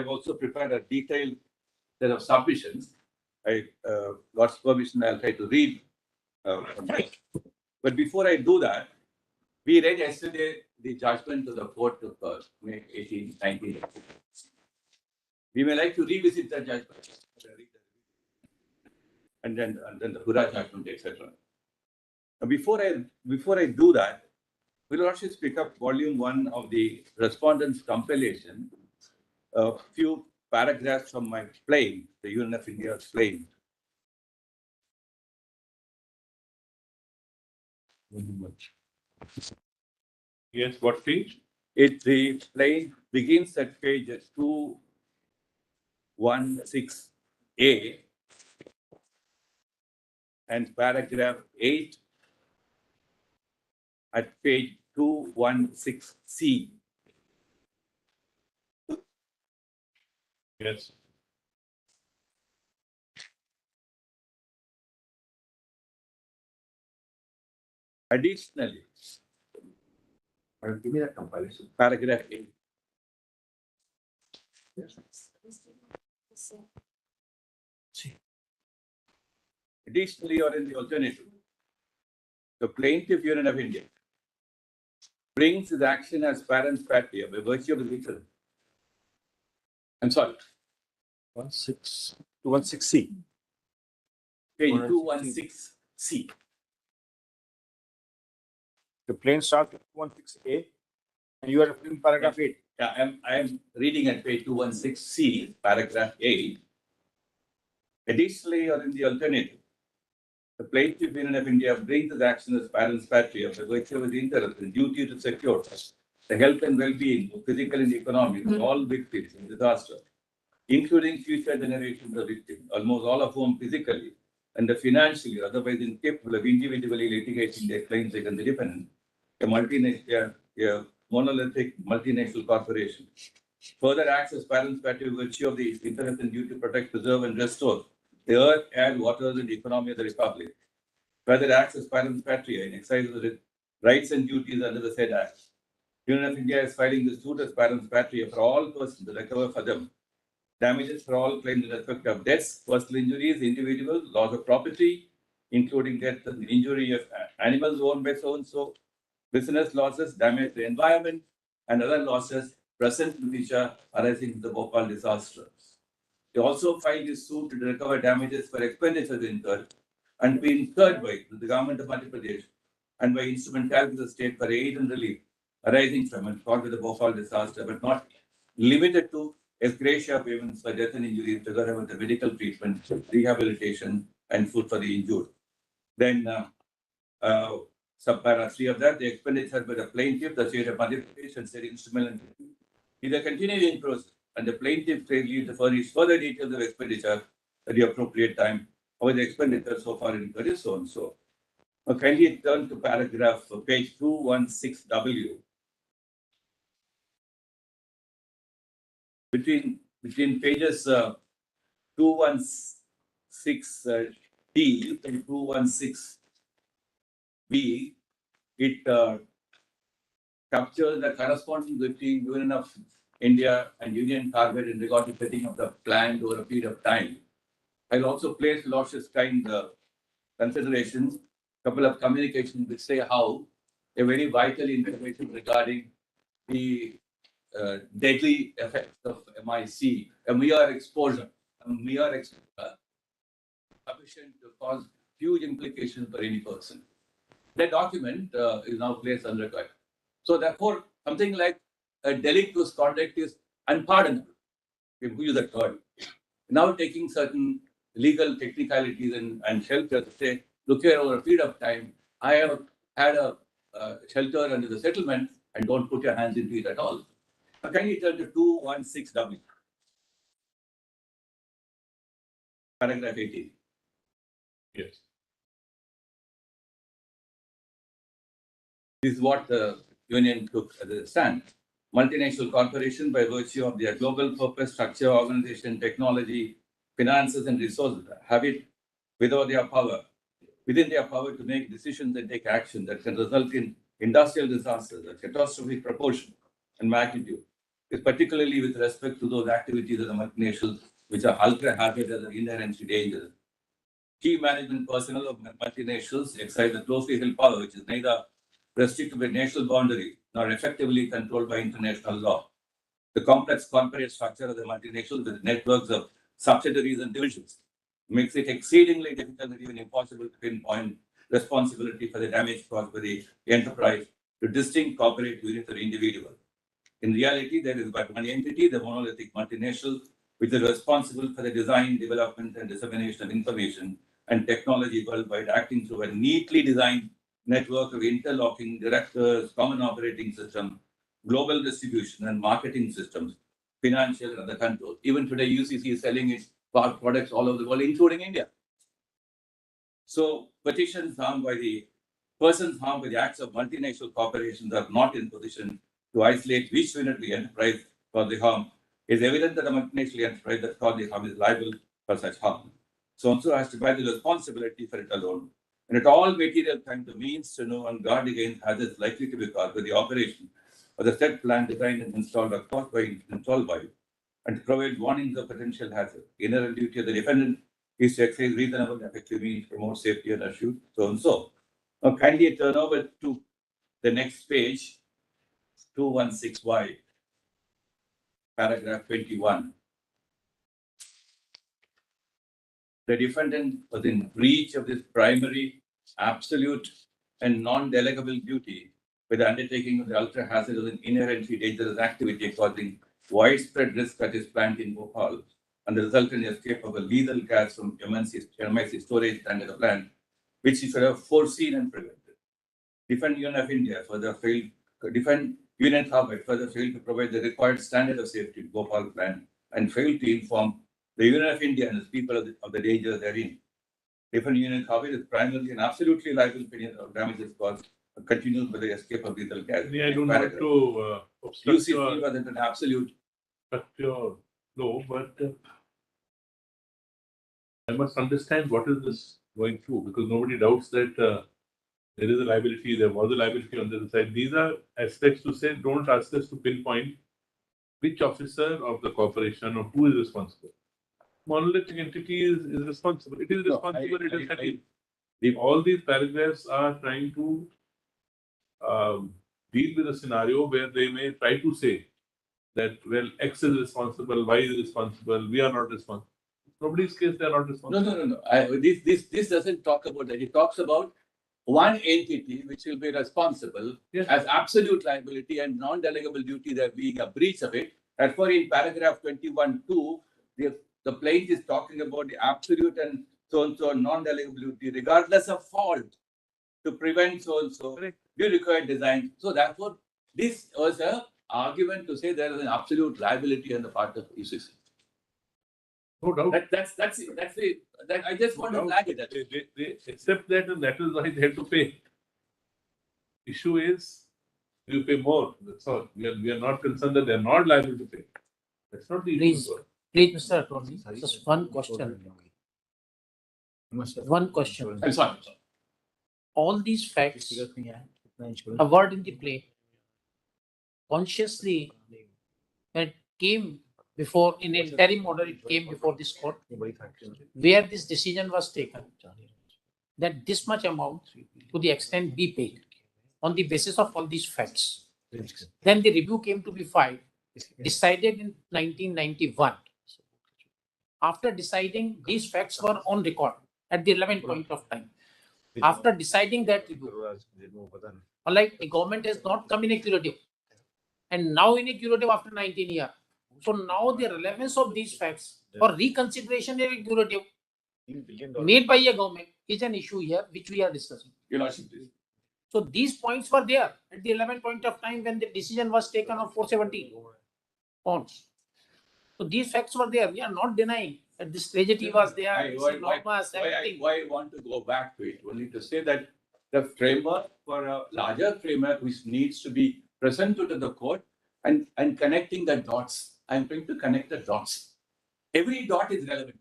also prepared a detailed set of submissions. I got permission. I'll try to read. But before I do that, we read yesterday the judgment of the court of May 18, 19. We may like to revisit the judgment and then the Hura judgment, etc. Before I do that, we'll actually pick up volume 1 of the respondent's compilation, a few paragraphs from my plane, the Union of India's plane. Yes, what page? The plane begins at page 216A and paragraph 8 at page 216C. Yes. Additionally, Give me that compilation. paragraph 8. Additionally, or in the alternative, the Plaintiff Union of India brings his action as parens patriae by virtue of the legal. I'm sorry, 216C. page 216C. The plane starts with 216A, and you are referring paragraph 8. Yeah, I am reading at page 216C, paragraph 8. Additionally, or in the alternative, the Plaintiff Union of India brings his action as parens patriae by virtue of his interest and duty to secure the health and well-being, physical and economic, of all victims in disaster, including future generations of victims, almost all of whom physically and financially or otherwise incapable of individually litigating their claims against the defendant, a monolithic multinational corporation. Further acts as parens patriae by virtue of the interest and duty to protect, preserve, and restore the earth, air, waters, and the economy of the Republic. Further acts as parens patriae in exercise of the rights and duties under the said Act. Union of India is filing this suit as parens patriae for all persons to recover for them damages for all claims in respect of deaths, personal injuries, individual, loss of property, including death and injury of animals owned by so-and-so, business losses, damage to the environment, and other losses present in future arising from the Bhopal disaster. They also filed this suit to recover damages for expenditures incurred and be incurred by the government of Madhya Pradesh and by instrumentality of the state for aid and relief arising from and caused by the Bhopal disaster, but not limited to ex gratia payments for death and injuries together with the medical treatment, rehabilitation, and food for the injured. Then, subpara 3 of that, the expenditure by the plaintiff, the state of Madhya Pradesh, and state instrumental is a continuing process, and the plaintiff failure to furnish further details of expenditure at the appropriate time, or the expenditure so far incurred is so and so. Now, kindly turn to paragraph page 216W. Between pages 216D and 216B, it captures the correspondence between Union of India and Union Carbide in regard to setting up the plan over a period of time. I'll also place Lordship's kind considerations, couple of communications which say how a very vital information regarding the deadly effects of MIC, a mere exposure, sufficient to cause huge implications for any person. That document is now placed under guard. So therefore, something like a delictuous conduct is unpardonable. We use that word. Now taking certain legal technicalities and shelter to say, look here, over a period of time, I have had a shelter under the settlement and don't put your hands into it at all. Now, can you turn to 216W? Paragraph 18. Yes. This is what the union took as a stand. Multinational corporation by virtue of their global purpose, structure, organization, technology, finances, and resources have it within their power to make decisions and take action that can result in industrial disasters of catastrophic proportion and magnitude, is particularly with respect to those activities of the multinationals which are ultra hazardous and inherently dangerous. Key management personnel of multinationals exercise a closely held power which is neither restricted by national boundaries nor effectively controlled by international law. The complex corporate structure of the multinationals with networks of subsidiaries and divisions makes it exceedingly difficult and even impossible to pinpoint responsibility for the damage caused by the enterprise to distinct corporate units or individuals. In reality, there is but one entity, the monolithic multinational, which is responsible for the design, development, and dissemination of information and technology worldwide, acting through a neatly designed network of interlocking directors, common operating system, global distribution and marketing systems, financial and other controls. Even today, UCC is selling its products all over the world, including India. So persons harmed by the acts of multinational corporations are not in position to isolate which unit of the enterprise caused the harm. It is evident that the multinational enterprise that caused the harm is liable for such harm. So and so has to bear the responsibility for it alone. And at all material time, the means to know and guard against hazards likely to be caused by the operation of the said plant designed and installed or caused by it, and to provide warnings of potential hazard. Inherent duty of the defendant is to exercise reasonable and effective means to promote safety and assure so and so. Now, kindly turn over to the next page, 216Y, paragraph 21. The defendant was in breach of this primary, absolute, and non-delegable duty with the undertaking of the ultra-hazardous and inherently dangerous activity causing widespread risk at his plant in Bhopal and the resultant escape of a lethal gas from MIC storage tank at the plant, which he should have foreseen and prevented. Defend Union of India further failed to provide the required standard of safety to Bhopal plant and failed to inform the Union of India and its people of the danger therein. Defend Union Carbide is primarily and absolutely liable for damages caused continues by the escape of lethal gas. I don't want to obstruct UCC was an absolute. your flow, but I must understand what is this going through, because nobody doubts that there is a liability, there was a liability on the other side. These are aspects to say, don't ask us to pinpoint which officer of the corporation or who is responsible. Monolithic entity is responsible. It is responsible, it is settled. All these paragraphs are trying to deal with a scenario where they may try to say that, well, X is responsible, Y is responsible, we are not responsible. Nobody's case, they are not responsible. No. This doesn't talk about that. It talks about one entity which will be responsible as absolute liability and non-delegable duty, there being a breach of it. Therefore, in paragraph 21(2), the plaintiff is talking about the absolute and so non-delegable duty, regardless of fault, to prevent so and so. You require design. So therefore, this was an argument to say there is an absolute liability on the part of UCC. No doubt. That's it. I just want to flag it. They accept that, and that is why they have to pay. Issue is, you pay more. That's all. We are not concerned that they are not liable to pay. That's not the issue. Please, Mr. Attorney, just one question. One question. I'm sorry. All these facts, a word in the play, consciously, that came before, in interim order, it came before this court, where this decision was taken, that this much amount to the extent be paid on the basis of all these facts. Then the review came to be filed, decided in 1991. After deciding, these facts were on record at the 11th point of time. After deciding that review, unlike the government has not come in a curative, and now in a curative after 19 years. So now the relevance of these facts for reconsideration in a curative made by a government is an issue here which we are discussing. So these points were there at the 11th point of time when the decision was taken on 470 pounds. So these facts were there. We are not denying that this tragedy was there. Why I want to go back to it, only to say that the framework for a larger framework which needs to be presented to the court and connecting the dots. I'm trying to connect the dots. Every dot is relevant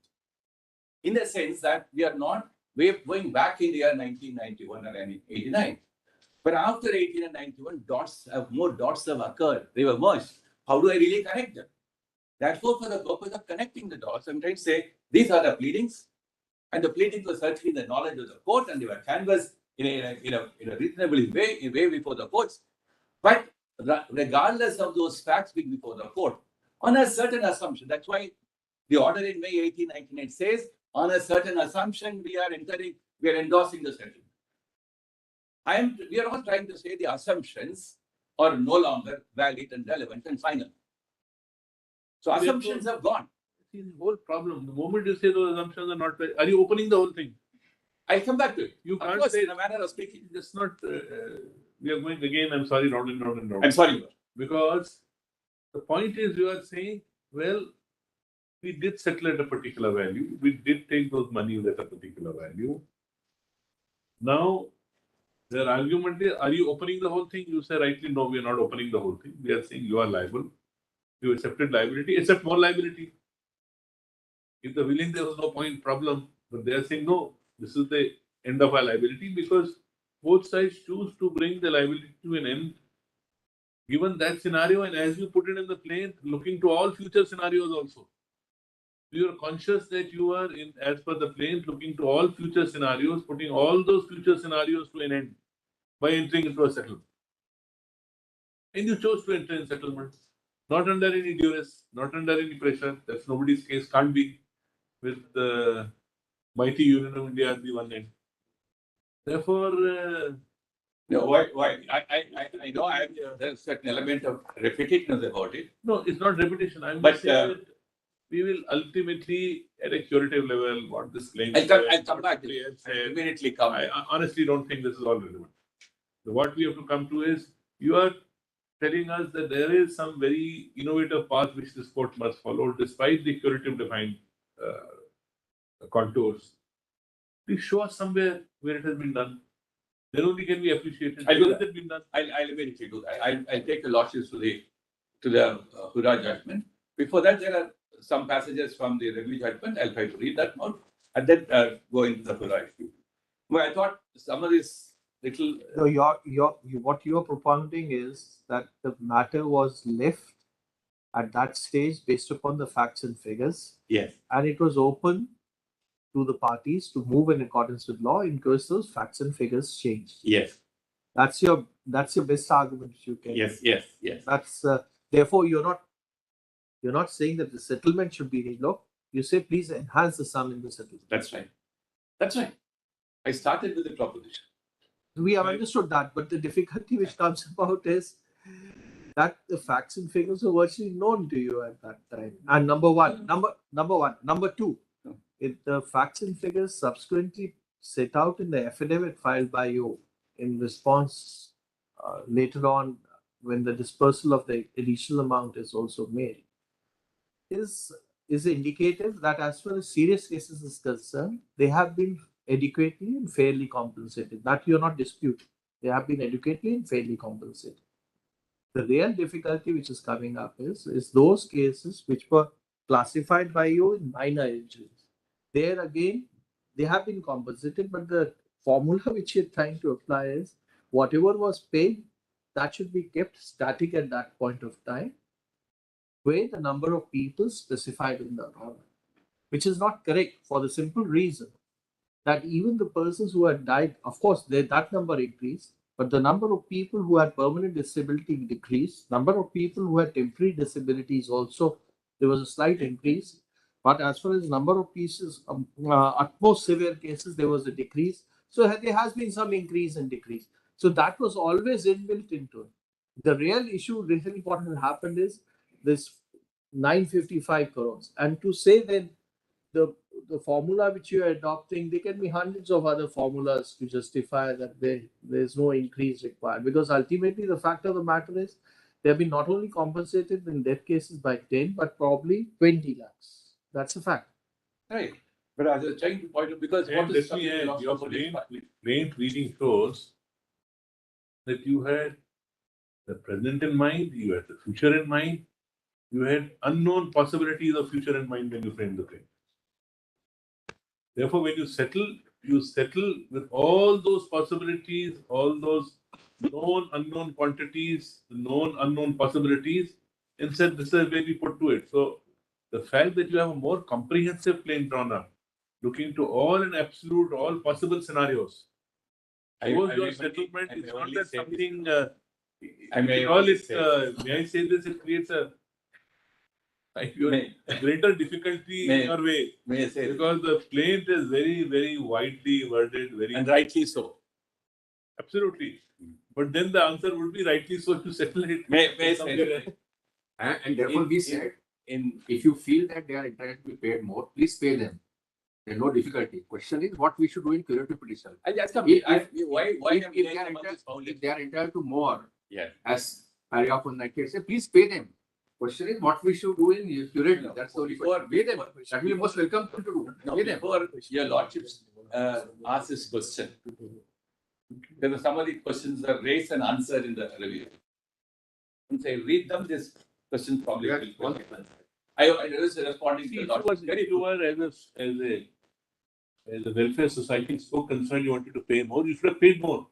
in the sense that we are going back in the year 1991 or 89. But after 18 and 91, more dots have occurred. They were merged. how do I really connect them? Therefore, for the purpose of connecting the dots, I'm trying to say these are the pleadings, and the pleadings were certainly the knowledge of the court, and they were canvassed in a reasonably way before the courts. But regardless of those facts being before the court, on a certain assumption, that's why the order in May 18, 1998 says, on a certain assumption, we are endorsing the settlement. We are all trying to say the assumptions are no longer valid and relevant and final. So assumptions have gone. See, the whole problem. The moment you say those assumptions are not valid, are you opening the whole thing? I'll come back to it. You Of can't course, say in a manner of speaking. Just not. We are going again. I'm sorry, round and round and round. I'm sorry. Because the point is, you are saying, well, we did settle at a particular value. We did take those monies at a particular value. Now, their argument is, are you opening the whole thing? You say rightly, no, we are not opening the whole thing. We are saying you are liable. You accepted liability, accept more liability. If the willing, there was no problem. But they are saying, no, this is the end of our liability because both sides choose to bring the liability to an end. Given that scenario, and as you put it in the plaint, looking to all future scenarios also. You are conscious that you are, as per the plaint, looking to all future scenarios, putting all those future scenarios to an end by entering into a settlement. And you chose to enter in settlement, not under any duress, not under any pressure. That's nobody's case, can't be, with the mighty Union of India at the one end. Therefore, no, why? I know there's a certain element of repetitiveness about it. No, it's not repetition. I'm But, just saying that we will ultimately, at a curative level, want this claim. I'll come back to it. I'll immediately come. I honestly don't think this is all relevant. So what we have to come to is, you are telling us that there is some very innovative path which this court must follow, despite the curative defined contours. Please show us somewhere where it has been done. Then only can we appreciate it. I'll do Has it been done? I'll immediately do that. I'll take the losses to the Hurrah judgment. Before that, there are some passages from the review judgment. I'll try to read that out and then go into the Hurrah issue. Well, I thought some of this little. So what you're propounding is that the matter was left at that stage based upon the facts and figures, Yes. and it was open to the parties to move in accordance with law in case those facts and figures changed. Yes. That's your best argument you can. Yes. That's therefore you're not saying that the settlement should be revoked. You say please enhance the sum in the settlement. That's right. I started with the proposition. We have understood that, but the difficulty which comes about is that the facts and figures are virtually known to you at that time. And number one. Number two, if the facts and figures subsequently set out in the affidavit filed by you in response later on when the dispersal of the additional amount is also made, is indicative that as far as serious cases is concerned, they have been adequately and fairly compensated. That you're not disputing. They have been adequately and fairly compensated. The real difficulty which is coming up is those cases which were classified by you in minor injuries. There again, they have been compensated, but the formula which you're trying to apply is whatever was paid, that should be kept static at that point of time, where the number of people specified in the order, which is not correct for the simple reason that even the persons who had died, of course, that number increased, but the number of people who had permanent disability decreased, number of people who had temporary disabilities also, there was a slight increase. But as far as number of cases, at most severe cases, there was a decrease. So there has been some increase and decrease. So that was always inbuilt into it. The real issue, really what has happened is this 955 crores. And to say then the formula which you are adopting, there can be hundreds of other formulas to justify that there's no increase required. Because ultimately the fact of the matter is they have been not only compensated in death cases by 10, but probably 20 lakhs. That's a fact. Right. But I was trying to point out because what is your plain reading shows that you had the present in mind, you had the future in mind, you had unknown possibilities of future in mind when you frame the claim. Therefore, when you settle with all those possibilities, all those known unknown quantities, known unknown possibilities, and said this is the way we put to it. So the fact that you have a more comprehensive plan drawn up, looking to all and absolute, all possible scenarios. Suppose your settlement is not that something, may I say this, it creates a greater difficulty in your way. May I say, Because the plaint is very, very widely worded, very and rightly so. absolutely. But then the answer would be rightly so to settle it. May I say, And therefore we said, if you feel that they are entitled to be paid more, please pay them. There's no difficulty. Question is what we should do in curative petition. I just come. If- Why If they are entitled to more, Yes. as paragraph 198 say, please pay them. Question is what we should do in curative. That's the only question. Pay them. That will be most welcome thing to do. No, Pay them. before your lordships ask this question, there were some of the questions are raised and answered in the review. Once I read them, this question probably will be. I was responding to the lordship. If you were as a welfare society so concerned you wanted to pay more, you should have paid more.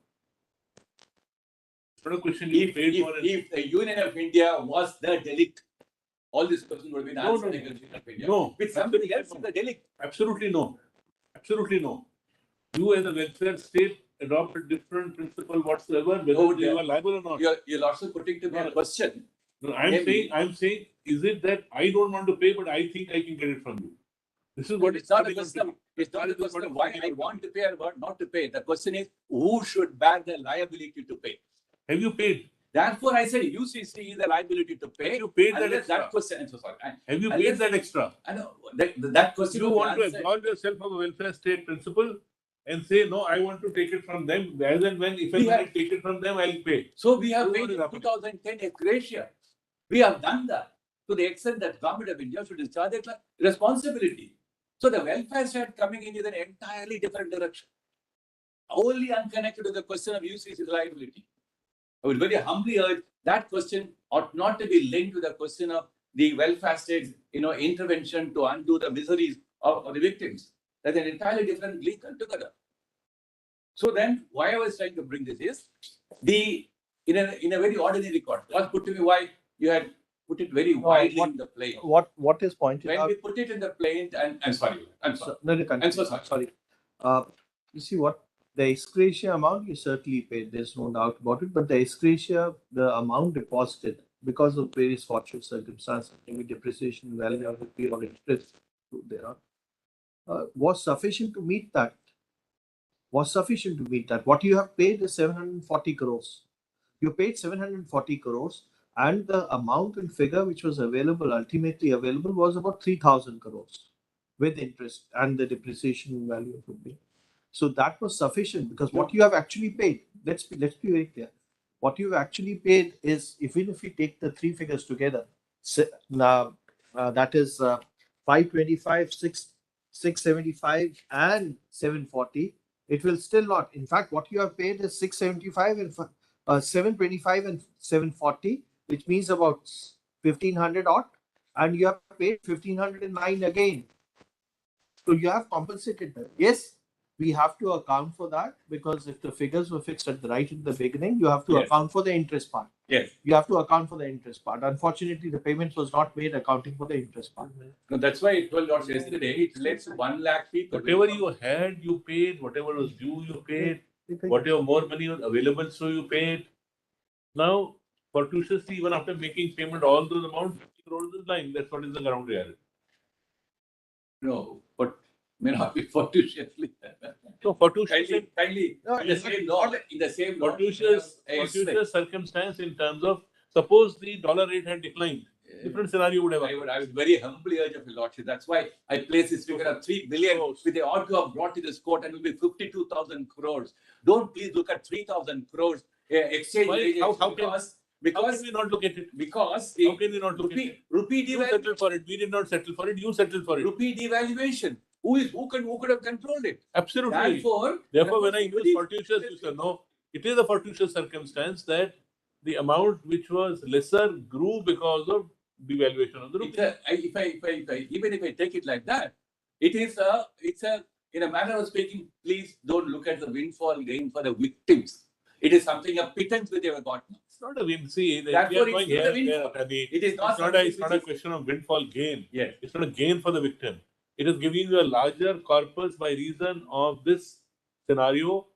It's not a question you paid more. If the Union of India was the delict, all these questions would have been answered in the Union of India. No. With somebody else is the delict. Absolutely no. Absolutely no. You as a welfare state adopt a different principle whatsoever, whether Oh, you are liable or not. You're also putting to me a question. No, I'm saying, is it that I don't want to pay, but I think I can get it from you? This is what It's not a question. It's not a question of why I want to pay or what not to pay. The question is who should bear the liability to pay. Have you paid? Therefore, I said UCC is the liability to pay. You paid that Unless extra. that question. I'm so sorry. Have you Unless- paid that extra? I know that question. You will be want to answered. absolve yourself of a welfare state principle and say, no, I want to take it from them. As and when, if We I have- take it from them, I'll pay. So we have So paid what is in happening? 2010 ex gratia. We have done that to the extent that Government of India should discharge its responsibility. So the welfare state coming in is an entirely different direction. Only unconnected to the question of UCC's liability. I would very humbly urge that question ought not to be linked with the question of the welfare state's intervention to undo the miseries of the victims. That's an entirely different link altogether. So then, why I was trying to bring this is in a very ordinary court. Was put to me why you had put it very widely in the plain. What is pointed When out? we put it in the plain, and I'm sorry. No, continue. I'm so sorry. Sorry. You see what the ex gratia amount you certainly paid. There's no doubt about it. But the ex gratia, the amount deposited because of various fortunate circumstances, maybe depreciation, value of the period or interest there, was sufficient to meet that. Was sufficient to meet that. What you have paid is 740 crores. You paid 740 crores, and the amount and figure which was available, ultimately available, was about 3,000 crores with interest and the depreciation value of rupee. So that was sufficient because what you have actually paid, let's be very clear. What you've actually paid is, even if we take the three figures together, that is 525, 675 and 740, it will still not. In fact, what you have paid is 675 and 725 and 740, which means about 1,500 odd, and you have paid 1,509 again. So you have compensated them. Yes, we have to account for that because if the figures were fixed at the right in the beginning, you have to Yes. account for the interest part. Yes. You have to account for the interest part. Unfortunately, the payment was not made accounting for the interest part. No, that's why it told us yesterday. It relates to 1 lakh people. Whatever you had, you paid. Whatever was due, you paid. Whatever more money was available, so you paid. Now, fortuitously, even after making payment, all those amounts, 50 crores is lying. That's what is the ground reality. No, but may not be fortuitously. So, fortuitous, Kindly, No, in the same law, fortuitous circumstance in terms of, suppose the dollar rate had declined, different scenario would have happened. I would very humbly urge of your lordship. That's why I place this figure of 3 billion with the ought to have brought to this court and it will be 52,000 crores. Don't please look at 3,000 crores exchange Why? rate How can- How because can we not look at it? because How can we not look at it? rupee You settled for it. We did not settle for it. You settled for it. rupee devaluation. Who could have controlled it? Absolutely. Therefore, when I use fortuitous, you say, no, it is a fortuitous circumstance that the amount which was lesser grew because of devaluation of the rupee. Even if I take it like that, it's a in a manner of speaking, please don't look at the windfall gain for the victims. It is something a pittance which they have got now. It's not a win. See, we Therefore, are it's going not a here, windfall. there, Ravi. It is not It's not something it's not which a question of windfall gain. Yes. It's not a gain for the victim. It is giving you a larger corpus by reason of this scenario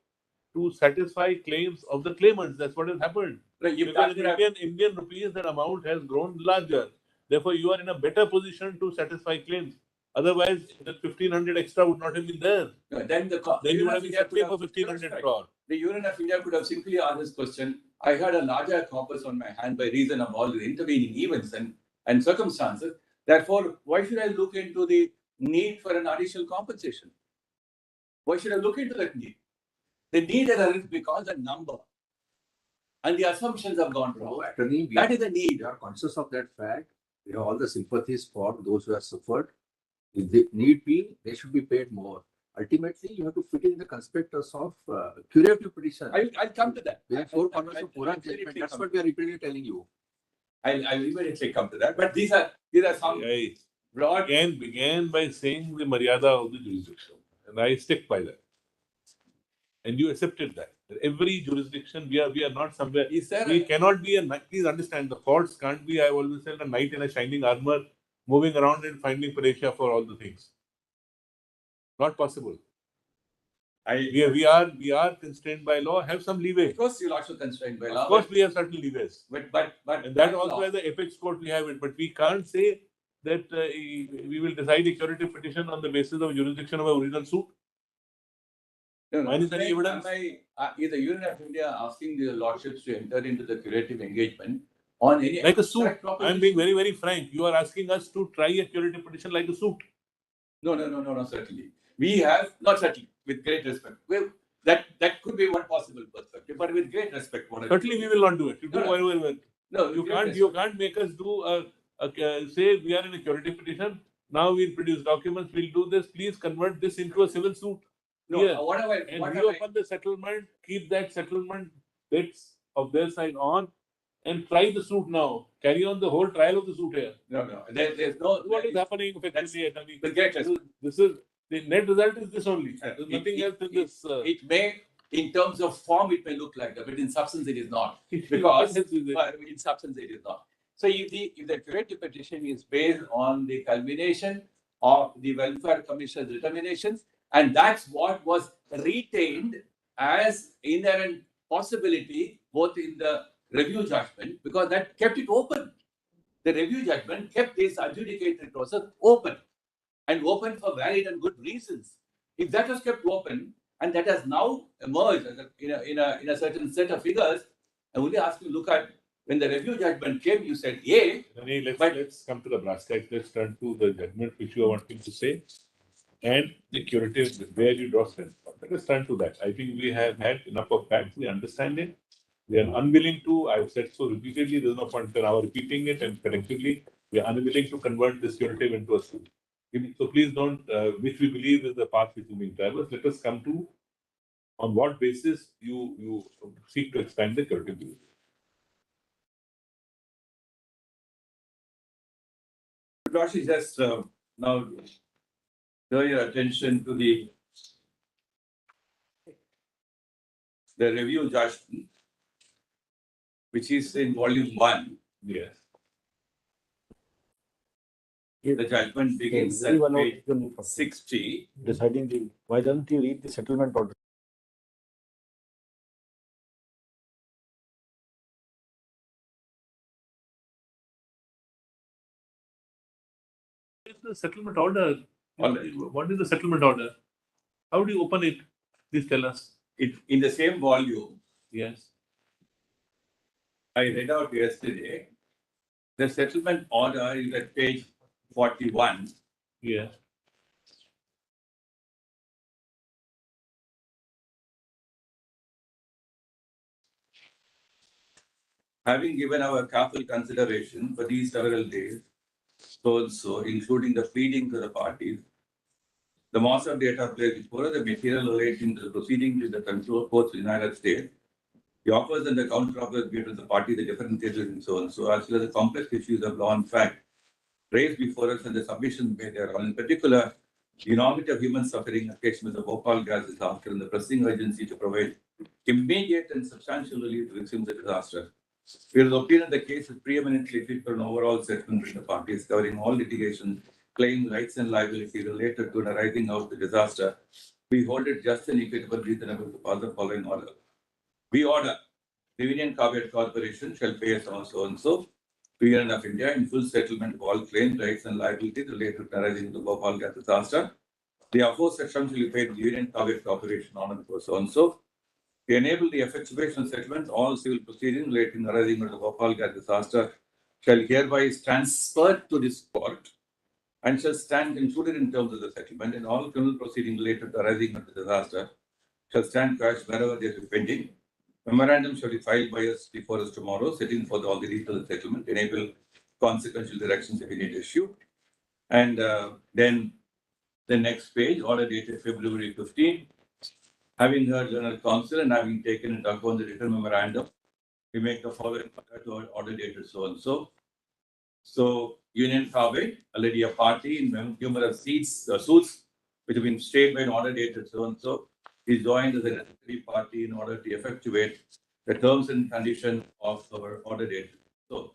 to satisfy claims of the claimants. That's what has happened. Like, if Because that in Indian rupees, that amount has grown larger. Therefore, you are in a better position to satisfy claims. Otherwise, the 1,500 extra would not have been there. then Then you would have been India paying could for have- 1,500 Right. crore. The Union of India could have simply asked this question. I had a larger corpus on my hand by reason of all the intervening events and circumstances. Therefore, why should I look into the need for an additional compensation? Why should I look into that need? The need has arisen because the number and the assumptions have gone wrong. No, attorney, That is the need. we are conscious of that fact. We have all the sympathies for those who have suffered. If they need be, they should be paid more. Ultimately, you have to fit in the conspectus of curative petition. I'll come to that. Within 4 corners of Quran I'll judgment. immediately That's come what we are repeatedly telling you. I'll immediately come to that. But these are some I broad. began by saying the Maryada of the jurisdiction. And I stick by that. And you accepted that. Every jurisdiction, we are not somewhere. Is there We cannot be please understand, the courts can't be, I always said, a knight in a shining armor, moving around and finding Parecia for all the things. Not possible. We are constrained by law, have some leeway. Of course, you're also constrained by law. Of course, we have certain leeways. But And that also as the apex court we have it. But we can't say that we will decide a curative petition on the basis of jurisdiction of a original suit. Mine is any evidence? Is the Union of India asking the lordships to enter into the curative engagement on any Like a suit. abstract proposition? I'm being very, very frank. You are asking us to try a curative petition like a suit. No, certainly. We have, not certainly, with great respect. Well, that could be one possible perspective, but with great respect. Certainly, we will not do it. No, You can't make us do say we are in a curative petition. Now we'll produce documents. We'll do this. Please convert this into a civil suit. No, Here. what have I? And What have reopen the settlement. Keep that settlement bits of their side on, and try the suit now. Carry on the whole trial of the suit here. No. There's no. What is happening effectively? With great respect. This is the net result is this only. There's nothing else in this. It may, in terms of form, it may look like that, but in substance, it is not. Because in substance, it is not. So if the curative petition is based on the culmination of the Welfare Commission's determinations, and that's what was retained as inherent possibility both in the review judgment, because that kept it open. The review judgment kept this adjudicated process open, and open for valid and good reasons. If that was kept open, and that has now emerged in a certain set of figures, I only ask you to look at when the review judgment came, you said, yay. Let's come to the brass tacks. Let's turn to the judgment which you are wanting to say, and the curative where you draw strength. Let us turn to that. I think we have had enough of facts. We understand it. We are unwilling to. I've said so repeatedly. There's no point in our repeating it, and collectively we are unwilling to convert this curative into a suit. So please don't, which we believe is the path which is being traversed. Let us come to on what basis you seek to expand the curative duty. Rashi, just now draw your attention to the review judgment, which is in volume 1. Yes. The judgment begins at page 60. Deciding why doesn't he read the settlement order? What is the settlement order? All right. What is the settlement order? How do you open it? Please tell us. In the same volume, Yes. I read out yesterday, the settlement order is at page 41. Yes. Having given our careful consideration for these several days, so including the pleadings of the parties, the master data place before the material relating to the proceedings in the control courts of the United States, the offers and the counter offers given to the party, the differences and so on. So as well as the complex issues of law and fact raised before us and the submissions made thereon, in particular, the enormity of human suffering occasioned with the Bhopal gas disaster and the pressing urgency to provide immediate and substantial relief to victims of disaster. We are of the opinion the case is preeminently fit for an overall settlement with the parties covering all litigation, claims, rights, and liability related to an arising out of the disaster. We hold it just and equitable, reasonable to follow the following order. We order the Union Caveat Corporation shall pay a sum of so and so to Union of India in full settlement of all claims, rights, and liabilities related to arising the Bhopal gas disaster. The aforesaid sum shall be paid to the Union Caveat Corporation on and for so and so. To enable the effectuation of settlement, all civil proceedings relating arising to the Bhopal gas disaster shall hereby is transferred to this court and shall stand included in terms of the settlement, and all criminal proceedings related to arising to the disaster shall stand quashed wherever they are pending. Memorandum shall be filed by us before us tomorrow, setting forth all the details of the settlement, enable consequential directions if we need issue. And then the next page, order dated February 15. Having heard General Counsel and having taken into account the written memorandum, we make the following order dated so and so. So, Union Carbide, already a party in numerous suits which have been stayed by an order dated so and so, is joined as a necessary party in order to effectuate the terms and conditions of our order dated. So,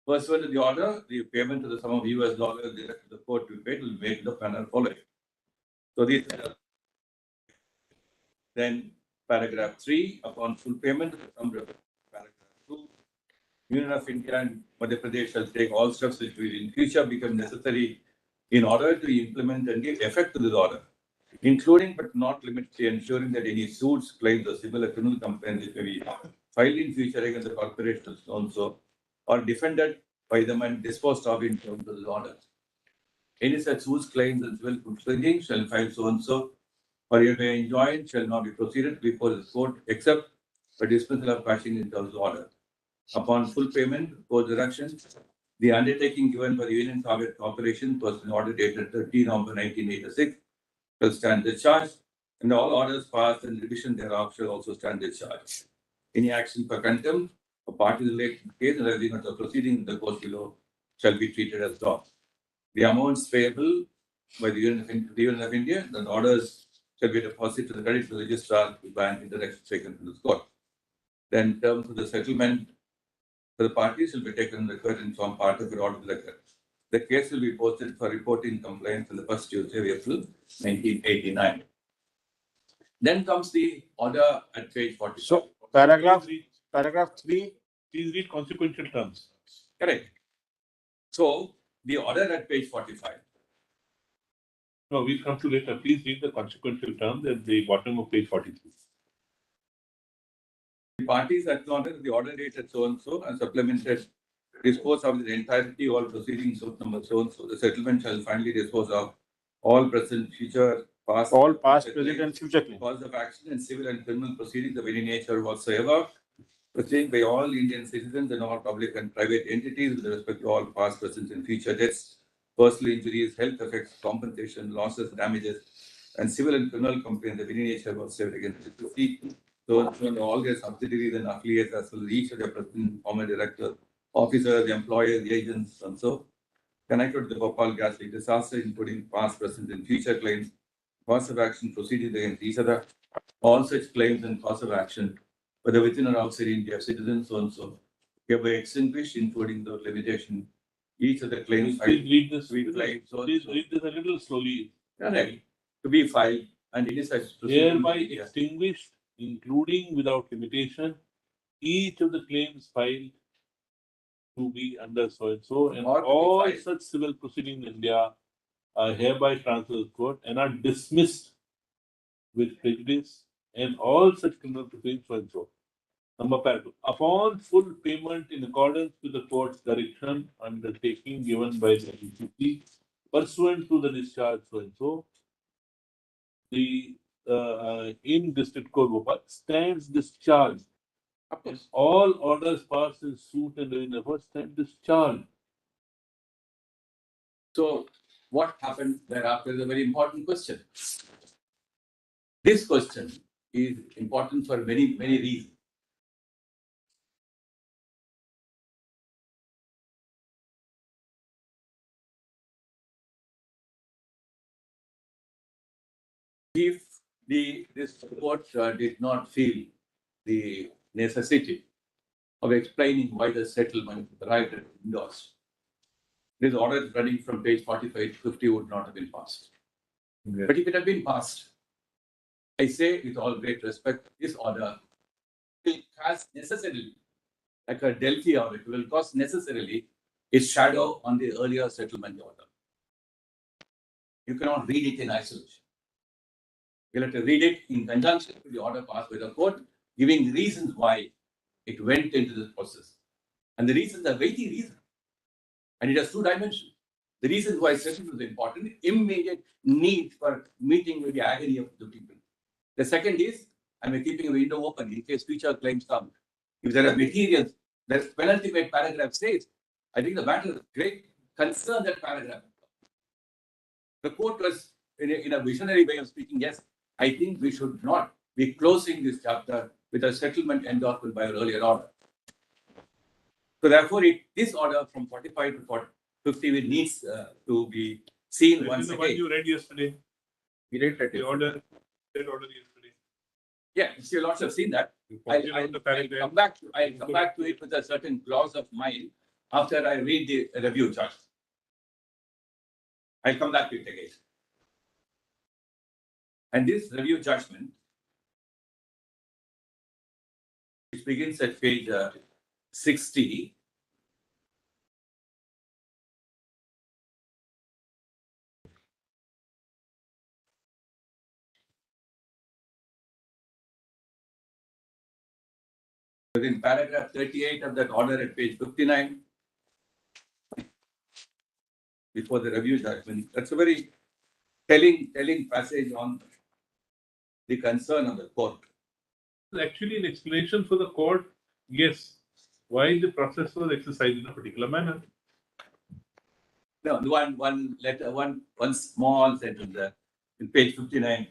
pursuant to the order, the payment to the sum of US dollars direct to the court to be paid will be made in the manner following. So, these are then paragraph 3, upon full payment, paragraph 2, Union of India and Madhya Pradesh shall take all steps which will in future become necessary in order to implement and give effect to this order, including but not limited to ensuring that any suits, claims, or similar criminal complaints which may be filed in future against the corporation also are defended by them and disposed of in terms of this order. Any such suits, claims, and civil proceedings shall file so and so or hereby enjoined shall not be proceeded before the court except for dismissal of passing in terms of order. Upon full payment, court direction, the undertaking given by the Union Caveat Corporation was an order dated 13 November 1986 shall stand discharged, and all orders passed and revision thereof shall also stand discharged. Any action for contempt or party related case arising out of proceeding in the court below shall be treated as law. The amounts payable by the Union of India, the orders shall be deposited to the credit registrar to bank in the direction taken to this court. Then terms of the settlement for the parties will be taken and required and form part of the order record. The case will be posted for reporting complaints on the first Tuesday of April 1989. Then comes the order at page 40. So paragraph 3. Please read consequential terms. Correct. So the order at page 45. No, we'll come to later. Please read the consequential terms at the bottom of page 43. The parties acknowledge the order dated so and so and supplemented dispose of the entirety all proceedings of number so and so. The settlement shall finally dispose of all present, future, past, All past, present, and future claims. cause of action and civil and criminal proceedings of any nature whatsoever, proceeding by all Indian citizens and all public and private entities with respect to all past, present, and future debts, personal injuries, health effects, compensation, losses, damages, and civil and criminal complaints of any nature whatsoever against the city. So, all their subsidiaries and affiliates, as well as each of their president, former director, officers, employers, agents, and so connected to the Bhopal gas leak disaster, including past, present, and future claims, cause of action proceedings against each other, all such claims and cause of action, whether within or outside India, citizens, so and so, hereby extinguished, including the limitation. Each of the claims Please read this. we claim so Please read this a little slowly. correct to be filed, and it is such Hereby extinguished, including without limitation, each of the claims filed to be under so and so, and Or to be all filed. such civil proceedings in India are hereby transferred to the court and are dismissed with prejudice, and all such criminal proceedings so and so. Number paragraph. Upon full payment in accordance with the court's direction undertaking given by the DCC pursuant to the discharge so and so, the in District Court Bhopal stands discharged. Of course. All orders passed in suit and in effort stand discharged. So, what happened thereafter is a very important question. This question is important for many, many reasons. If this court did not feel the necessity of explaining why the settlement arrived at Indus. This order running from page 45 to 50 would not have been passed. Yes. But if it had been passed, I say with all great respect, this order will cast necessarily, like a Delphi order, it will cast necessarily its shadow on the earlier settlement order. You cannot read it in isolation. You'll have to read it in conjunction with the order passed by the court, giving reasons why it went into this process. And the reasons are weighty reasons. And it has two dimensions. The reasons why settlement was important, immediate need for meeting with the agony of the people. The second is, I'm keeping a window open in case future claims come. If there are materials, the penultimate paragraph says, I think the matter of great concern that paragraph. The court was in a visionary way of speaking, yes, I think we should not be closing this chapter with a settlement endorsement by an earlier order. So therefore, this order from 45 to 50 needs to be seen once the again. one you read yesterday. We read that The order, that order yesterday. Yeah, you lots have seen that. I'll come back to it with a certain clause of mine after I read the review judgment. I'll come back to it again. And this review judgment, which begins at page 60, within paragraph 38 of that order at page 59, before the review judgment, that's a very telling passage on the concern of the court. Actually, an explanation for the court, yes, why the process was exercised in a particular manner. No, one letter, one small sentence there in page 59.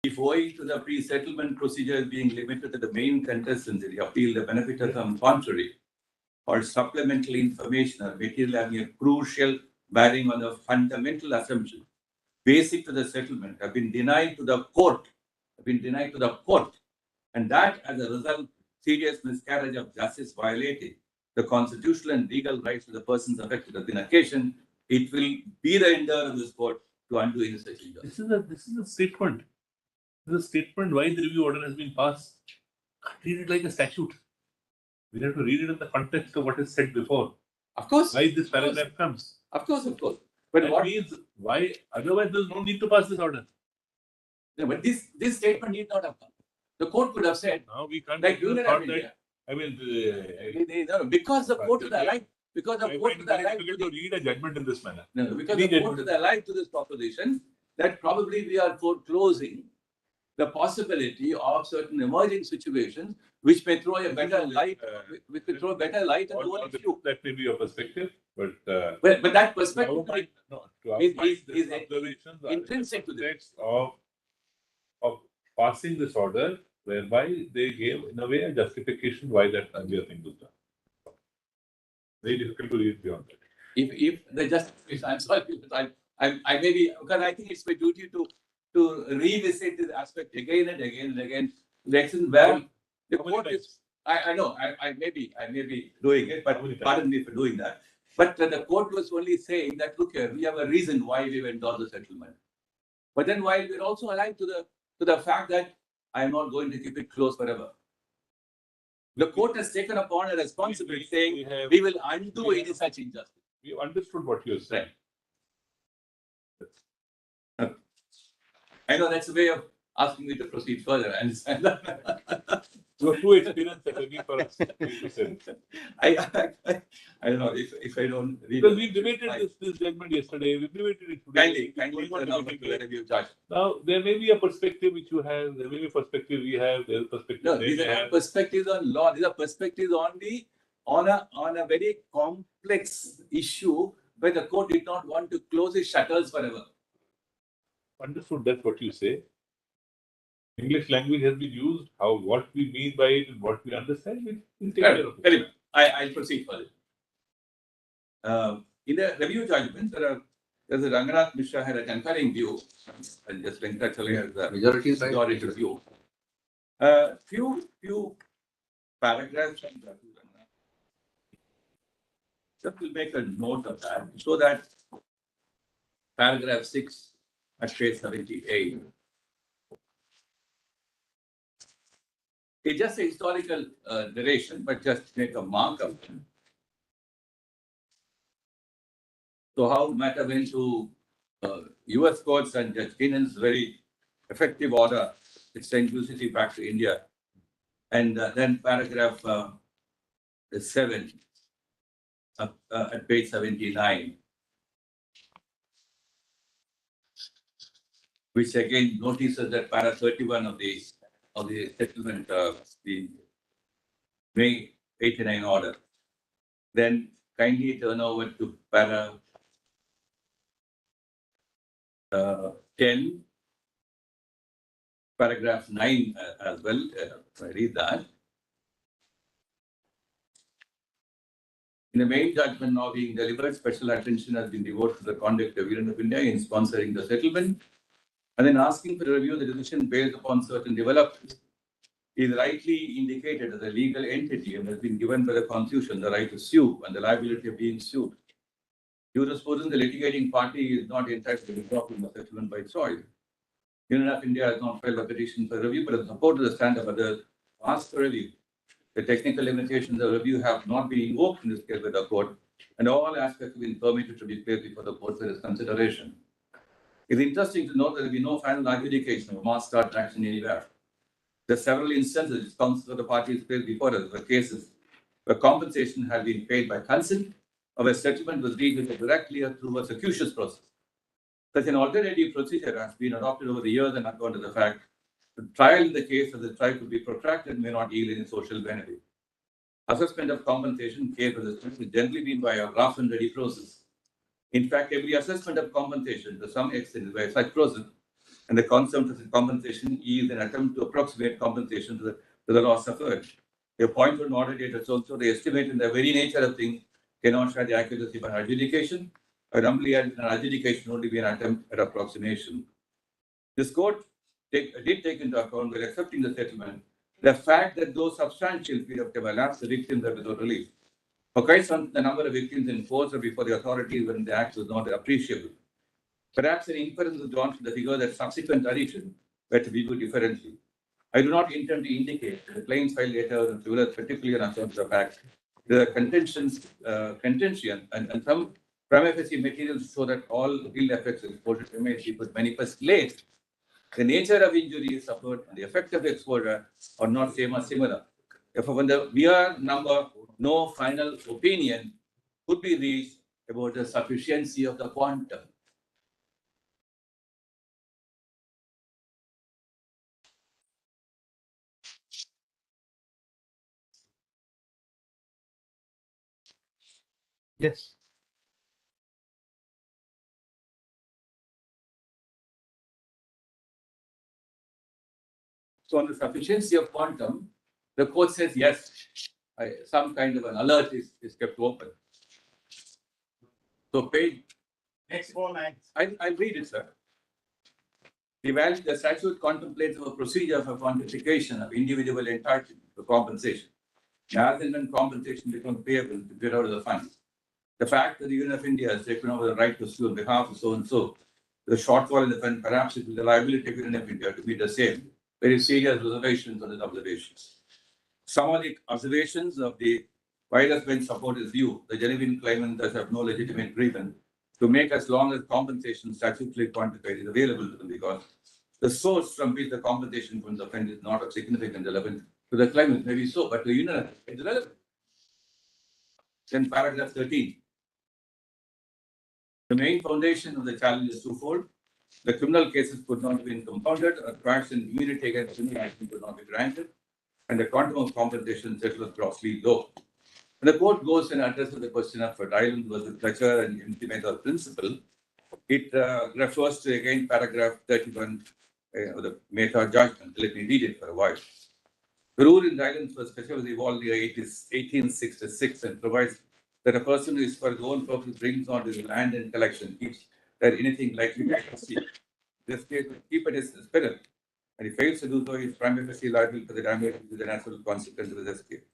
If owing to the pre-settlement procedures being limited to the main contestants in the appeal, the benefit of some contrary or supplemental information or material having a crucial bearing on the fundamental assumption basic to the settlement have been denied to the court, and that as a result, serious miscarriage of justice violating the constitutional and legal rights of the persons affected as an occasion, it will be the endeavor of this court to undo any such injustice. This is a statement. This is a statement why the review order has been passed. Read it like a statute. We have to read it in the context of what is said before. Of course. Why this paragraph comes. Of course. But that what means why? Otherwise, there's no need to pass this order. No, but this statement need not have come. The court could have said, Now we can't. like Union of that, India. I mean, No, because the court is alive. Because the I court find is it very alive. difficult to read a judgment in this manner. No, because the court is alive to this proposition that probably we are foreclosing the possibility of certain emerging situations which may throw a better light, which may throw a better light on the whole issue. That may be your perspective, but that perspective is is intrinsic to this. Of passing this order, whereby they gave in a way a justification why that earlier thing was done. Very difficult to read beyond that. If the justification, I'm sorry, I may be, because I think it's my duty to revisit this aspect again and again and again. The extent where the court is, I know, I may be doing it, but pardon me for doing that. But the court was only saying that, look here, we have a reason why we went on the settlement. But then while we're also alive to the fact that I'm not going to keep it closed forever. The court has taken upon a responsibility saying we will undo any such injustice. We understood what you're saying. I know that's a way of asking me to proceed further. I understand that. You are too experienced for us. I don't know if I don't read. Because we debated this judgment yesterday. We debated it today. Kindly turn over to the review judge. Now, there may be a perspective which you have, there may be a perspective we have, there's a perspective No, they these may are have. not perspectives on law. These are perspectives on a very complex issue where the court did not want to close its shutters forever. Understood, that's what you say. English language has been used, what we mean by it and what we understand, we'll take care of it. Very well. I'll proceed further. In the review judgment, there's a Ranganath Mishra had a concurring view, and just Venkatachalaya has a majority majority view. Few paragraphs. Just will make a note of that, so that paragraph 6 at page 78. It's just a historical narration, but just make a mark of it. So how matter went to US courts and Judge Keenan's very effective order, it sent UCC back to India. And then paragraph 7 at page 79, which again notices that para 31 of the settlement, the May 89 order. Then kindly turn over to para 10, paragraph 9 as well. I read that. In the main judgment now being delivered, special attention has been devoted to the conduct of Union of India in sponsoring the settlement, and then asking for a review of the decision based upon certain developments. Is rightly indicated as a legal entity and has been given by the Constitution the right to sue and the liability of being sued. Jurisprudence, the litigating party is not entitled to withdraw from the settlement by choice. Union of India has not filed a petition for review, but in support of the stand of others, asked for review. The technical limitations of review have not been invoked in this case by the court, and all aspects have been permitted to be placed before the court for its consideration. It's interesting to note that there will be no final adjudication of mass start action anywhere. There are several instances which counsel of the parties placed before us were cases where compensation had been paid by consent or where settlement was reached directly or through a circuitous process. Such an alternative procedure has been adopted over the years on account of the fact the trial in the case of the trial could be protracted and may not yield any social benefit. Assessment of compensation case for this is generally been by a rough and ready process. In fact, every assessment of compensation to some extent is by such process, and the concept of compensation is an attempt to approximate compensation to the loss suffered. A point for an audit is also the estimate in the very nature of things cannot share the accuracy of an adjudication, or humbly an adjudication only be an attempt at approximation. This court did take into account, while accepting the settlement, the fact that those substantial period of time elapsed, the victims are without relief. For quite some, the number of victims in force or before the authorities when the act was not appreciable. Perhaps an inference is drawn from the figure that subsequent addition were to be viewed differently. I do not intend to indicate that the claims filed later and particularly on account of the fact the contention and some prima facie materials show that all ill effects of exposure to MHC could manifest late. The nature of injury suffered and the effect of the exposure are not same or similar. Therefore, when the VR number, no final opinion could be reached about the sufficiency of the quantum. Yes. So on the sufficiency of quantum, the court says yes, some kind of an alert is kept open. So page, Next 4 lines. I'll read it, sir. The statute contemplates a procedure for quantification of individual entitlement for compensation. As and when compensation becomes payable to get out of the funds. The fact that the Union of India has taken over the right to sue on behalf of so and so, the shortfall in the fund, perhaps it will the liability of the Union of India to be the same. Very serious reservations on the observations. Some of the observations of the virus bench supporters view, the genuine claimant does have no legitimate grievance to make as long as compensation statutorily quantified is available to them, because the source from which the compensation from the fund is not of significant relevance to the claimant. Maybe so, but to the Union it's relevant. Then paragraph 13. The main foundation of the challenge is twofold. The criminal cases could not be compounded, or crimes and immunity against criminal action could not be granted, and the quantum of compensation set was grossly low. And the court goes and addresses the question of Dylan versus Fletcher and implemental principle. It refers to again paragraph 31 of the meta judgment. Let me read it for a while. The rule in Dylan versus Fletcher was evolved in 1866 and provides that a person who is for his own purpose brings on his land and collection, keeps that anything likely to succeed. This case will keep it his spirit. and he fails to do so, he is primarily liable for the damage which is the natural consequence of his escape.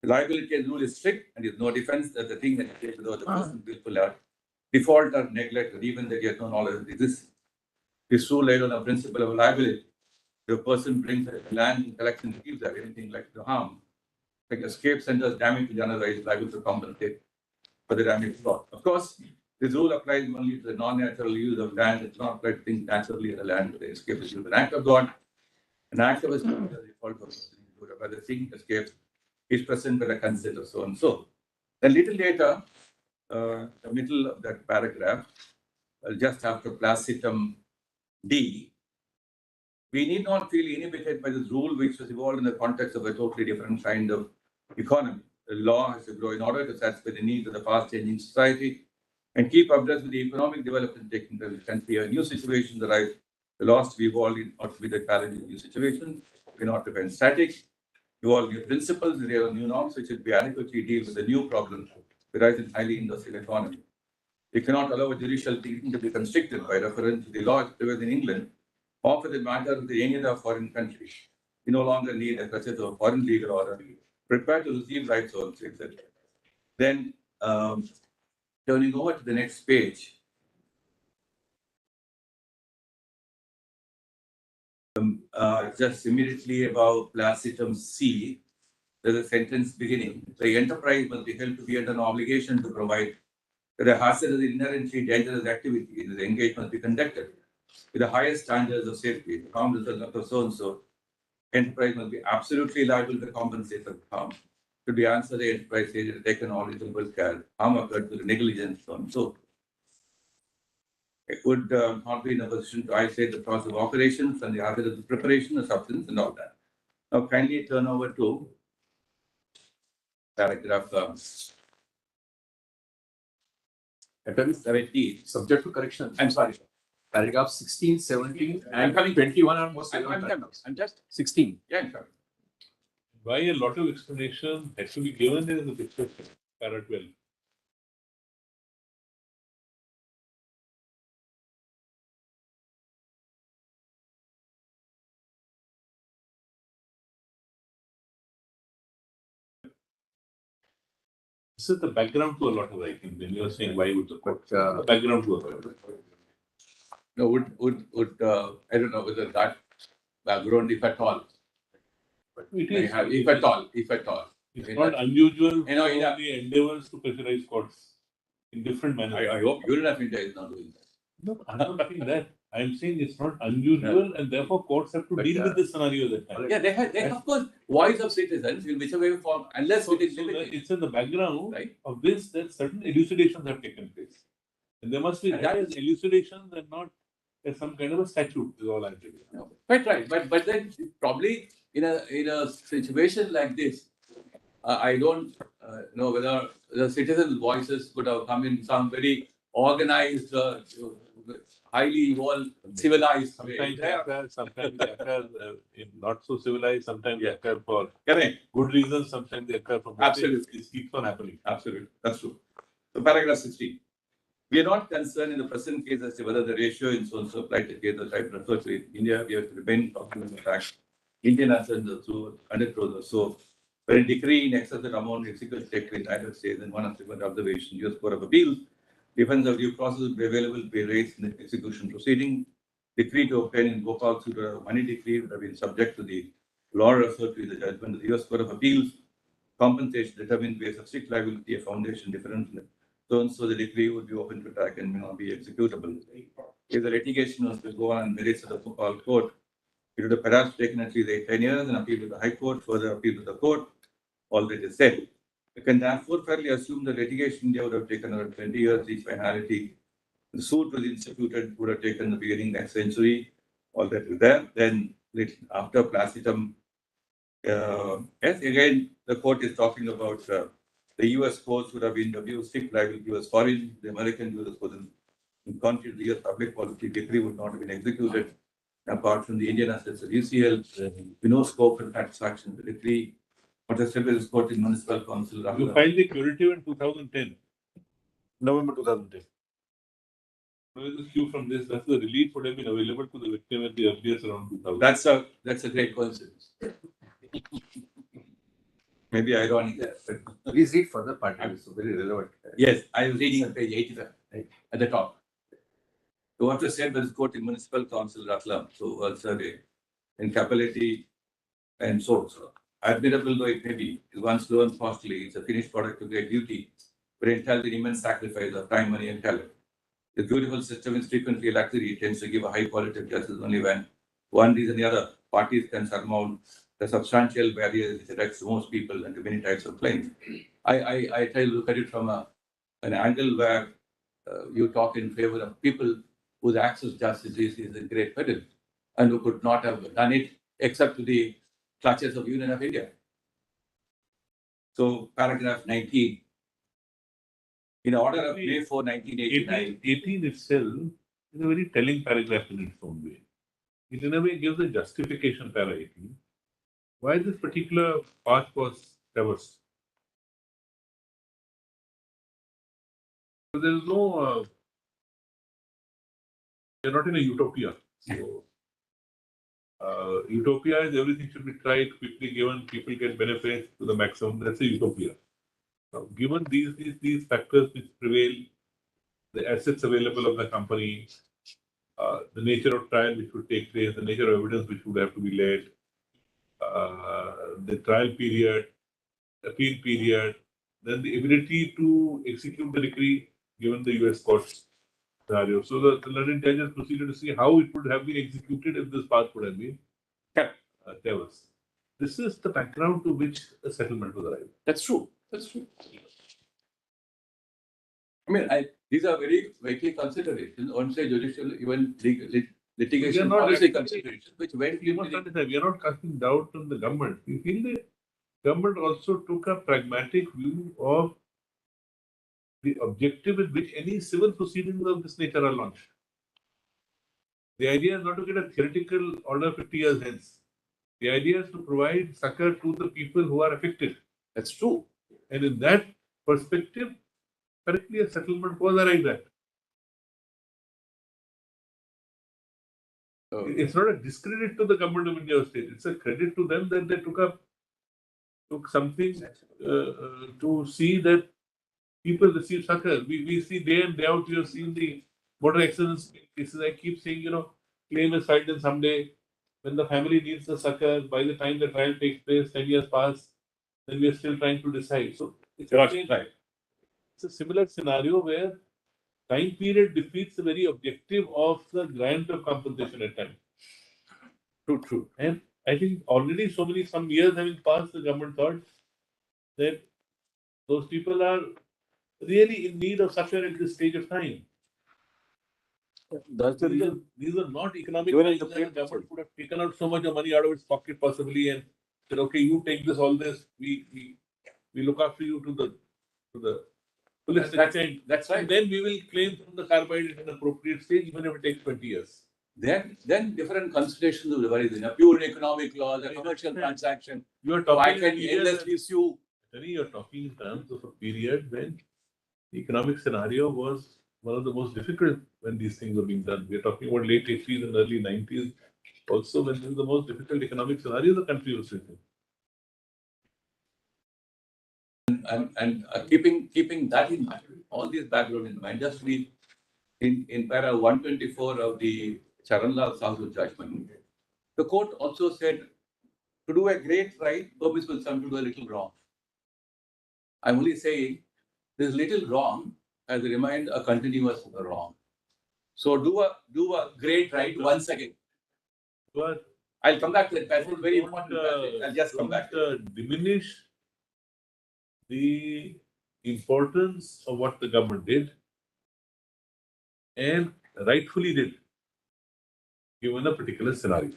The liability and rule is strict, and there is no defense that the thing that is without the person willful act, default or neglect, or even that he has no knowledge exists. This rule laid on a principle of liability. The person brings land in collection keeps that anything like to harm, like escape centers damage to another is liable to compensate for the damage wrought. Of course, this rule applies only to the non-natural use of land. It's not applied to things naturally in the land. The escape is an act of God. An act of a default for whether the thing escapes is present by the consent of so and so. Then little later, the middle of that paragraph, just after placitum D, we need not feel inhibited by this rule which was evolved in the context of a totally different kind of economy. The law has to grow in order to satisfy the needs of the fast-changing society and keep abreast with the economic development taking place in the country. A new situation arise. The laws to be evolved in order to be the challenge of new situation. We cannot remain static. Evolve new principles, there are new norms which will be adequately deal with the new problems arise in highly industrial economy. We cannot allow a judicial thinking to be constricted by reference to the laws prevailed in England or for the matter of any other foreign country. We no longer need a process of a foreign legal order prepared to receive rights also, etc. Then turning over to the next page. Just immediately above placitum C, there's a sentence beginning. The enterprise must be held to be under an obligation to provide that a hazardous, inherently dangerous activity in the engagement must be conducted with the highest standards of safety. The harm result of so and so, enterprise must be absolutely liable to compensate for the harm. Should be answered, the enterprise agent taken all reasonable care. Harm occurred through negligence, so and so. It would not be in a position to isolate the process of operations and the hazard of the preparation of substance and all that. Now, kindly turn over to paragraph 17. Subject to correction. I'm sorry. Paragraph 16, 17, I'm and coming. 21 are most I'm relevant. coming. I'm just 16. yeah. I'm coming. Why a lot of explanation has to be given in the picture, para 12. This is the background to a lot of writing. When you are saying why would the court, the background to a lot. No, would I don't know whether that background, if at all, It may is, have, if at all. it's not unusual You know, for yeah. the endeavors to pressurize courts in different manners. I hope Union of India is not doing that. No, I'm not saying that. I'm saying it's not unusual, and therefore courts have to deal with this scenario at that time. Yeah, they have of course voice of citizens in whichever form, unless So, it is so that limited. it's in the background Right. of this that certain elucidations have taken place. And there must be And that that as elucidations and not as some kind of a statute, is all I'm saying. No, quite right, but then probably in a situation like this, I don't know whether the citizens' voices could have come in some very organized, highly evolved, civilized way. Sometimes they occur, sometimes they occur in not so civilized, sometimes they Yeah. occur for Correct. good reasons, sometimes they occur for Absolutely. This keeps on happening. Absolutely, that's true. So paragraph 16. We are not concerned in the present case as to whether the ratio in so and so applied to case that I refer to in India. We have to remain talking about the fact Indian assets are through 100 crores or so. But a decree in excess of the amount executed in the United States and one of the observation, US Court of Appeals, defense of due process will be available to be raised in the execution proceeding. Decree to obtain in Bhopal through the money decree would have been subject to the law referred to in the judgment of the US Court of Appeals. Compensation determined based on strict liability, a foundation difference. So and so the decree would be open to attack and may not be executable. If the litigation was to go on merits of the Bhopal court, it would have perhaps taken at least 10 years and appeal to the High Court, further appeal to the court. All that is said. You can therefore fairly assume the litigation in India would have taken around 20 years, each finality. The suit was instituted, would have taken the beginning next century. All that is there. Then after placitum, yes, again, the court is talking about the US courts would have been abused, strict liability was foreign, the American US courts in contrary to the US public policy decree would not have been executed. Apart from the Indian assets of UCL, with no scope for satisfaction of the decree. What has still been court in municipal council. You filed the curative in 2010. November 2010. Where is the cue from this? That's the relief would have been available to the victim at the earliest around 2000. That's a great coincidence. Maybe ironic. But Please read further part. It's very relevant. yes, I was reading on page 85 at the top. So what was said by the court in Municipal Council Ratlam, so survey in capillarity and so. Admirable though it may be, once learned costly, it's a finished product of great duty, but it entails an immense sacrifice of time, money, and talent. The beautiful system is frequently luxury, tends to give a high quality of justice only when one reason or the other parties can surmount the substantial barriers which affects most people and to many types of claims. I try to look at it from an angle where you talk in favor of people whose access to justice is a great burden and who could not have done it except to the clutches of Union of India. So paragraph 19. In order of May 4, 1989. 18 itself is a very telling paragraph in its own way. It in a way gives a justification, para 18, why this particular path was traversed. So there is no, you're not in a utopia. So, utopia is everything should be tried quickly given, people get benefits to the maximum. That's a utopia. Now, given these factors which prevail, the assets available of the company, the nature of trial which would take place, the nature of evidence which would have to be laid, the trial period, appeal period, then the ability to execute the decree given the US courts scenario. So the London judges proceeded to see how it would have been executed if this path would have been traversed. This is the background to which a settlement was arrived. That's true. That's true. I mean, these are very weighty considerations, on say judicial, even litigation policy considerations, which went We must understand, we are not casting doubt on the government. We feel the government also took a pragmatic view of the objective with which any civil proceedings of this nature are launched. The idea is not to get a theoretical order 50 years hence. The idea is to provide succor to the people who are affected. That's true. And in that perspective, correctly a settlement was arrived at. It's not a discredit to the government of India or state. It's a credit to them that they took something to see that people receive succor. We see day in, day out, we have seen the motor accidents cases. I keep saying, claim is filed in someday. When the family needs the succor, by the time the trial takes place, 10 years pass, then we are still trying to decide. So it's a similar scenario where time period defeats the very objective of the grant of compensation at time. True. And I think already some years having passed, the government thought that those people are really in need of succor at this stage of time. That's the reason. These are not economic Even in times the that the government would have taken out so much of money out of its pocket possibly and said, okay, you take this, all this, we look after you to the fullest extent. That's right. And then we will claim from the carbide at an appropriate stage, even if it takes 20 years. Then different considerations will arise in a pure economic law, the commercial transaction. You are I talking can endlessly sue. you're talking in terms of a period when the economic scenario was one of the most difficult when these things were being done. We're talking about late 80s and early 90s, also when this is the most difficult economic scenario the country was facing. And keeping that in mind, all these background in mind, just read in para 124 of the Charanlal Sahu judgment, the court also said to do a great right, permissible some to do a little wrong. I'm only saying this little wrong has remained a continuous wrong. So do a great right once again. But I'll come back to that passage. Very important passage. I'll just come back. Diminish the importance of what the government did and rightfully did, given a particular scenario.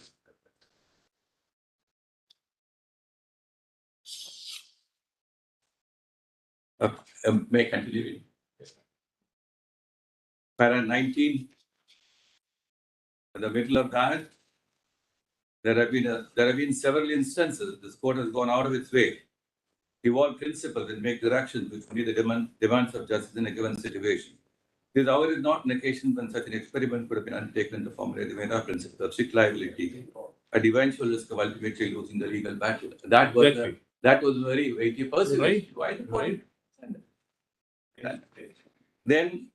May continue. Para 19, in the middle of that, there have been several instances this court has gone out of its way to evolve principles and make directions which meet the demands of justice in a given situation. This hour is not an occasion when such an experiment could have been undertaken in the formula the meta principle of strict liability at eventual risk of ultimately losing the legal battle. That was Exactly. that was very weighty person. Right. Why the point? Right. Then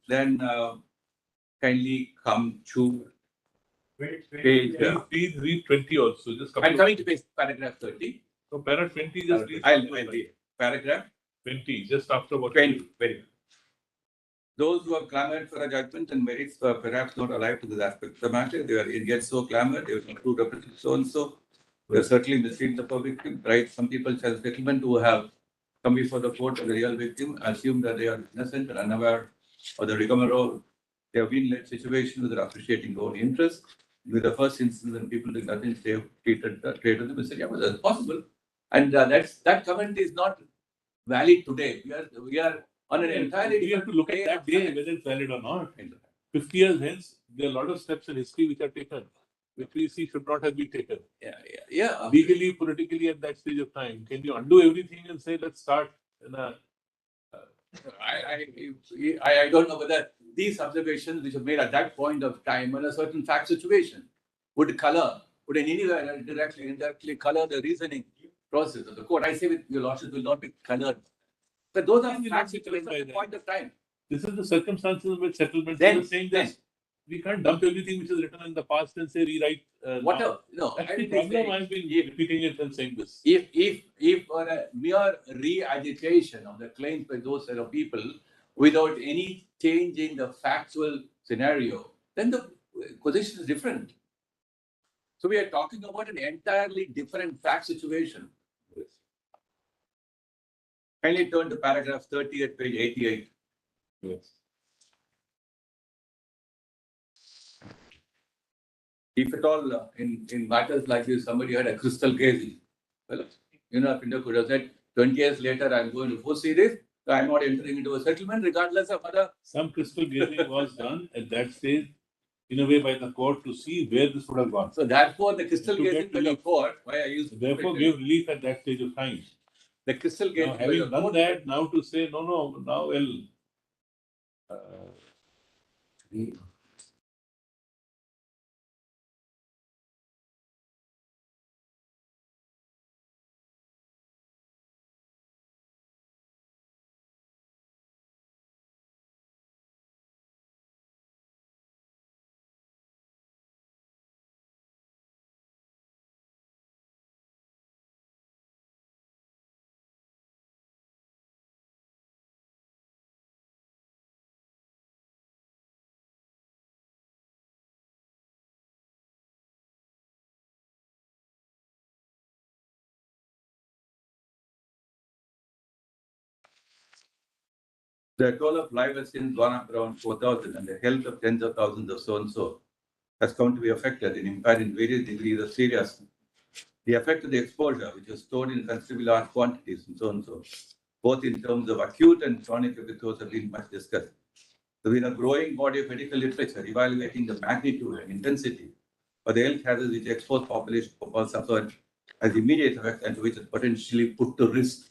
kindly come to page. Please read 20 also. Just I'm coming to page paragraph 30. So para 20 just read. I'll read paragraph 20 just after what. 20. Very good. Those who have clamored for a judgment and merits were perhaps not alive to this aspect of the matter. They are yet so clamored, they will conclude represent so and so. They are certainly misleading the poor victim, right? Some people as settlement who have come before the court as the real victim, assume that they are innocent and unaware of the rigmarole. They have been led situations without appreciating their own interest. With the first instance, when people did nothing, they have treated the mystery. But that's possible. And that comment is not valid today. We are on an entirely We have to look at that day whether it's valid or not. 50 years hence, there are a lot of steps in history which are taken, which we see should not have been taken. Yeah. Legally, politically, at that stage of time, can you undo everything and say let's start in a I don't know whether these observations which are made at that point of time in a certain fact situation would in any way directly, indirectly color the reasoning process of the court. I say with your lordship will not be colored. But those are fact situations at the point of time. This is the circumstances of which settlements Then- are saying this. We can't dump everything which is written in the past and say rewrite. Whatever. No, That's I the will problem. say, I've been if- repeating it and saying this. if for a mere re-agitation of the claims by those set of people without any change in the factual scenario, then the position is different. So we are talking about an entirely different fact situation. Kindly turn to paragraph 30 at page 88. Yes. If at all in matters like this, somebody had a crystal gazing, well, Pinto could have said, 20 years later, I'm going to foresee this, so I'm not entering into a settlement, regardless of other. Some crystal gazing was done at that stage in a way by the court to see where this would have gone. So therefore, the crystal To gazing get by the relief. court, why I use Therefore, give relief at that stage of time. the crystal Now, gazing by having the done court. that, now to say no, now well. The toll of life has since gone up around 4,000, and the health of tens of thousands of so and so has come to be affected and impaired in various degrees of seriousness. The effect of the exposure, which is stored in considerably large quantities and so and so, both in terms of acute and chronic episodes, have been much discussed. There has been a growing body of medical literature evaluating the magnitude and intensity of the health hazards which exposed population Bhopal suffered as immediate effects and to which it potentially put to risk.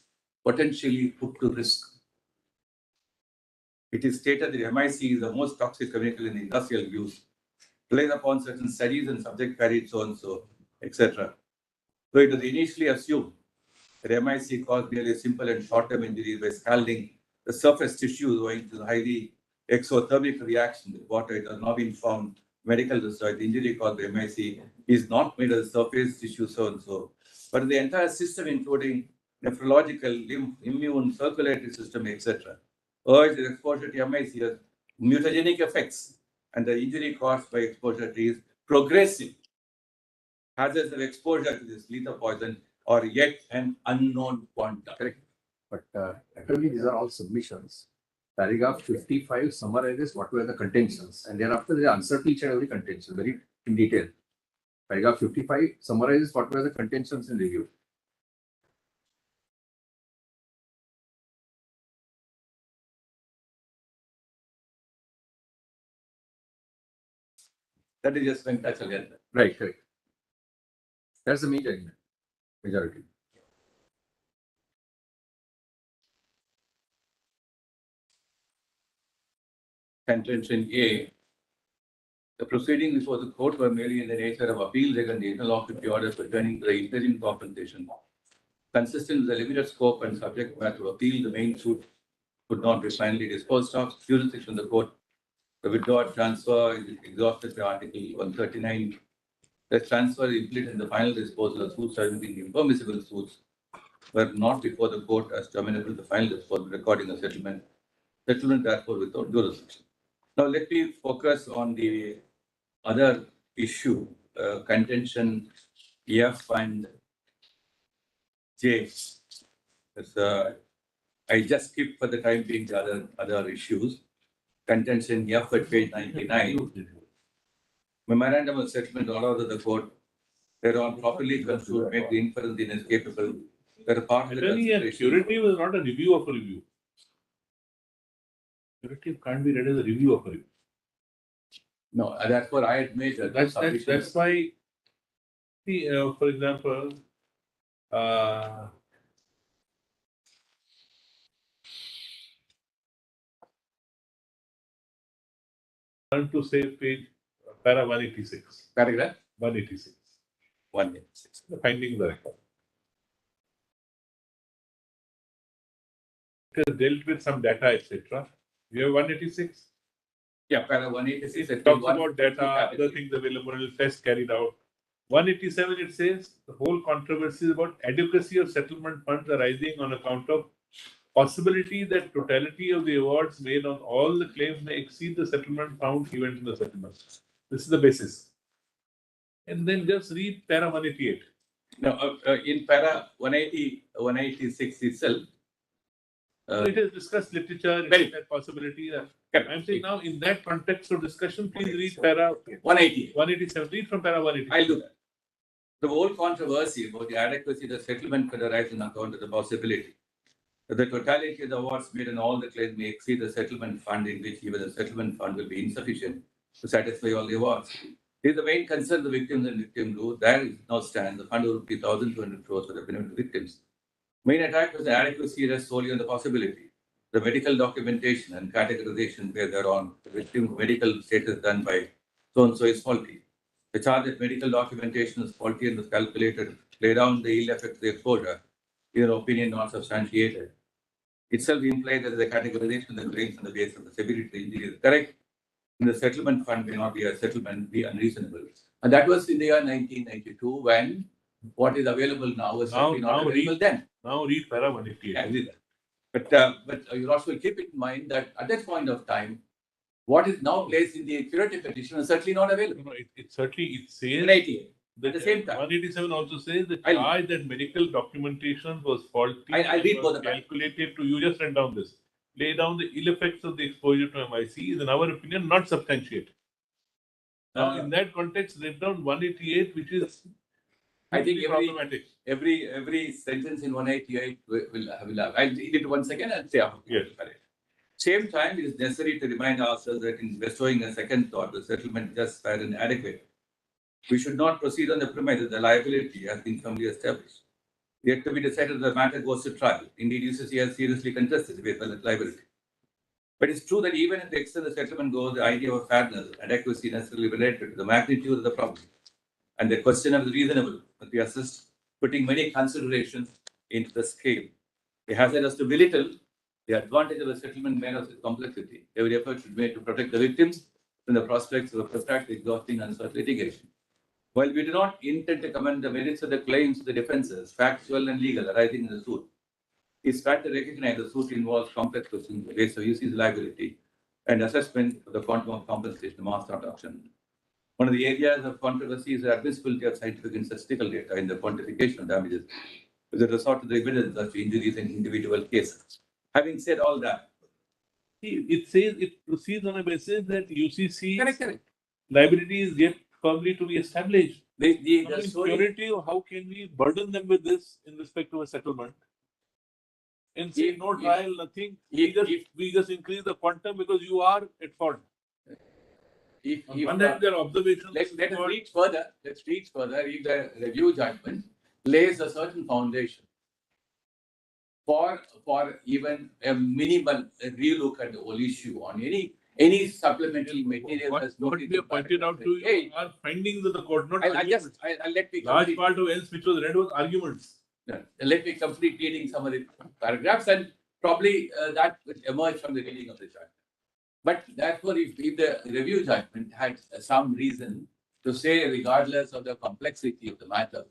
It is stated that MIC is the most toxic chemical in industrial use, relies upon certain studies and subject varied so and so, etc. So it was initially assumed that MIC caused merely simple and short-term injuries by scalding the surface tissues owing to the highly exothermic reaction with water. It has now been found medical research, the injury caused by MIC is not made of the surface tissue so and so, but the entire system, including nephrological, lymph, immune, circulatory system, etc. Urge the exposure to MIC has mutagenic effects, and the injury caused by exposure to is progressive. Hazards of exposure to this lethal poison are yet an unknown quantum. Correct. But actually, these are all submissions. Paragraph 55 summarizes what were the contentions, and thereafter they answer to each and every contention very in detail. Paragraph 55 summarizes what were the contentions in review. That is just Venkatacharya. Right, correct. That's the majority. Contention A. The proceedings before the court were merely in the nature of appeals against the interlocutory order pertaining to the interim compensation. Consistent with the limited scope and subject matter of appeal, the main suit could not be finally disposed of. Jurisdiction of the court, the withdrawal transfer is exhausted by Article 139. The transfer is implicit in the final disposal of suits having been impermissible suits were not before the court as terminable the final disposal recording a settlement. Settlement therefore without jurisdiction. Now let me focus on the other issue, contention F and J. I just skipped for the time being the other issues. Contention F at page 99. Memorandum of settlement order of the court thereon properly construed make the inference inescapable that a part of the Attorney, a consideration. curative is not a review of a review. Curative can't be read as a review of a review. No, that's what I had made. That's why, see, for example, turn to say page para 186. Paragraph 186. 186. The findings of the record. It has dealt with some data, etc. You have 186. Yeah, para 186. It talks about data, other things available, tests carried out. 187, it says the whole controversy is about adequacy of settlement funds arising on account of possibility that totality of the awards made on all the claims may exceed the settlement found event in the settlement. This is the basis. And then just read para 188. No, in para 186 itself. It is discussed literature, it is that possibility. I'm saying now in that context of discussion, please read para 187. Read from para 188. I'll do that. The whole controversy about the adequacy of the settlement could arise on account of the possibility that the totality of the awards made on all the claims may exceed the settlement fund, in which even the settlement fund will be insufficient to satisfy all the awards. This is the main concern of the victims and victim group. There is now stand the fund will be 1,200 crores for the benefit of victims. Main attack was the adequacy rests solely on the possibility. The medical documentation and categorization where thereon the victim's medical status done by so-and-so is faulty. The charge that medical documentation is faulty and was calculated, lay down the ill effects of the exposure, in an opinion not substantiated. Itself implies that the categorization of the claims on the basis of the severity of the injury is correct, and the settlement fund may not be a settlement, be unreasonable. And that was in the year 1992 when what is available now is certainly not available then. Now read para 188. I agree that. But you also keep it in mind that at that point of time, what is now placed in the curative petition is certainly not available. No, it says 188. that At the same time. 187 also says the charge that medical documentation was faulty. I'll read both of them. Calculated to, you just read down this. Lay down the ill effects of the exposure to MIC is, in our opinion, not substantiated. Now, in that context, read down 188, which is I think problematic. every sentence in 188 will have. I'll read it once again and say after. Yes. Same time, it is necessary to remind ourselves that in bestowing a second thought, the settlement is just fair and adequate. We should not proceed on the premise that the liability has been firmly established. Yet to be decided the matter goes to trial. Indeed, UCC has seriously contested with the liability. But it's true that even if the extent of the settlement goes, the idea of fairness and adequacy necessarily related to the magnitude of the problem. And the question of the reasonable must be assessed, putting many considerations into the scale. It has led us to belittle the advantage of the settlement made of its complexity. Every effort should be made to protect the victims from the prospects of a protracted, exhausting, and uncertain litigation. While we do not intend to comment the merits of the claims of the defenses, factual and legal, arising in the suit, it's fair to recognize the suit involves complex questions based on UC's liability and assessment of the quantum of compensation, mass adoption. One of the areas of controversy is the admissibility of scientific and statistical data in the quantification of damages with a resort to the evidence of injuries in individual cases. Having said all that, it says it proceeds on a basis that UCC liability is yet firmly to be established. the story, Curative, how can we burden them with this in respect to a settlement? And say no trial, nothing. We just increase the quantum because you are at fault. Their observations. Let us read further. Let's read further. If the review judgment lays a certain foundation for even a minimal relook at the whole issue on any any supplemental material What, has what noted we in have pointed out to you Hey, are findings of the court, not I'll arguments. let me Large complete. part of else which was read was arguments. Let me complete reading some of the paragraphs, and probably that will emerge from the reading of the judgment. But therefore, if the review judgment had some reason to say, regardless of the complexity of the matter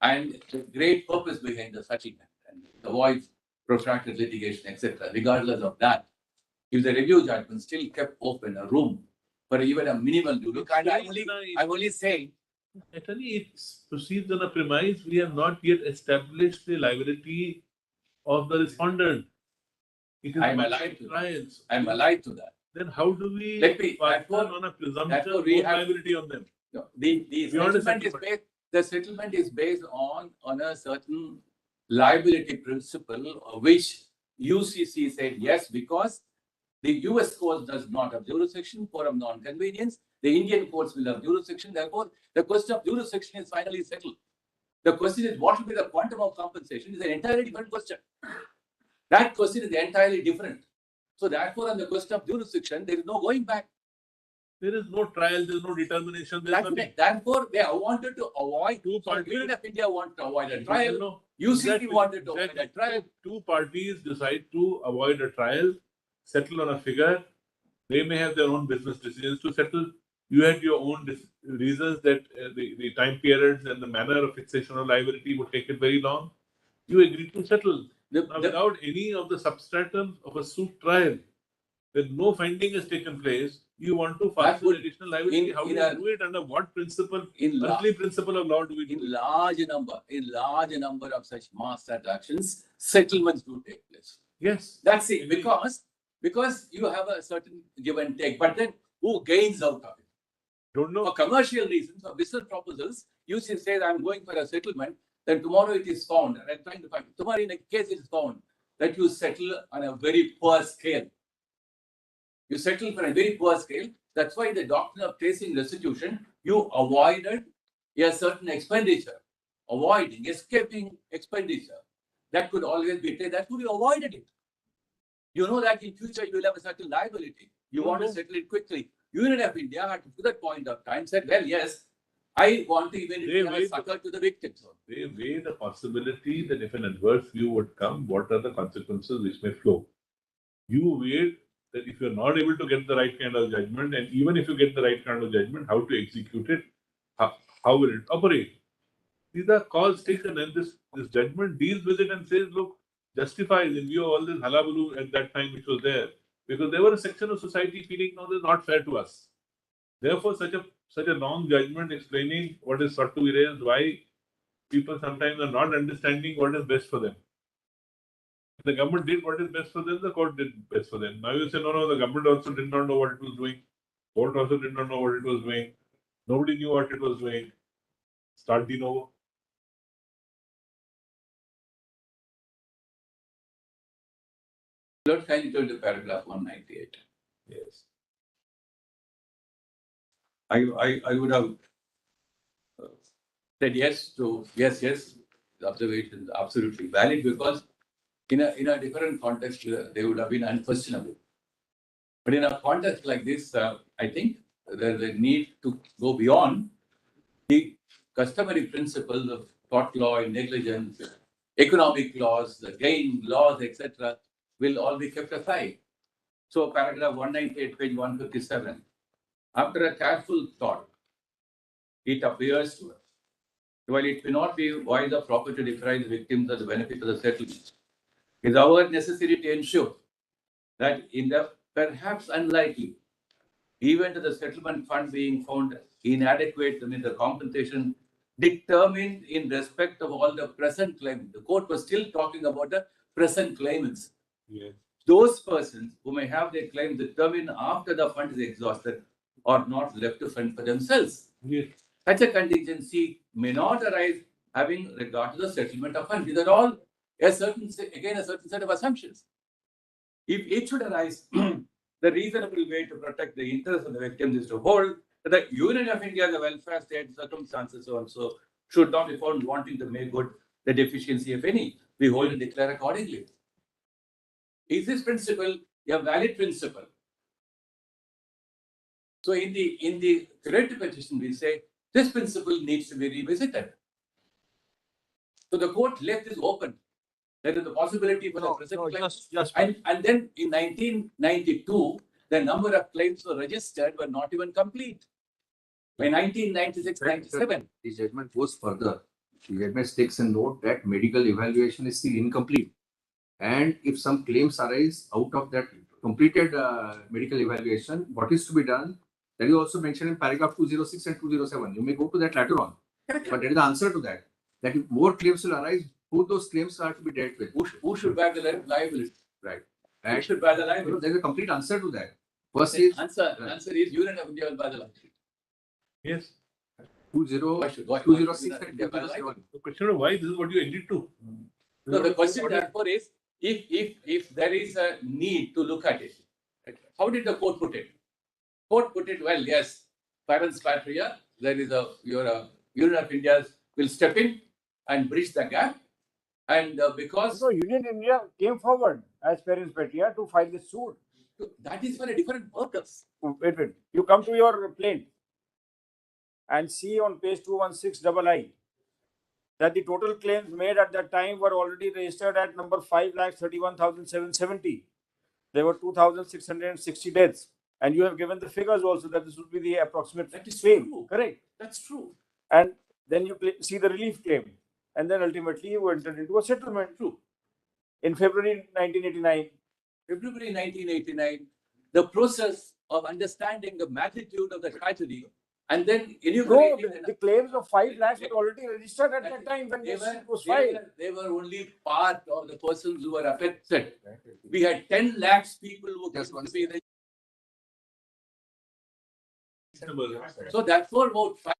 and the great purpose behind the settlement and avoid protracted litigation, etc., regardless of that, if the review judgment still kept open a room for even a minimal due look, and I'm only saying. Attorney, it proceeds on a premise we have not yet established the liability of the respondent. It is I'm not alive to that. trials. I'm alive to that. Then how do we Let me- partner therefore- on a presumption therefore of we have- liability on them? No, the Beyond a settlement is settlement. based. The settlement is based on a certain liability principle, which UCC said yes, because the US court does not have jurisdiction for a non-convenience. The Indian courts will have jurisdiction. Therefore, the question of jurisdiction is finally settled. The question is what will be the quantum of compensation is an entirely different question. That question is entirely different. So therefore, on the question of jurisdiction, there is no going back. There is no trial, there is no determination, there is nothing. Therefore, they wanted to avoid. Two parties. Union of India wanted to avoid a trial. No, UCC exactly, wanted to avoid a exactly. trial. Two parties decide to avoid a trial, settle on a figure. They may have their own business decisions to settle. You had your own reasons that the time periods and the manner of fixation of liability would take it very long. You agreed to settle. Now, without any of the substratum of a suit trial, when no finding has taken place, you want to fasten would- additional liability. How do you in a- do it? Under what principle? In la- Earthly principle of law do we do in it? large number of such mass transactions, settlements do take place. Yes. That's it. Because you have a certain give and take. But then who gains out of it? Don't know. For commercial reasons, for business proposals, you say I'm going for a settlement, then tomorrow it is found, and I'm trying to find, tomorrow in a case it is found that you settle on a very poor scale. You settle for a very poor scale. That's why the doctrine of tracing restitution, you avoided a certain expenditure, escaping expenditure. That could always be taken. That could be avoided it. You know that in future you will have a certain liability. You want to settle it quickly. Union of India had to that point of time said, well, yes, I want to even give a succor to the victims. They weigh the possibility that if an adverse view would come, what are the consequences which may flow? You weighed that if you're not able to get the right kind of judgment, and even if you get the right kind of judgment, how to execute it, how will it operate? These are calls taken, and this judgment deals with it and says, look, justifies in view of all this hullabaloo at that time which was there, because there were a section of society feeling, no, this is not fair to us. Therefore, such a long judgment explaining what is sought to be raised, why people sometimes are not understanding what is best for them. The government did what is best for them, the court did best for them. Now you say, no, the government also did not know what it was doing. Court also did not know what it was doing. Nobody knew what it was doing. Start de novo. Let's kindly turn to paragraph 198. Yes. I would have said yes to yes. The observation is absolutely valid because in a different context they would have been unquestionable. But in a context like this, I think there's a need to go beyond the customary principles of tort law and negligence, economic laws, the gain laws, etc., will all be kept aside. So, paragraph 198, page 157. After a careful thought, it appears to us, while it may not be wise or proper to deprive the victims of the benefit of the settlement, it is our necessity to ensure that in the perhaps unlikely event of the settlement fund being found inadequate to meet the compensation determined in respect of all the present claimants. The court was still talking about the present claimants. Yes. Those persons who may have their claim determined after the fund is exhausted are not left to fend for themselves. Yes. Such a contingency may not arise having regard to the settlement of funds. These are all a certain set of assumptions. If it should arise, the reasonable way to protect the interests of the victims is to hold that the Union of India, the welfare state circumstances also should not be found wanting to make good the deficiency of any. We hold and declare accordingly. Is this principle a valid principle? So in the curative petition, we say this principle needs to be revisited. So the court left this open. There is a possibility for the present claim. And then in 1992, the number of claims were registered were not even complete. By 1996-97. The judgment goes further. The judgment takes a note that medical evaluation is still incomplete. And if some claims arise out of that completed medical evaluation, what is to be done? That is also mentioned in paragraph 206 and 207. You may go to that later on. But there is the answer to that. That if more claims will arise, who those claims are to be dealt with. Who should bear the liability? Right. Who should bear the liability? There is a complete answer to that. First The is answer is Union of India will bear the liability. Yes. 206 and 207. The question of why this is what you agreed to. So the question therefore is, if there is a need to look at it, how did the court put it? Court put it well, yes, parents patria, there is your Union of India will step in and bridge the gap. And because So Union India came forward as parents patria to file this suit. that is for a different purpose. Wait. You come to your plaint and see on page 216II that the total claims made at that time were already registered at number 5,31,770. There were 2,660 deaths. And you have given the figures also that this would be the approximate That is same. true. Correct. That's true. And then you see the relief claim. And then ultimately you entered into a settlement. True. In February 1989. February 1989, the process of understanding the magnitude of the tragedy and then No, enumerating the claims of 5 lakhs were already registered at that time when this was filed. they were only part of the persons who were affected. We had 10 lakhs people who Just came one to be registered. So therefore, about 5.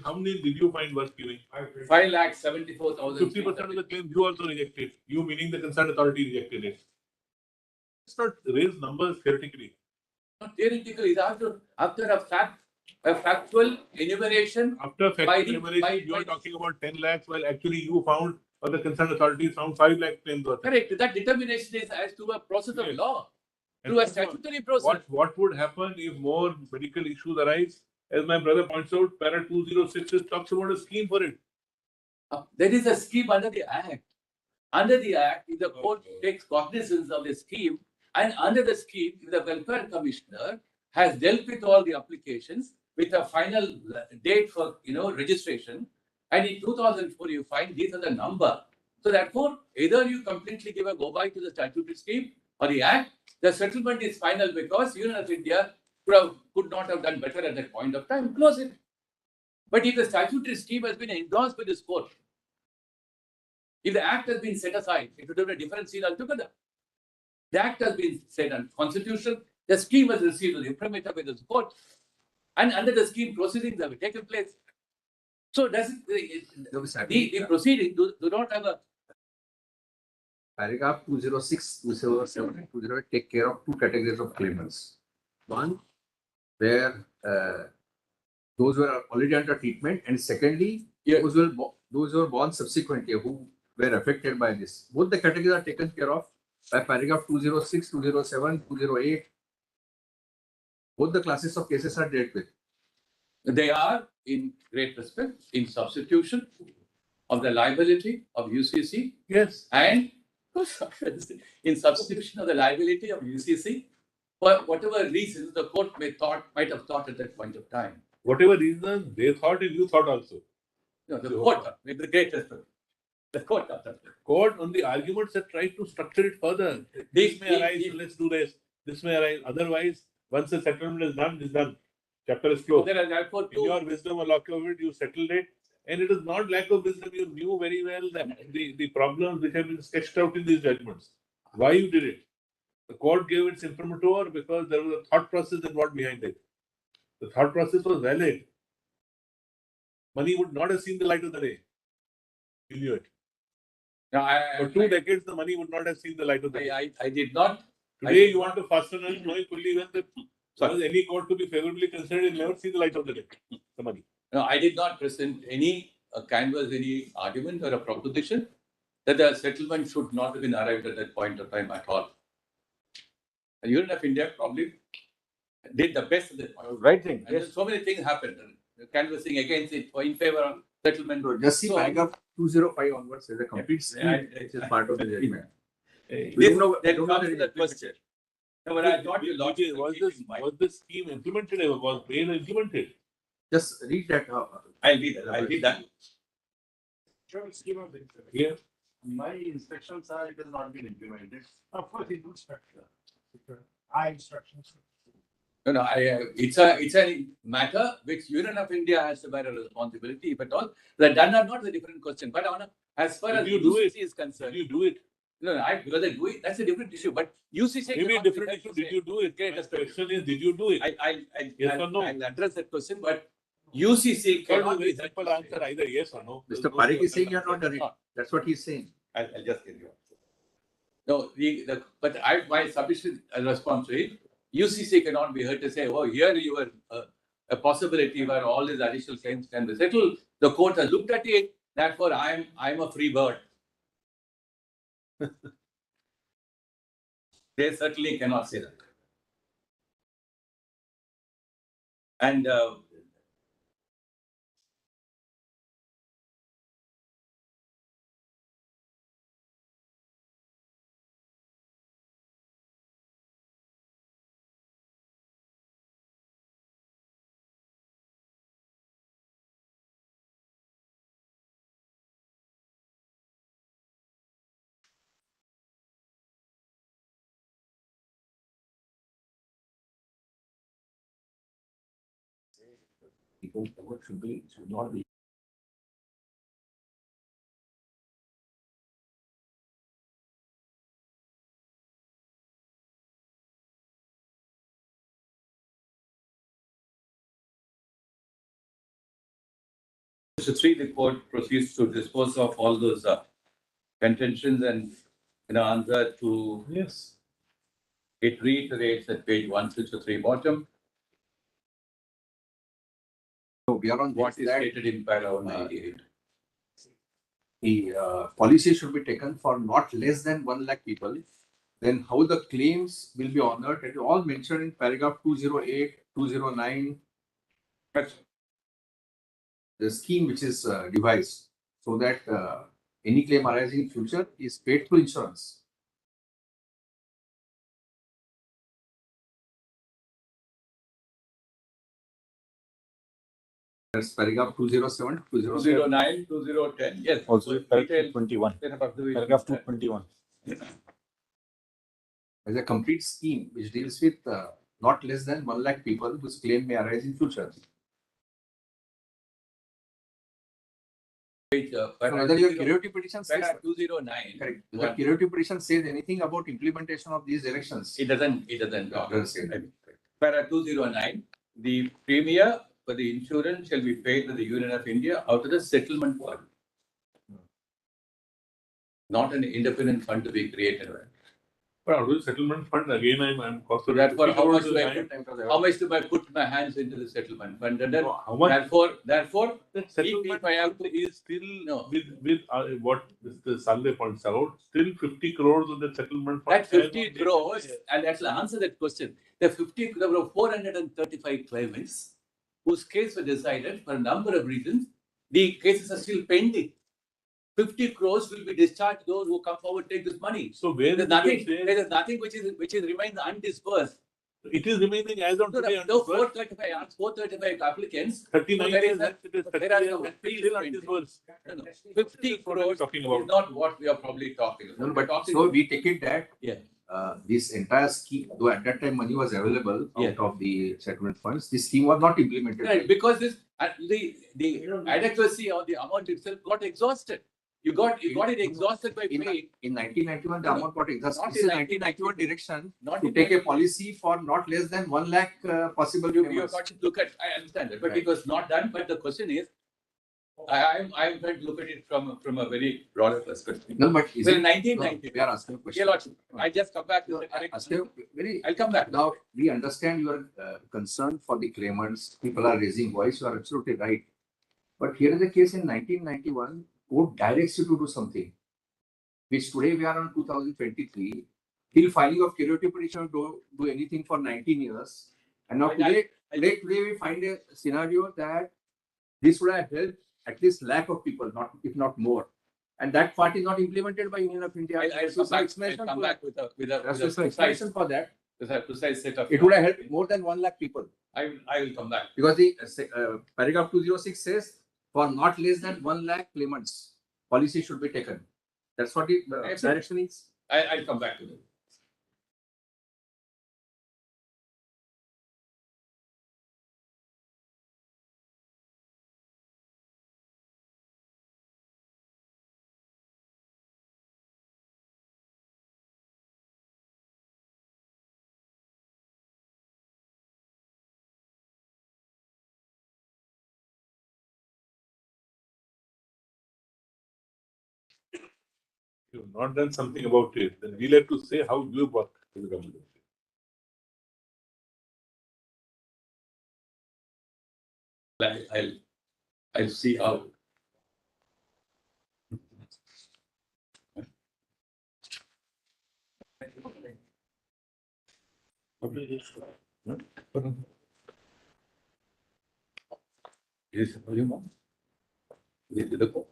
How many did you find worth giving? 5,74,000. 50% of the claims you also rejected. You meaning the concerned authority rejected it. Let's not raise numbers theoretically. Not theoretically, after a factual enumeration. After By factual the- enumeration, by- you are by- talking about 10 lakhs, while actually you found, or the concerned authorities found 5 lakh claims worth. Correct. That determination is as to a process of Yes. law, And through a therefore, statutory process. What would happen if more medical issues arise? As my brother points out, para 206 talks about a scheme for it. There is a scheme under the Act. Under the Act, if the court takes cognizance of the scheme, and under the scheme, if the welfare commissioner has dealt with all the applications with a final date for registration, and in 2004 you find these are the number. So therefore, either you completely give a go by to the statutory scheme or the Act, the settlement is final because Union of India could not have done better at that point of time. Close it. But if the statutory scheme has been endorsed by this court, if the Act has been set aside, it would have a different scene altogether. The Act has been set unconstitutional. The scheme was received with imprimatur by the court, and under the scheme, proceedings have taken place. So does the proceeding do not have a Paragraph 206, 207, and 208 take care of two categories of claimants. One, where those who are already under treatment, and secondly, those who were born subsequently, who were affected by this. Both the categories are taken care of by paragraph 206, 207, 208. Both the classes of cases are dealt with. They are, in great respect, in substitution of the liability of UCC. Yes. And in substitution of the liability of UCC, for whatever reasons the court might have thought at that point of time. Whatever reason they thought and you thought also. No, the court, with the great respect, the court thought that. Court on the arguments that tried to structure it further. This may arise, so let's do this. This may arise. Otherwise, once the settlement is done, it's done. Chapter is So closed. there are therefore In your wisdom or lack of it, you settled it. And it is not lack of wisdom. You knew very well that the problems which have been sketched out in these judgments. Why you did it? The court gave its imprimatur because there was a thought process involved behind it. The thought process was valid. money would not have seen the light of the day. You knew it. No, For 2 decades, the money would not have seen the light of the day. I did not. Today, you want to fasten on knowing fully well that for any court to be favorably considered, it will never see the light of the day. The money. No, I did not present any canvas, any argument or a proposition that the settlement should not have been arrived at that point of time at all. The Union of India probably did the best at that point. Right thing. And so many things happened. Canvassing against it, or in favor of settlement. So just see So- paragraph 205 onwards as a complete scheme, which is part of the judgment. We This, don't know- that we don't know comes to the the question. No, but I thought you lost the Was case in mind. this scheme implemented or was made and implemented? Just read that. I'll be there. I'll be done. Here. My instructions are it has not been implemented. Of course, it will structure. I instructions. No, it's a matter which Union of India has to bear a responsibility, if at all. The done or not is a different question. But as far as Did you do it? UCC is concerned, Did you do it? no, whether I do it, that's a different issue. But UCC Maybe a cannot be different held issue. to Did say- you do it? Okay, My that's question is, did you do it? Yes or no? I'll address that question, but UCC It's cannot a be very held simple to say- answer, either yes or no. Mr. Parekh is saying you have not done it. That's what he's saying. I'll just give you. No, but my submission response to it, UCC cannot be heard to say, oh, here you were a possibility where all these additional claims can be settled. The court has looked at it, therefore I'm a free bird. They certainly cannot say that. And Should not be. Section 3, the court proceeds to dispose of all those contentions and answer to Yes. it reiterates at page 163 bottom So we are on what is that stated in paragraph 98. the policy should be taken for not less than 1 lakh people. Then how the claims will be honored, it is all mentioned in paragraph 208, 209, the scheme which is devised so that any claim arising in future is paid through insurance. That's paragraph 207, 209. 209, 2010, yes. Also, paragraph Detailed 21. set of observations. Paragraph 221. As a complete scheme which deals with not less than 1 lakh people whose claim may arise in future. Page, So paragraph whether your 20 curative petition says, paragraph 209. correct, whether curative petition says anything about implementation of these directions. It doesn't. Doesn't say. Paragraph 209, the premier for the insurance shall be paid to the Union of India out of the settlement fund. Not an independent fund to be created. But out of the settlement fund, again, I'm cost of. Therefore, how much do I 50 put? crores How much do I put my hands into the settlement fund? And then, How much? therefore, The settlement if I have to- is still No. with what Mr. Saleh points out, still 50 crores of the settlement fund. that 50 crores, and actually answer that question. The 50, there were 435 claimants whose case were decided for a number of reasons. The cases are still pending. 50 crores will be discharged to those who come forward, take this money. So where There's is nothing, it? there is nothing which is remains undisbursed. It is remaining as on No, today. no, 435 applicants. 39 So there days, is a- it is 30 there are days, some it's appeals still pending. undisbursed. No, no, 50 That's what I'm crores talking is about. not what we are probably talking about. No, We're but talking so we take it that Yeah. this entire scheme, though at that time money was available Yeah. out of the settlement funds, this scheme was not implemented. Right, because the adequacy of the amount itself got exhausted. You got it exhausted by In pay. 1991, the No, amount got exhausted. not This in is 1991 direction Not to in take a policy for not less than 1 lakh possible You claimants. got to look at, I understand that, but Right. it was not done. But the question is, I'm trying to look at it from a very broader perspective. No, but is Well, it- 1990. We are asking a question. Your Lordship, I just come back to the correct. Ask you very, I'll come back. now, we understand your concern for the claimants. People are raising voice. You are absolutely right. But here is the case in 1991, court directs you to do something, which today we are on 2023. Till filing of curative petition, do anything for 19 years. And now today we find a scenario that this would have helped at least lakh of people, not if not more. And that part is not implemented by Union of India. I'll come back with a Explanation for that. with a precise set of. It would have helped more than 1 lakh people. I will come back. Because the paragraph 206 says for not less than 1 lakh claimants, policy should be taken. That's what the direction is. I'll come back to that. You've not done something about it, then we'll have to say how you work with the government. I'll see how. Is it volume on? Is it the call?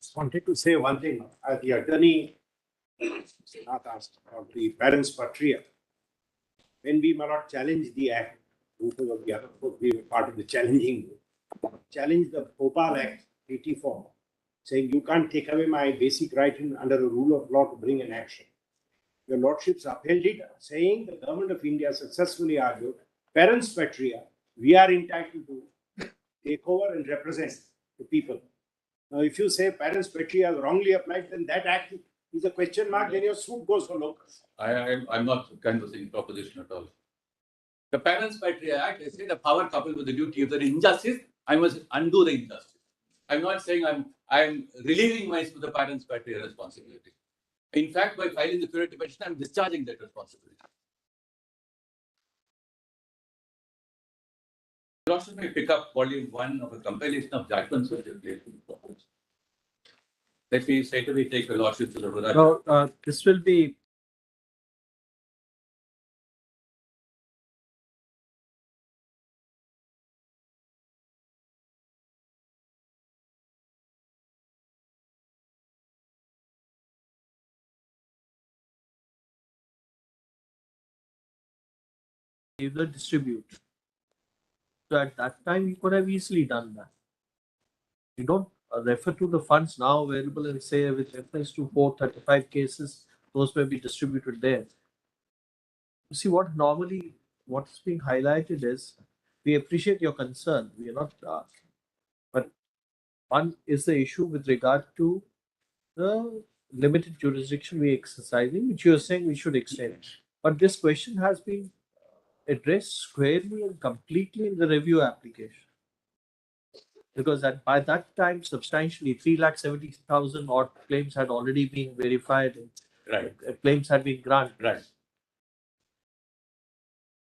Just wanted to say one thing. The attorney not asked about the parents' patria. When we may not challenge the act, because of the other, we were part of the challenging, challenge the Bhopal Act 84, saying you can't take away my basic right under a rule of law to bring an action. Your Lordships upheld it, saying the government of India successfully argued, parents' patria, we are entitled to take over and represent the people. Now, if you say parents' patria is wrongly applied, then that act is a question mark, then your suit goes for locals. I'm not canvassing proposition at all. The Parents' Patria Act, I say the power coupled with the duty. If there is injustice, I must undo the injustice. I'm not saying I'm relieving myself of the Parents' Patria responsibility. In fact, by filing the curative petition, I'm discharging that responsibility. You also may pick up volume 1 of a compilation of judgments which have placed in the proposal. Let me say to me take the Lordship to the Buddha. No, this will be. Either distribute. So at that time, you could have easily done that. You don't refer to the funds now available and say with reference to 435 cases, those may be distributed there. You see what's being highlighted is, we appreciate your concern. We are not, but one is the issue with regard to the limited jurisdiction we are exercising, which you are saying we should extend. But this question has been addressed squarely and completely in the review application. Because by that time, substantially 370,000 odd claims had already been verified. And Right. Claims had been granted. Right.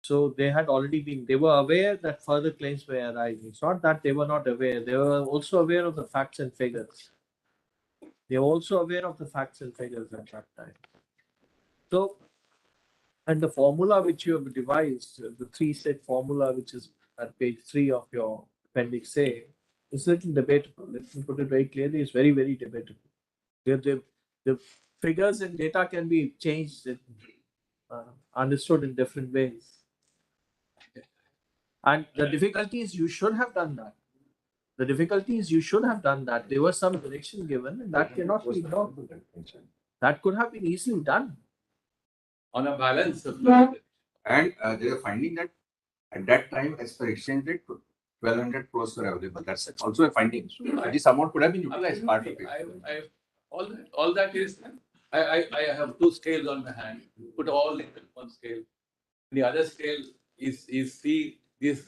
So they were aware that further claims were arising. It's not that they were not aware. They were also aware of the facts and figures. They were also aware of the facts and figures at that time. So, and the formula which you have devised, the 3-step formula, which is at page 3 of your appendix A, is a little debatable. Let me put it very clearly, it's very, very debatable. The figures and data can be changed and understood in different ways. And the difficulty is you should have done that. The difficulty is you should have done that. There was some direction given, and that cannot be ignored. That could have been easily done. On a balance of. And they are finding that at that time, as per exchange rate, 1,200 crores were available. That's also a finding. This amount could have been utilized part of it. All that is, I have 2 scales on my hand. Put all in one scale. The other scale is see this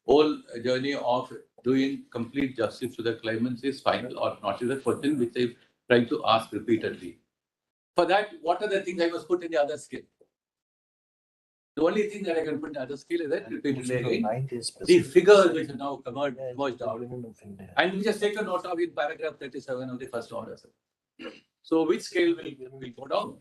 whole journey of doing complete justice to the claimants is final or not is a question which I'm trying to ask repeatedly. For that, what are the things I must put in the other scale? The only thing that I can put in the other scale is that repeatedly again, the figures which are now merged out and which is taken note of in paragraph 37 of the first order. So which scale will go down?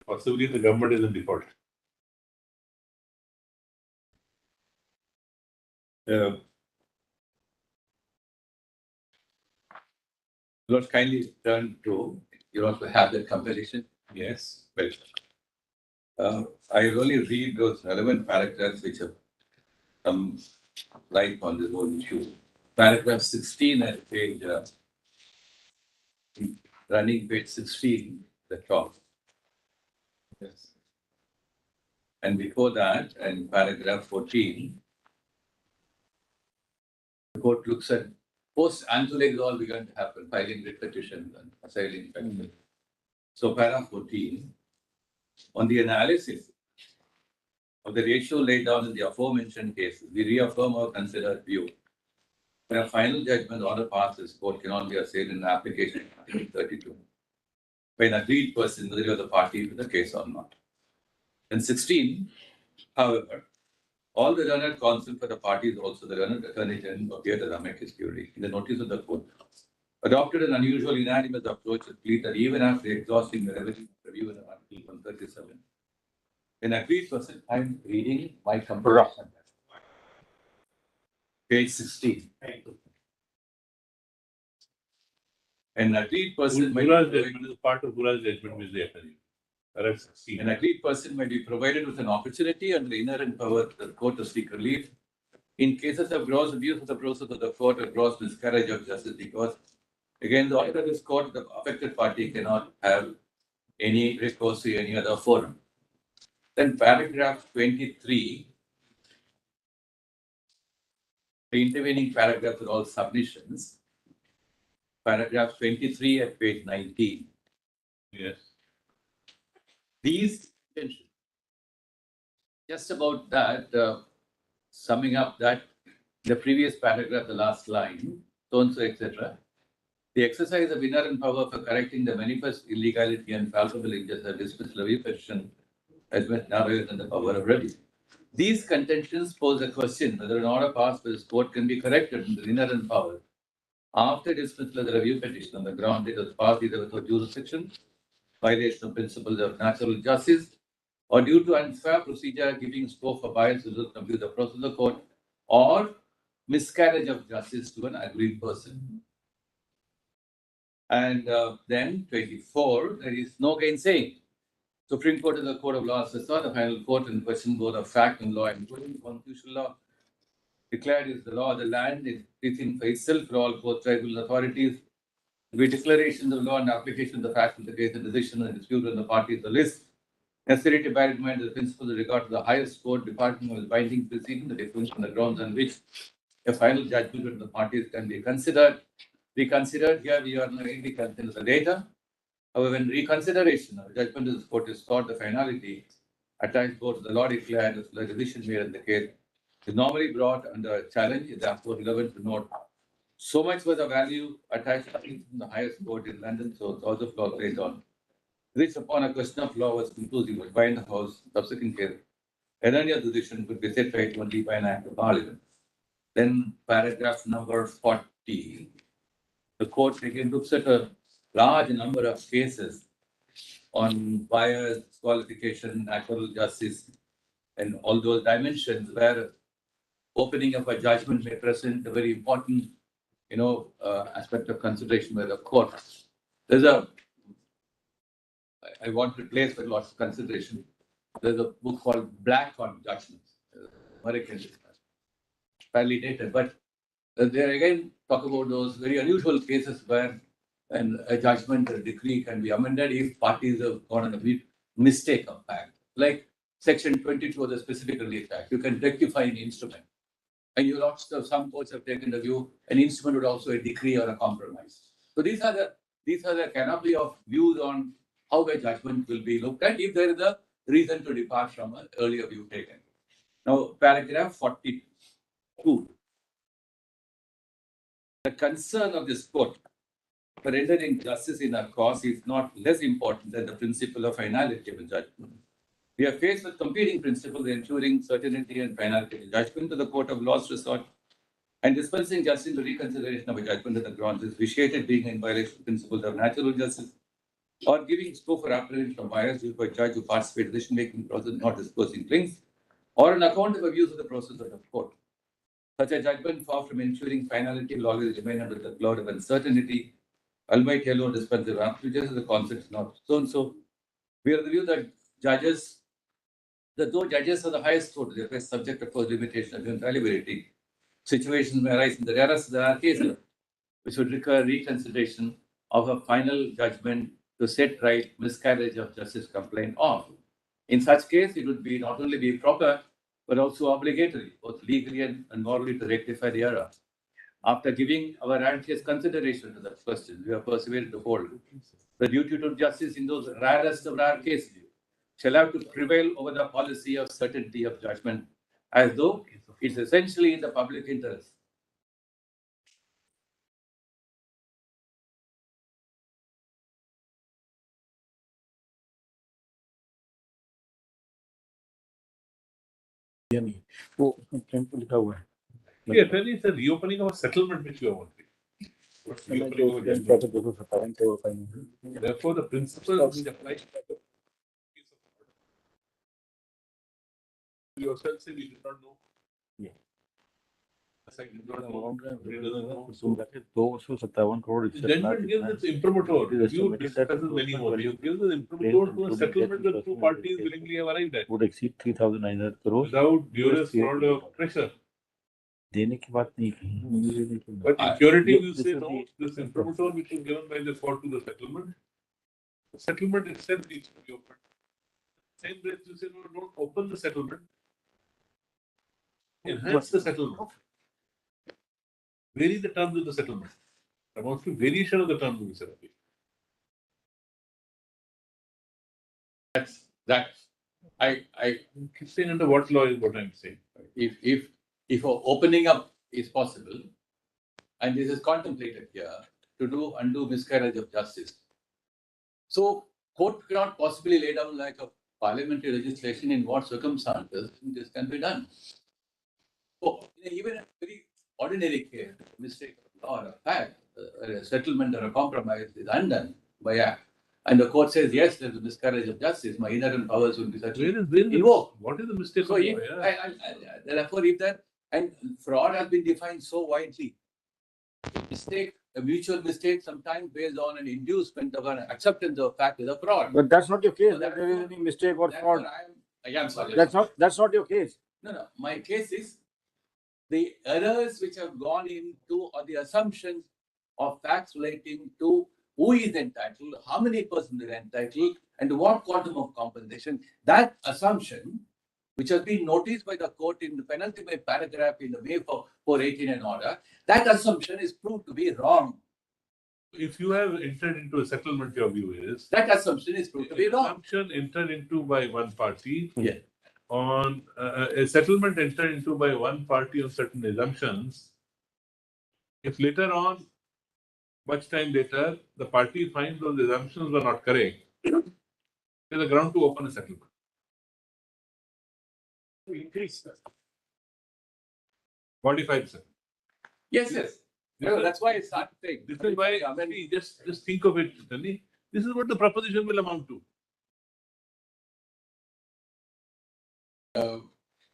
Possibly the government is in default. Lord, kindly turn to, you also have that comparison. Yes. Well, I will only read those relevant paragraphs which have come light on this whole issue. Paragraph 16 at page, running page 16, the top. Yes. And before that, in paragraph 14, the court looks at post-ancillary is all begun to happen, filing writ petitions and assailing petitions. So paragraph 14, on the analysis of the ratio laid down in the aforementioned cases, we reaffirm our considered view. When a final judgment order passes, court cannot be assailed in application 32. When agreed person whether you are the party to the case or not. In 16, however, all the learned counsel for the parties, also the learned attorney general, appeared as amicus curiae in the notice of the court. Adopted an unusual unanimous approach to plead that even after exhausting the review in Article 137, an agreed person, I'm reading my comparison. Page 16. An agreed person Hura's judgment is part of Hura's judgment with the attorney. Paragraph 16. An agreed person may be provided with an opportunity and the inherent power of the court to seek relief in cases of gross abuse of the process of the court or gross miscarriage of justice, because again, the order of this court, the affected party cannot have any recourse to any other forum. Then paragraph 23, the intervening paragraphs are all submissions. Paragraph 23 at page 19. Yes. These intentions, just about that, summing up that the previous paragraph, the last line, so and so, etc. The exercise of inherent power for correcting the manifest illegality and palpable injustice of dismissed review petition has been narrower than the power of review. These contentions pose a question whether an order passed by this court can be corrected in the inherent power after dismissal of the review petition on the ground it was passed either without jurisdiction, violation of principles of natural justice, or due to unfair procedure giving scope for bias result of the process of the court, or miscarriage of justice to an aggrieved person. And then 24, there is no gainsaying. Supreme Court is the court of law assessor, the final court in question both of fact and law, including constitutional law. declared is the law of the land is in for itself for all both tribal authorities. With declarations of law and application of the facts of the case and decision and dispute on the parties the list. Necessary to bear in mind the principle with regard to the highest court department of binding proceeding, the difference on the grounds on which a final judgment of the parties can be considered. Reconsidered here, we are mainly considering the data. However, when reconsideration of judgment of the court is sought, the finality attached both to the law declared as the decision made in the case is normally brought under challenge. It is therefore relevant to note so much was the value attached from the highest court in London, so also law laid on. This upon a question of law was conclusive, but by the House subsequent case, an earlier decision could be set right only by an act of Parliament. Then paragraph number 40. The court again looks at a large number of cases on bias, qualification, natural justice, and all those dimensions where opening of a judgment may present a very important, aspect of consideration by the court. There's I want to place with lots of consideration. There's a book called Black on Judgments, American, fairly dated, but there again talk about those very unusual cases where a judgment or decree can be amended if parties have gone on a mistake of fact. Like Section 22 of the Specific Relief Act, you can rectify an instrument. And some courts have taken the view an instrument would also a decree or a compromise. So these are the canopy of views on how a judgment will be looked at if there is a reason to depart from an earlier view taken. Now, paragraph 42. The concern of this court for rendering justice in our cause is not less important than the principle of finality of a judgment. We are faced with competing principles ensuring certainty and finality of judgment to the court of last resort, and dispensing justice to reconsideration of a judgment on the grounds is vitiated being in violation of principles of natural justice, or giving scope for apprehension of bias due to a judge who participates in the decision-making process not disclosing claims, or an account of abuse of the process of the court. Such a judgment, far from ensuring finality, will always remain under the cloud of uncertainty. Almighty alone dispenses advantages as the concept is not so. And so, we are of the view that though judges are the highest court, they are subject to limitation of infallibility. Situations may arise in the rarest there are cases which would require reconsideration of a final judgment to set right miscarriage of justice complaint of. In such case, it would be not only be proper, but also obligatory, both legally and morally, to rectify the error. After giving our anxious consideration to that question, we are persuaded to hold the duty to justice in those rarest of rare cases shall have to prevail over the policy of certainty of judgment, as though it's essentially in the public interest. Yeah, attorney, it's a reopening of a settlement which you are wanting. Therefore, the principle which applies to the yourself say we did not know. Yeah. It's like, did not know. He doesn't know. 257 crore. Judgment gives its imprimatur. You discuss many more. You give the imprimatur to a settlement that two parties willingly have arrived at. Would exceed 3,900 crore. Without duress, fraud, or pressure. देने की बात नहीं कही. But in purity, you say no. This imprimatur which was given by the court to the settlement itself needs to be opened. Same breath, you say no, don't open the settlement. Enhance the settlement. Vary the terms of the settlement. Amounts to variation of the terms of the settlement. That's I keep saying under what law is what I'm saying. If opening up is possible, and this is contemplated here to do undo miscarriage of justice. So court cannot possibly lay down like a parliamentary legislation in what circumstances this can be done. So even in a very ordinary case, mistake or a fact, a settlement or a compromise is undone by act. And the court says, yes, there's a miscarriage of justice. My inherent powers will be invoked. What is the mistake? So therefore, if that and fraud has been defined so widely, a mutual mistake, sometimes based on an inducement of an acceptance of fact is a fraud. But that's not your case. So that there is any mistake or fraud. I'm sorry. That's not your case. No. My case is the errors which have gone into or the assumptions of facts relating to who is entitled, how many persons are entitled, and what quantum of compensation, that assumption, which has been noticed by the court in the penultimate paragraph in the way for 418 and order, that assumption is proved to be wrong. If you have entered into a settlement, your view is That assumption is proved to be wrong. assumption entered into by one party Yeah. on a settlement entered into by one party on certain assumptions. If later on, much time later, the party finds those assumptions were not correct, there's a ground to open a settlement. To increase that. 45%. Yes, yes. No, that's why I started saying. This is why, see, just think of it, Tony. This is what the proposition will amount to.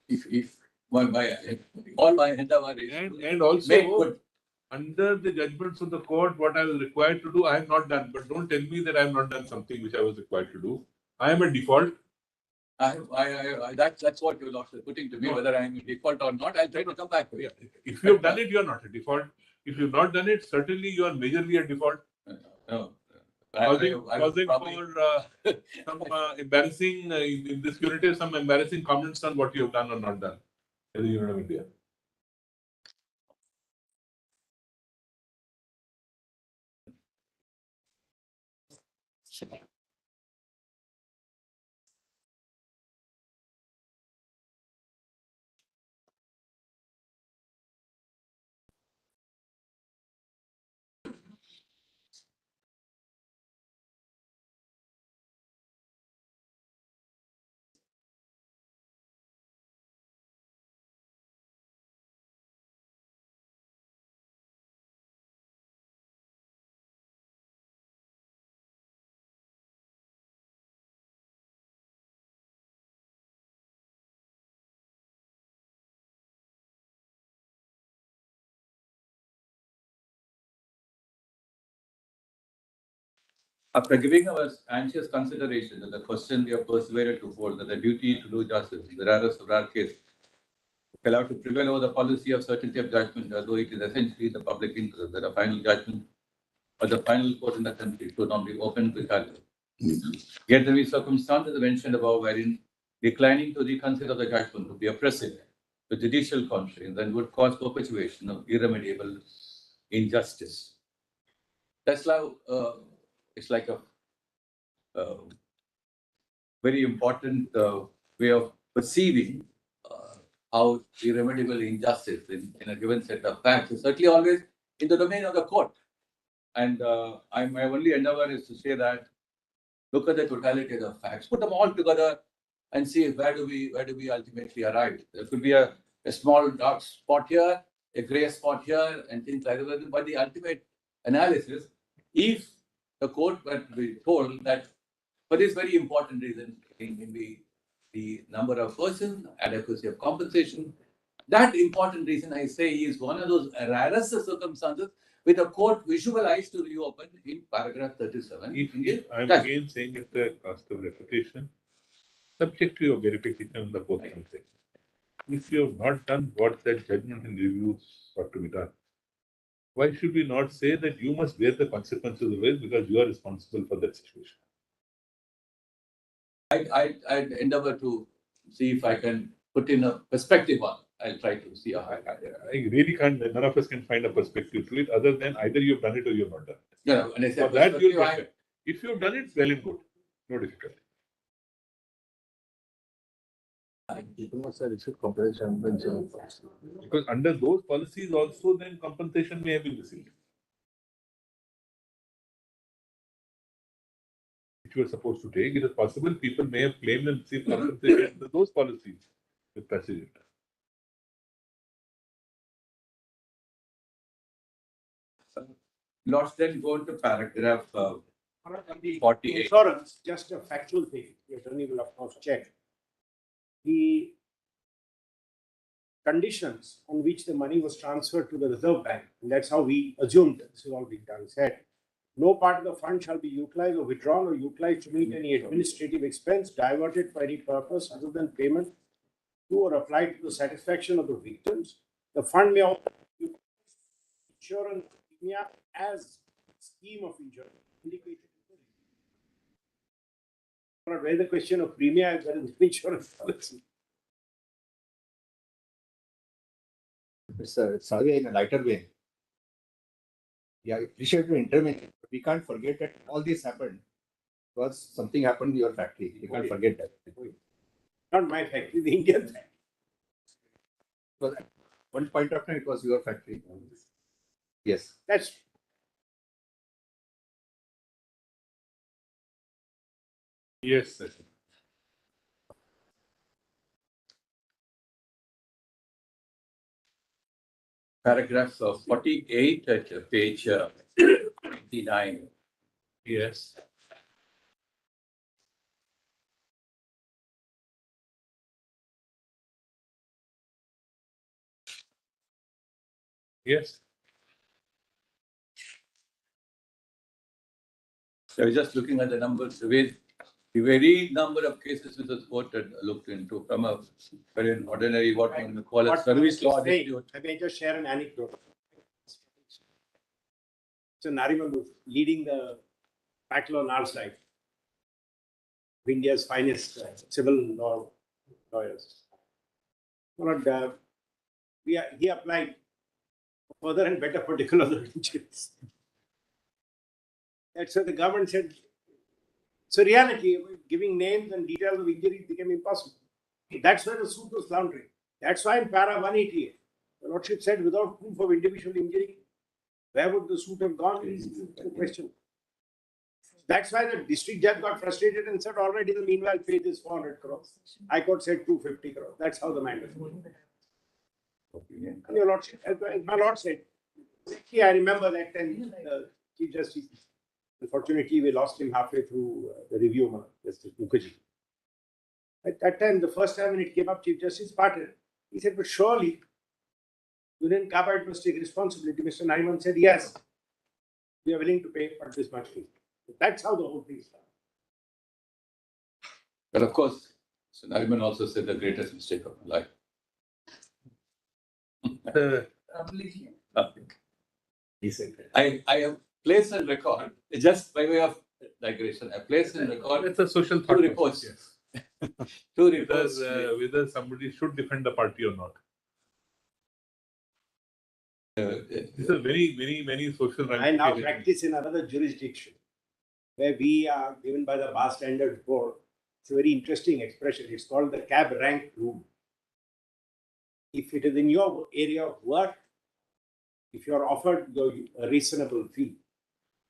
If all my endeavor is And to also, make good. under the judgments of the court, what I was required to do, I have not done. But don't tell me that I have not done something which I was required to do. I am a default. That's what you're not putting to me, whether I'm in default or not. I'll try to come back to it. If you have done it, you are not a default. If you have not done it, certainly you are majorly a default. No. Causing Probably- for some embarrassing, in this unit, some embarrassing comments on what you have done or not done in the Union of India. After giving our anxious consideration to the question we have persevered to hold, that the duty to do justice, the rarest of rare cases, shall have to prevail over the policy of certainty of judgment, although it is essentially the public interest that a final judgment or the final court in the country should not be open to challenge. Yet there is circumstances mentioned above wherein declining to reconsider the judgment would be oppressive to judicial conscience and would cause perpetuation of irremediable injustice. That's how it's like a very important way of perceiving how irremediable injustice in a given set of facts is certainly always in the domain of the court. And my only endeavor is to say that look at the totality of the facts, put them all together and see where do we ultimately arrive. There could be a small dark spot here, a gray spot here, and things like that. But the ultimate analysis, if the court were to be told that for this very important reason, in the number of persons, adequacy of compensation, that important reason I say is one of those rarest circumstances with the court visualized to reopen in paragraph 37. If I'm again saying it's a cost of reputation, subject to your verification in the court something. If you have not done what that judgment and review ought to be done, why should we not say that you must bear the consequences of it because you are responsible for that situation? I'd endeavor to see if I can put in a perspective on. I'll try to see how I really can't, none of us can find a perspective to it other than either you've done it or you've not done it. Yeah, and I say For that you'll perspective, get it. If you've done it, well and good. No difficulty. Because under those policies also then compensation may have been received. Which you were supposed to take. It is possible people may have claimed and received compensation under those policies with passage. Let's then go into paragraph On the 48. insurance, just a factual thing, the attorney will of course check. The conditions on which the money was transferred to the Reserve Bank, and that's how we assumed this is all being done, said, no part of the fund shall be utilized or withdrawn or utilized to meet any administrative expense diverted for any purpose other than payment to or applied to the satisfaction of the victims The fund may also insurance premium as scheme of insurance indicated. Where is the question of premium as well as insurance policy? Mr. Salve, in a lighter way. Yeah, I appreciate your intervention. But we can't forget that all this happened because something happened in your factory. We can't forget that. Not my factory, the Indian factory. Because at one point of time, it was your factory. Yes. That's Yes, sir. Paragraphs of 48 at page 29. Yes. Yes. So I was just looking at the numbers, the very number of cases which was quoted, looked into from a very ordinary, what one may call a what service I was law saying. dispute. I may just share an anecdote. So Nariman was leading the battle on our side. India's finest civil law lawyers. But, he applied further and better particular injuries. That's why the government said, so reality, giving names and details of injuries became impossible. That's why the suit was floundering. That's why in para 188, the Lordship said without proof of individual injury, where would the suit have gone is the question. That's why the district judge got frustrated and said, already in the meanwhile, pay this 400 crores. High Court said 250 crores. That's how the matter is. And your Lordship, as my Lord said, I remember that time the Chief Justice, unfortunately, we lost him halfway through the review, Justice Mukherjee. At that time, the first time when it came up, Chief Justice parted. He said, but surely, Union Carbide must take responsibility. Mr. Nariman said, yes, we are willing to pay for this much fee. That's how the whole thing started. But of course, so Nariman also said the greatest mistake of my life. He said that. I have placed on record, just by way of digression, I placed on record That's a social two thought. reports. Yes. Two reports. Whether somebody should defend the party or not. These are many social I now ramifications. practice in another jurisdiction where we are given by the Bar Standards Board. It's a very interesting expression. It's called the cab rank rule. If it is in your area of work, if you are offered a reasonable fee,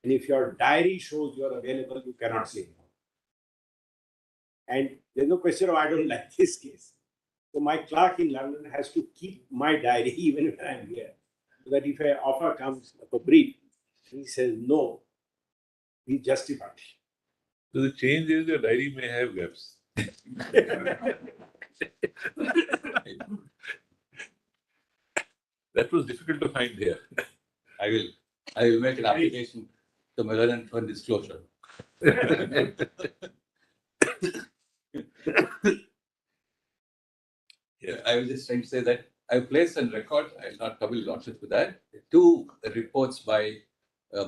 and if your diary shows you are available, you cannot say no. And there's no question of I don't like this case. So my clerk in London has to keep my diary even when I'm here. So that if an offer comes for brief, he says no, he justifies. So the change is your diary may have gaps. That was difficult to find here. I will make an application to Maryland for disclosure. Yeah, I was just trying to say that I placed on record, I will not trouble Lordship with that, two reports by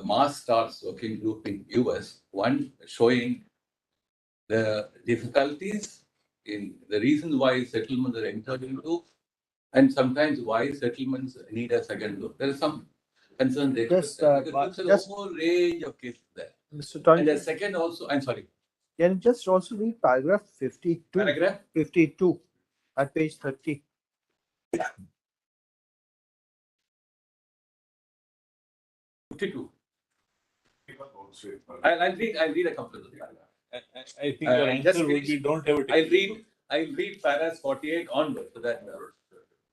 Mass Stars working group in US. One showing the difficulties in the reasons why settlements are entered into, and sometimes why settlements need a second look. There are some concerns they Just, express there, because there's just- a whole range of cases there. Mr. And Tony, the second also, I'm sorry, can you just also read paragraph 52? paragraph 52 at page 30. 52. I'll read a couple of them. I think your just answer would finish. be don't have a I'll read paras 48 onward so that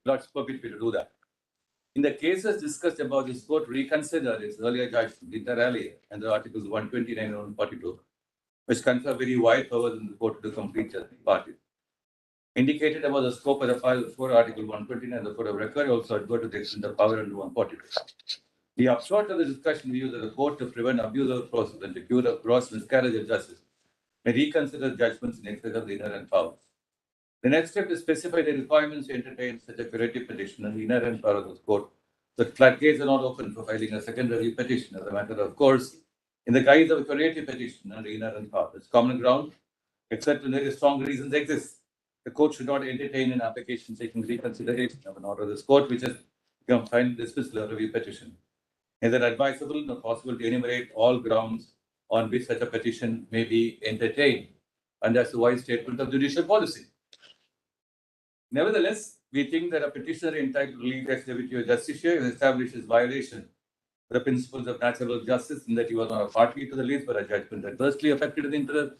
Lord's permit me to do that. In the cases discussed above, this court reconsidered its earlier judgment inter alia and the articles 129 and 142, which confer very wide powers in the court to complete judgment parties. Indicated about the scope of the file before Article 129 and the Code of Record also advert to the extent of power under 142. The upshot of the discussion views that the court to prevent abuse of process and to cure a gross miscarriage of justice may reconsider judgments in excess of the inherent power. The next step is specify the requirements to entertain such a curative petition and the inherent power of the court. The floodgates are not open for filing a second review petition as a matter of course. In the guise of a curative petition and the inherent power, it's common ground, except when very strong reasons exist. The court should not entertain an application seeking reconsideration of an order of this court, which has become final dismissal or review petition. Neither advisable nor possible to enumerate all grounds on which such a petition may be entertained, and that's a wise statement of judicial policy. Nevertheless, we think that a petitioner entitled to relief ex debitio justitiae establishes violation of the principles of natural justice in that he was not a party to the lease, but a judgment adversely affected his interest,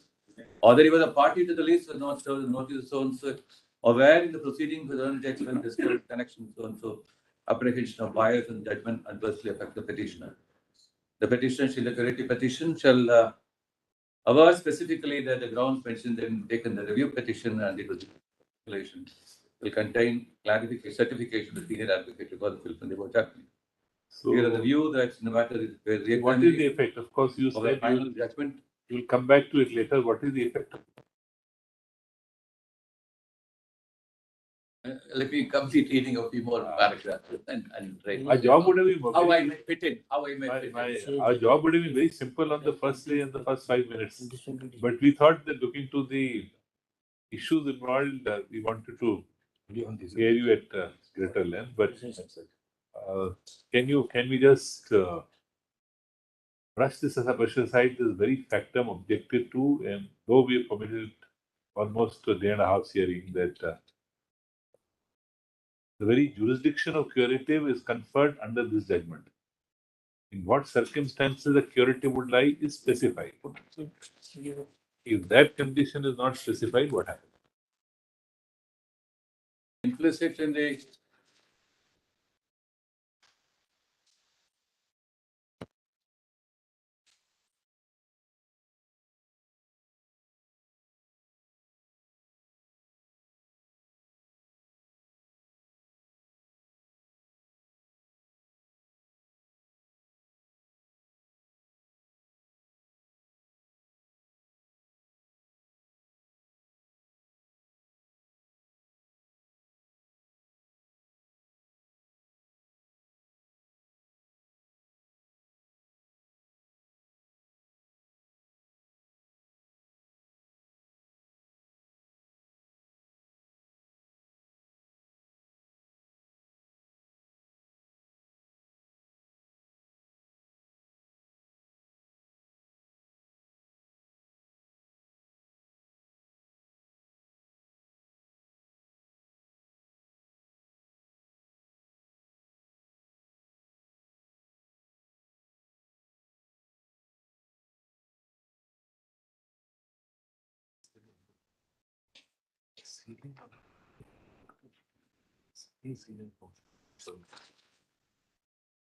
or that he was a party to the lease was not served notice so and so, or where in the proceedings with earned judgment disclosed connection so and so, apprehension of bias and judgment adversely affect the petitioner. The petitioner shall the curative petition shall aver specifically that the grounds mentioned in taken the review petition and the regulation will contain clarification, certification of the senior advocate because it will from the above judgment. So, Here are the view that no matter what is the effect? Of course, you of the said final judgment. you will come back to it later. What is the effect? Let me complete reading a few more paragraphs and write. Our job would have been How I may fit in. How I may fit in. our job would have been very simple on the first day and the first 5 minutes. But we thought that looking to the issues involved, we wanted to hear you at greater length. But can we just brush this as a brush aside? This very factum objected to, and though we have committed almost a day and a half hearing that the very jurisdiction of curative is conferred under this judgment. In what circumstances a curative would lie is specified. If that condition is not specified, what happens? Implicit in the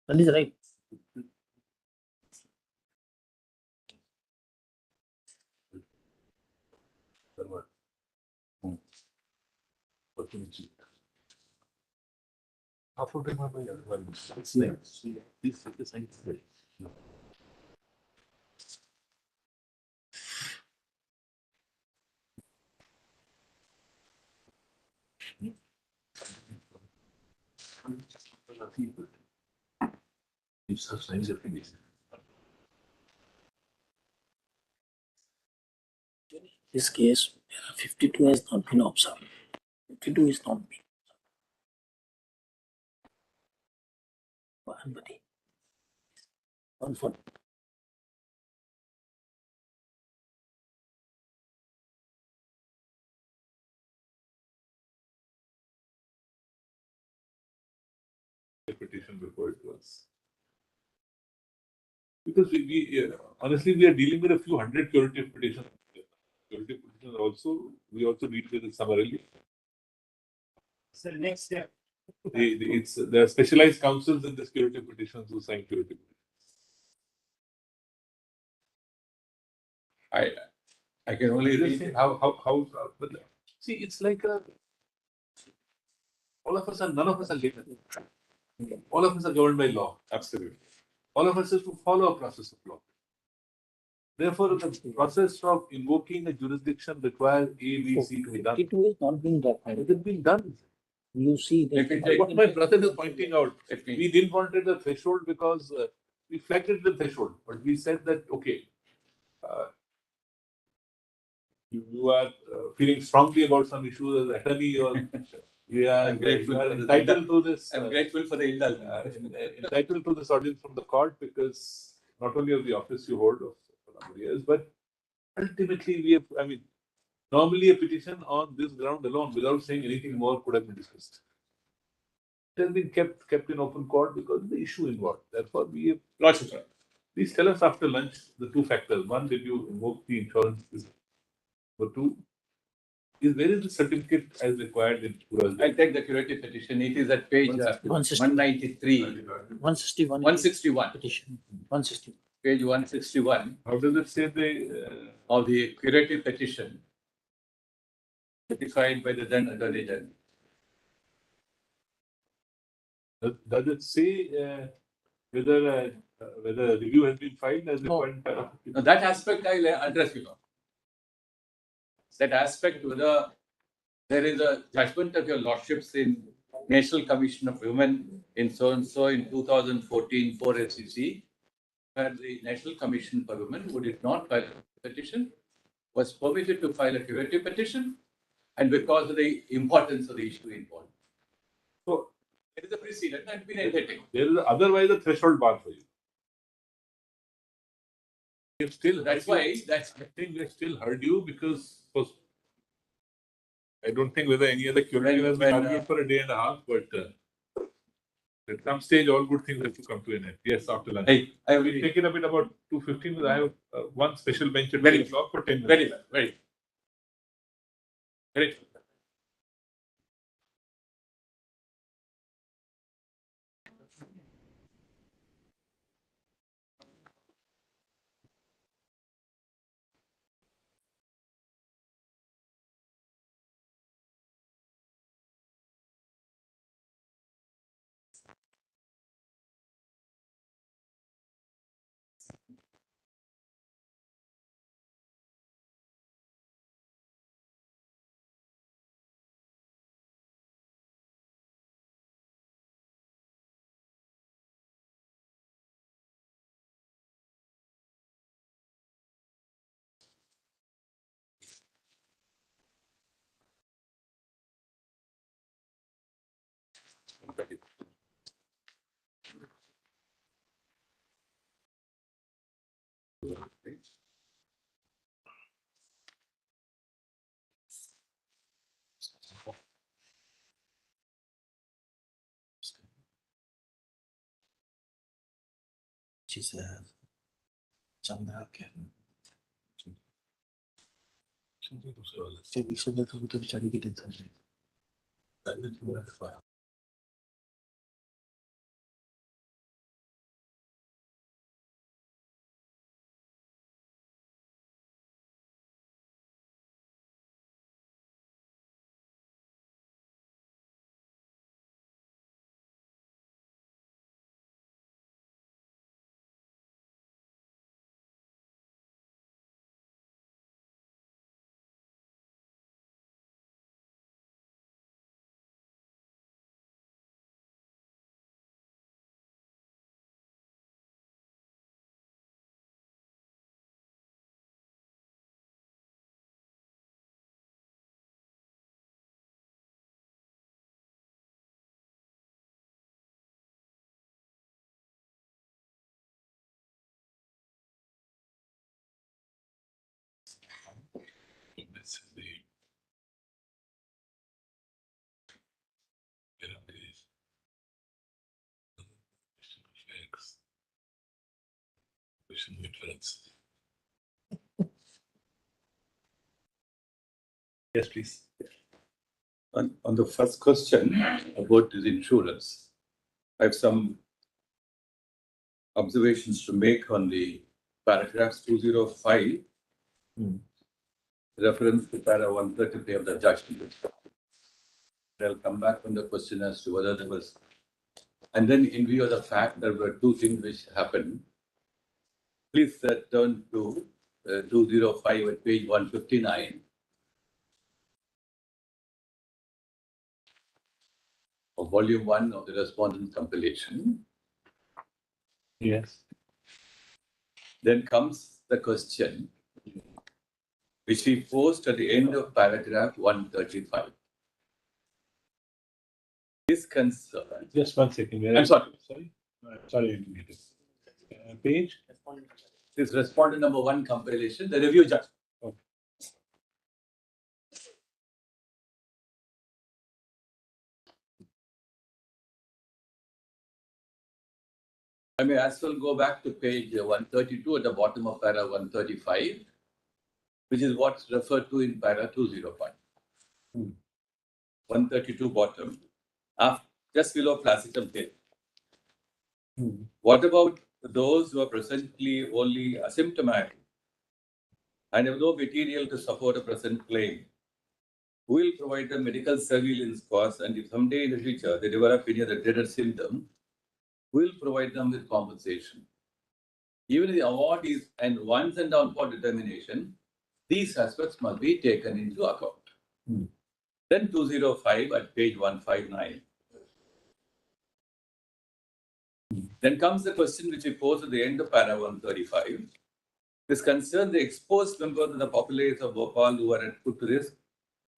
That is right. This case, 52 has not been observed. 52 is not been observed. One for petition before it was. Because honestly, we are dealing with a few hundred curative petitions. Curative petitions also, we also deal with it summarily. So next step. There are specialized counsels in this curative petitions who sign curative petitions. I can only read But see, it's like all of us are, none of us are legal. All of us are governed by law. absolutely. All of us have to follow a process of law. Therefore, the process of invoking a jurisdiction requires A, B, C to be done. 52 is not being done. It has been done. You see that. What my brother is pointing out, Let me- we didn't want it the threshold because we flagged it the threshold, but we said that, okay, you are feeling strongly about some issues as attorney or you are I'm grateful you are for this. entitled to this. I'm grateful for the indulgence. Entitled to this audience from the court because not only of the office you hold of for a number of years, but ultimately we have, I mean, normally a petition on this ground alone without saying anything more could have been dismissed. It has been kept in open court because of the issue involved. Therefore, we have, Lots of time. please tell us after lunch the two factors. One, did you invoke the insurance? Number two, is where is the certificate as required in Pura's? I take the curative petition. It is at page 193, 161. 161, Petition. 161. page 161 How does it say the of the curative petition certified by the then Attorney General. does it say whether a review has been filed as No. required? Now, that aspect I will address you now. That aspect, whether there is a judgment of your lordships in National Commission of Women in so-and-so in 2014 for SEC, where the National Commission for Women, who did not file a petition, was permitted to file a curative petition, and because of the importance of the issue involved. So, there is a precedent and been entertained. There is otherwise a threshold bar for you. We've still That's heard why, you. that's, I think we still heard you because I don't think whether any other curative has been argued for a day and a half, but at some stage all good things have to come to an end. Yes, after lunch. I We'll will take it up at about 2:15 because I have one special bench at Very 3 o'clock for 10 minutes. very, very. Great. Jesus. Chandra can. से विषय में तो बेचारी की tension है. This is the difference. Yes, please. On the first question about this insurance, I have some observations to make on the paragraphs 205, reference to para 133 of the judgment. I'll come back on the question as to whether there was, and then in view of the fact there were two things which happened, please turn to 205 at page 159 of volume 1 of the respondent compilation. Yes. Then comes the question, which we post at the end of paragraph 135. This concern. Just 1 second. I'm sorry. Sorry. Sorry, I didn't get it. Page. This respondent number 1 compilation, the review judge. Okay. I may as well go back to page 132 at the bottom of para 135, which is what's referred to in para 205. 132 bottom, just below placitum tail. What about those who are presently only asymptomatic and have no material to support a present claim? Who will provide the medical surveillance costs, and if someday in the future they develop any other dreaded symptom, who will provide them with compensation? Even if the award is and once and downward determination, these aspects must be taken into account. Then 205 at page 159. Then comes the question which we pose at the end of para 135. This concerns the exposed members of the population of Bhopal who are at put to risk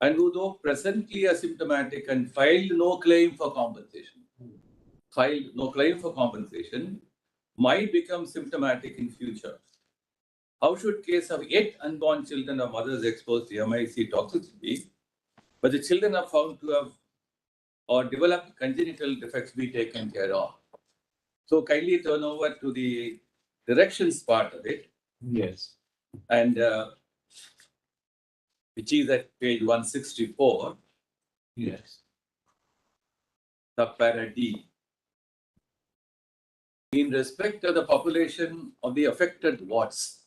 and who, though presently asymptomatic and filed no claim for compensation, might become symptomatic in future. How should case of yet unborn children or mothers exposed to MIC toxicity, but the children are found to have or develop congenital defects be taken care of? So kindly turn over to the directions part of it. Yes. And which is at page 164. Yes. Para D. In respect of the population of the affected wards,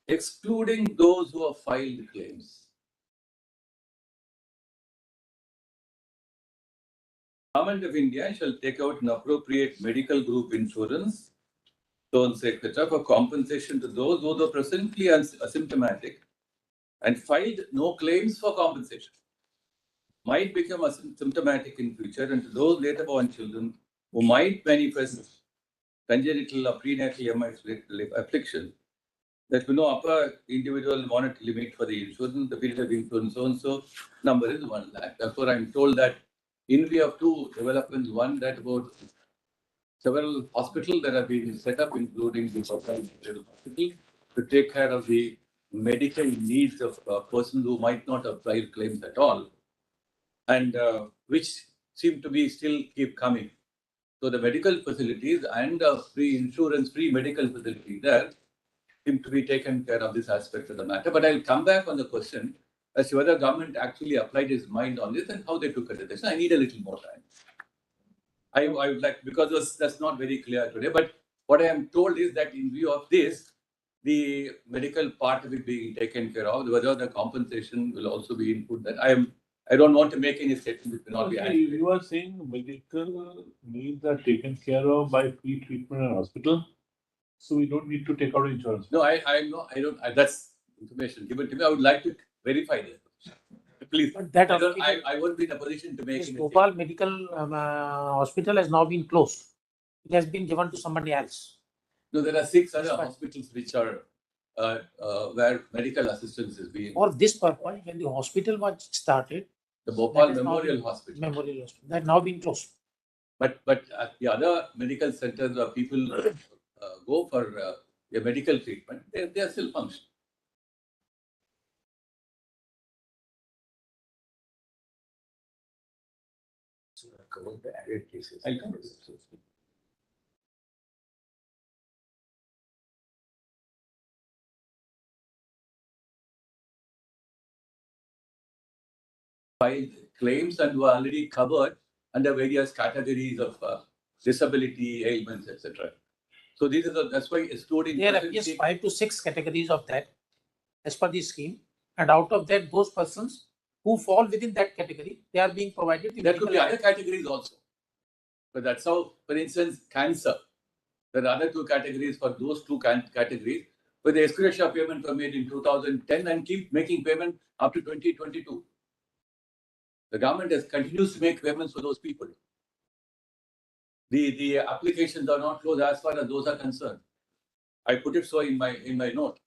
excluding those who have filed claims, Government of India shall take out an appropriate medical group insurance, so on, etc., for compensation to those who are presently asymptomatic and filed no claims for compensation, might become asymptomatic in future, and to those later born children who might manifest congenital or prenatal MI affliction, that upper individual monetary limit for the insurance, the period of insurance so number is 1 lakh. Therefore, I'm told that in view of 2 developments, one that about several hospitals that have been set up, including the hospital, to take care of the medical needs of persons who might not have filed claims at all, and which seem to be still keep coming. So the medical facilities and free insurance, free medical facilities there seem to be taken care of this aspect of the matter. But I'll come back on the question as to whether government actually applied its mind on this and how they took a decision. I need a little more time. I would like, because that's not very clear today, but what I am told is that in view of this, the medical part of it being taken care of, whether the compensation will also be input, that I don't want to make any statement which will not be accurate. You are saying medical needs are taken care of by free treatment in hospital, so we don't need to take out insurance. No, I don't. That's information given to me. I would like to verify that. Please. But that I won't be in a position to make this any Bhopal Medical Hospital has now been closed. It has been given to somebody else. No, there are 6 other hospitals which are where medical assistance is being. For this purpose, when the hospital was started, The Bhopal that is now Memorial been- Hospital. Memorial Hospital, that now been closed. But the other medical centers where people go for a medical treatment, they are still functioning. Cover the added cases. I'll come. Filed claims and were already covered under various categories of disability, ailments, etc. So these are that's why excluding. There appears 5 to 6 categories of that as per the scheme, and out of that, those persons who fall within that category, they are being provided. The There could be medical other categories also. But that's how, for instance, cancer. There are other 2 categories for those 2 categories. where the ex-gratia payment were made in 2010 and keep making payment up to 2022. The government continues to make payments for those people. The applications are not closed as far as those are concerned. I put it so in my note.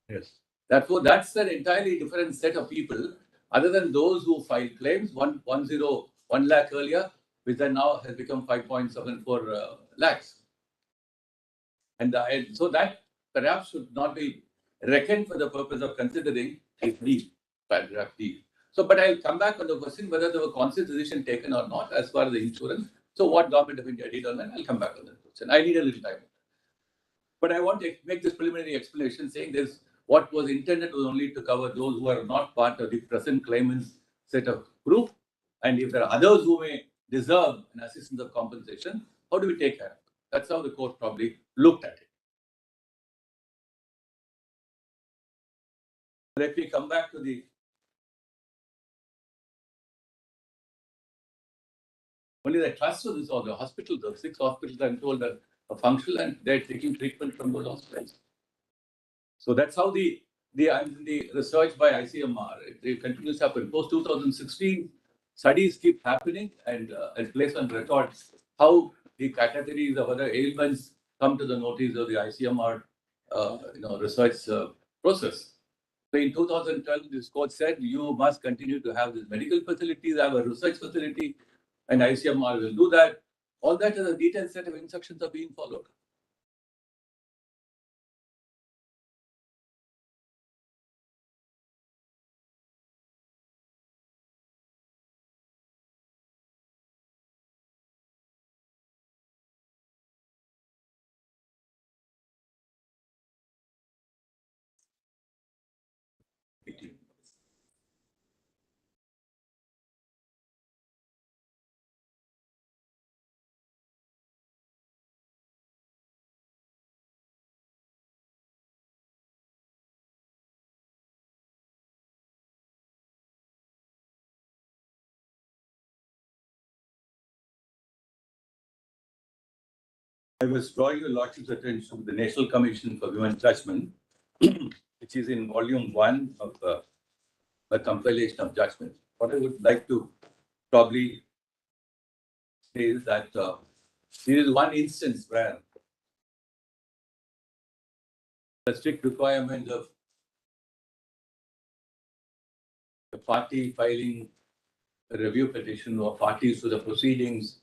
Yes. Therefore, that's an entirely different set of people, other than those who filed claims, 1 lakh earlier, which then now has become 5.74 lakhs. And so that perhaps should not be reckoned for the purpose of considering paragraph D. So, but I'll come back on the question whether there was conscious decision taken or not as far as the insurance. So, what Government of India did on that, I'll come back on that question. I need a little time. But I want to make this preliminary explanation saying this. What was intended was only to cover those who are not part of the present claimants set of group. And if there are others who may deserve an assistance of compensation, how do we take care of it? That's how the court probably looked at it. Let me come back to the only the trust of this or the hospitals, the 6 hospitals I'm told are functional and they're taking treatment from those hospitals. So that's how the research by ICMR, it continues to happen. Post 2016, studies keep happening and place on record how the categories of other ailments come to the notice of the ICMR, research process. So in 2012, this court said you must continue to have these medical facilities, have a research facility, and ICMR will do that. All that is a detailed set of instructions are being followed. I was drawing your Lordship's attention to the National Commission for Women Judgment, which is in volume 1 of a compilation of judgment. What I would like to probably say is that there is one instance where the strict requirement of the party filing a review petition or parties to the proceedings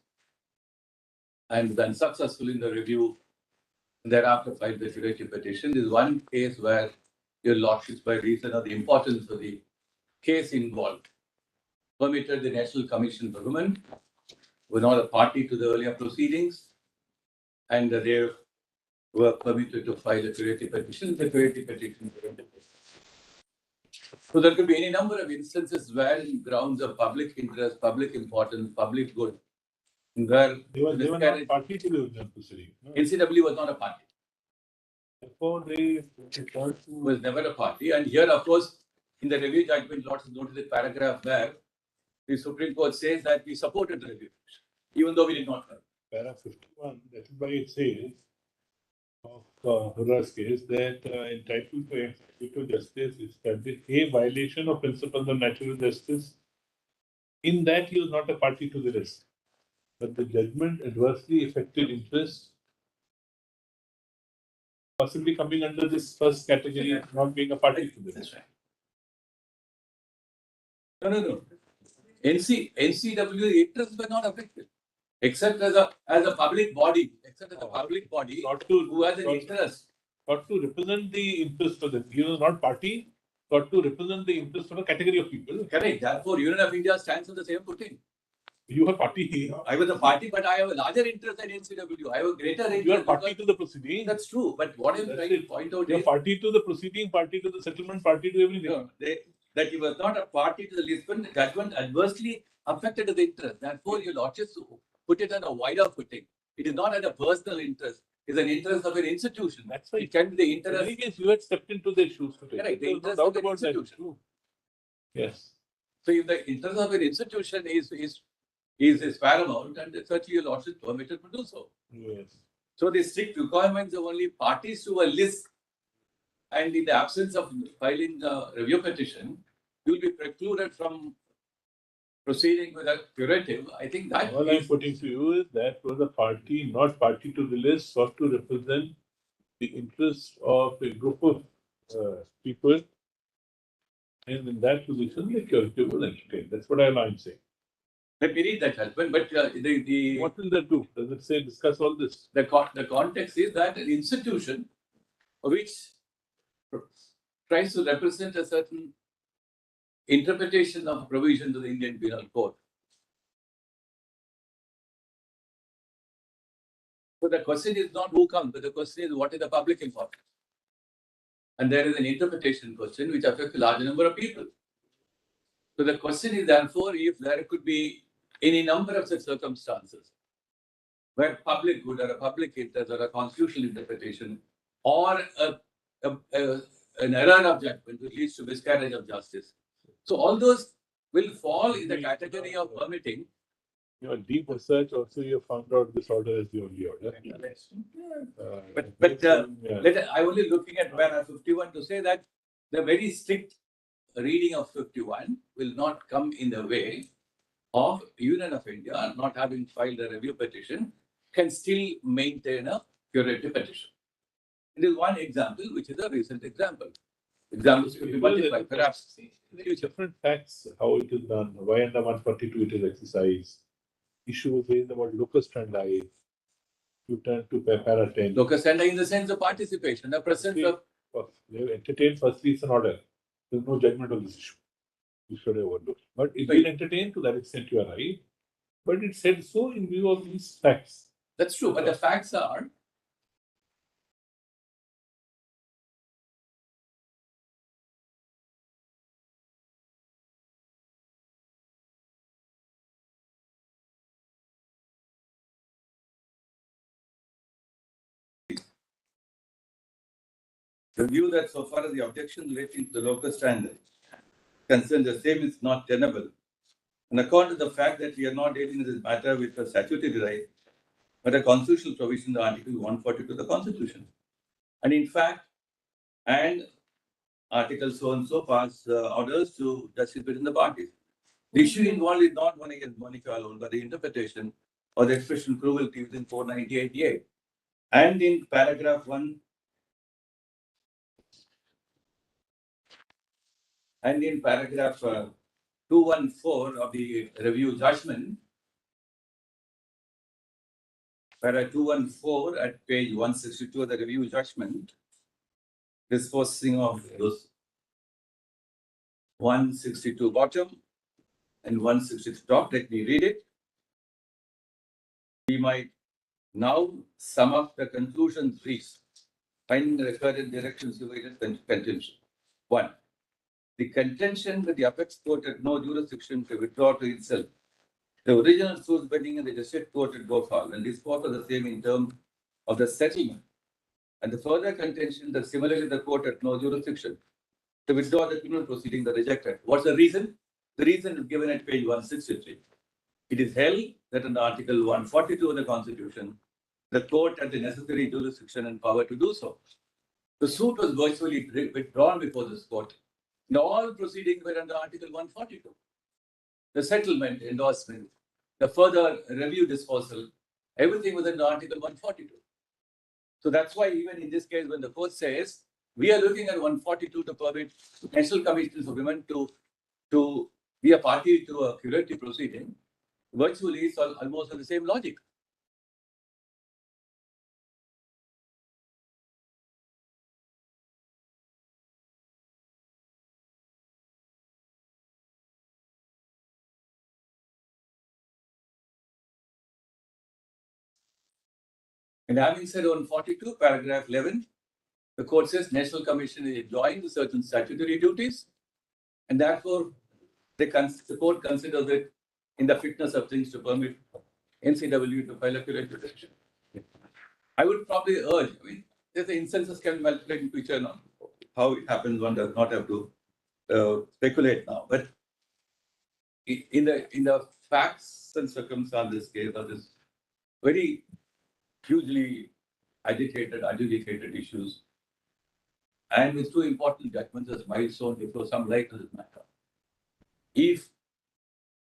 and then successful in the review and thereafter filed the curative petition. There is one case where your Lordships, by reason of the importance of the case involved, permitted the National Commission for Women, were not a party to the earlier proceedings, and they were permitted to file a curative petition. The curative petition. So there could be any number of instances where, in grounds of public interest, public importance, public good, where They were not party to the original proceeding. No? NCW was not a party. Therefore, they Was never a party. And here, of course, in the review judgment, lots of notice the paragraph where the Supreme Court says that we supported the review, even though we did not. Paragraph 51, that is why it says of Hurra's case that entitled to executive justice is a violation of principles of natural justice. In that, he was not a party to the rest, but the judgment adversely affected interests, possibly coming under this first category, not being a party to the rest. No. NCW interests were not affected, except as a public body, who has an interest. Got to represent the interest of the, not party, got to represent the interest of a category of people. Correct. Therefore, Union of India stands on the same footing. You are party. I was a party, but I have a larger interest than NCW. I have a greater interest. You are party to the proceeding. That's true. But what I'm trying to point out You are is party to the proceeding, party to the settlement, party to everything. no, that he was not a party to the Lisbon. The judgment adversely affected the interest. Therefore, your Lordship put it on a wider footing. It is not at a personal interest. It's an interest of an institution. That's why it can be the in interest. any case, you had stepped into their shoes today. Correct. The There was interest no of doubt an about that. institution. Yes. So if the interest of an institution is paramount, and certainly your Lordship permitted to do so. Yes. So the strict requirements of only parties to a list And in the absence of filing a review petition, you'll be precluded from proceeding with a curative. I think that All I'm putting to you is that was a party, not party to the list, sought to represent the interests of a group of people. And in that position, the curative was entertained. That's what I'm saying. let me read that husband, but the What will that do? Does it say discuss all this? the context is that an institution which tries to represent a certain interpretation of provision to the Indian Penal Code. So the question is not who comes, but the question is what is the public importance? And there is an interpretation question which affects a large number of people. So the question is therefore if there could be any number of such circumstances where public good or a public interest or a constitutional interpretation or an error of judgment which leads to miscarriage of justice. So all those will fall in the category of permitting. Your deep research also you have found out this order is the only order. I'm only looking at para 51 to say that the very strict reading of 51 will not come in the way of Union of India not having filed a review petition can still maintain a curative petition. It is one example, which is a recent example. Examples could be multiplied, perhaps. Different facts, how it is done, why under 142 it is exercised. Issue was raised about locus standi. You turn to para 10. Locus standi in the sense of participation, the presence of. They have entertained firstly, it's an order. There's no judgment on this issue. You should have overlooked. But it will entertain to that extent, you are right. But it said so in view of these facts. That's true, but the facts are. The view that so far as the objection relating to the local standard concerned, the same is not tenable. And according to the fact that we are not dealing with this matter with a statutory right, but a constitutional provision, the Article 142 of the Constitution. And in fact, and Article so and so pass orders to justice between the parties. The issue involved is not one against Monica alone, but the interpretation or the expression cruelty within 498A. And in paragraph 1, and in paragraph 214 of the review judgment, paragraph 214 at page 162 of the review judgment, disposing of those 162 bottom and 162 top. Let me read it. We might now sum up the conclusions reached, finding the recurrent directions divided contention. 1. The contention that the apex court had no jurisdiction to withdraw to itself the original suits pending in the district court at Bhopal, and this court was the same in terms of the settlement. And the further contention that similarly the court had no jurisdiction to withdraw the criminal proceeding that rejected. What's the reason? The reason is given at page 163. It is held that under Article 142 of the Constitution, the court had the necessary jurisdiction and power to do so. The suit was virtually withdrawn before this court. Now all proceedings were under Article 142. The settlement, endorsement, the further review disposal, everything was under Article 142. So that's why even in this case, when the court says, we are looking at 142 to permit National Commission for Women to be a party to a curative proceeding, virtually it's almost the same logic. And having said on 42, paragraph 11, the court says National Commission is enjoined to certain statutory duties, and therefore the court considers it in the fitness of things to permit NCW to file a curative petition. I would probably urge, there's the instances can multiply in future now. How it happens, one does not have to speculate now. But in the facts and circumstances case of this very hugely adjudicated issues, and with two important judgments as milestone to throw some light to this matter. If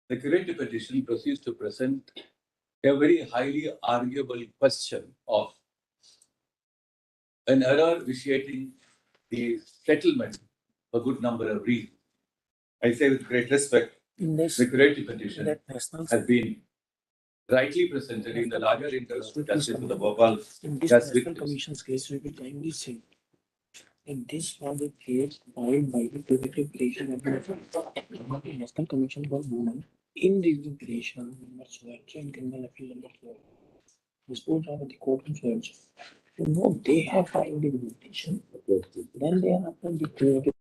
the curative petition proceeds to present a very highly arguable question of an error vitiating the settlement for a good number of reasons. I say with great respect, the curative petition has been rightly presented in the larger interest of justice of the Bhopal as victims. Commission's case, we will kindly say that this was a case filed by the curative petition of the National Commission for Women in the creation and criminal appeal number 4. Disposed of at the court of judge. You know, they have filed the petition, then they are upon the curative.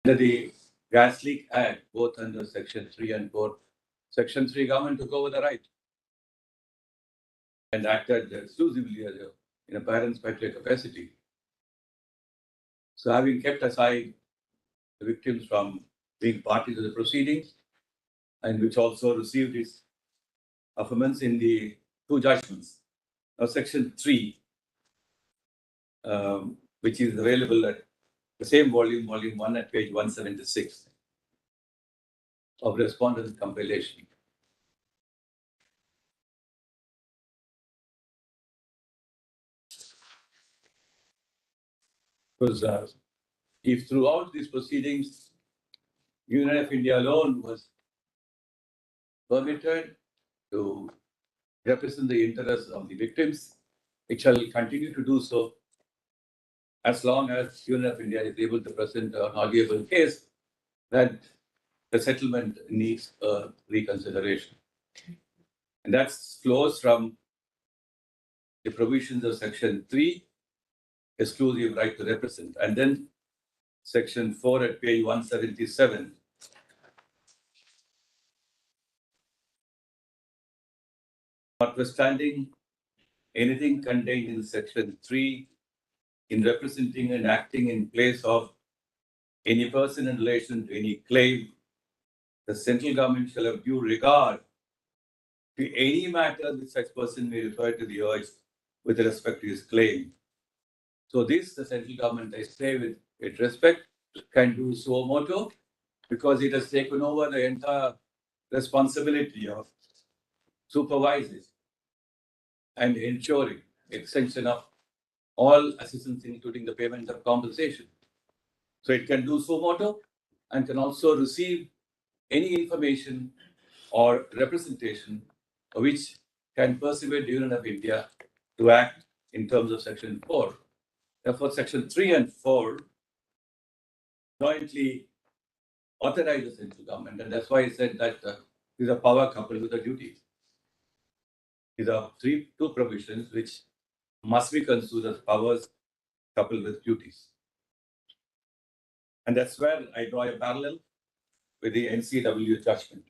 Under the Gas Leak Act, both under Section 3 and 4, Section 3 government took over the right and acted exclusively as in a parent's patriot capacity. So having kept aside the victims from being party to the proceedings, and which also received its affirmance in the two judgments. Now, Section 3, which is available at the same volume 1 at page 176 of respondent compilation. Because if throughout these proceedings, Union of India alone was permitted to represent the interests of the victims, it shall continue to do so as long as Union of India is able to present an arguable case that the settlement needs a reconsideration. And that flows from the provisions of Section 3, exclusive right to represent, and then Section 4 at page 177. Notwithstanding anything contained in Section 3 in representing and acting in place of any person in relation to any claim, the central government shall have due regard to any matter which such person may refer to the urge with respect to his claim. So this, the central government, I say with respect, can do suo motu because it has taken over the entire responsibility of supervising and ensuring extension of all assistance, including the payment of compensation. So it can do suo motu and can also receive any information or representation which can persuade the Union of India to act in terms of Section 4. Therefore, Section 3 and 4 jointly authorize the central government, and that's why I said that these are power coupled with the duties. These are two provisions which must be construed as powers coupled with duties. And that's where I draw a parallel with the NCW judgment.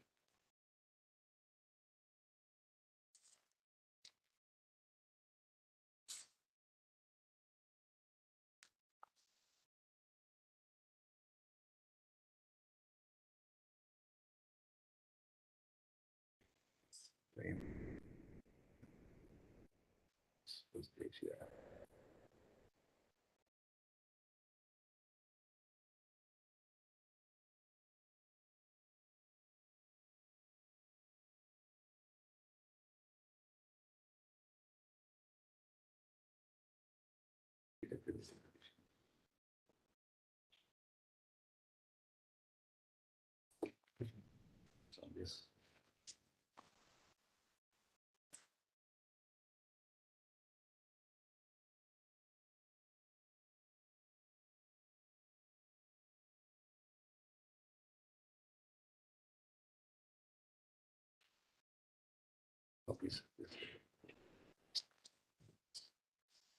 Yes. copies.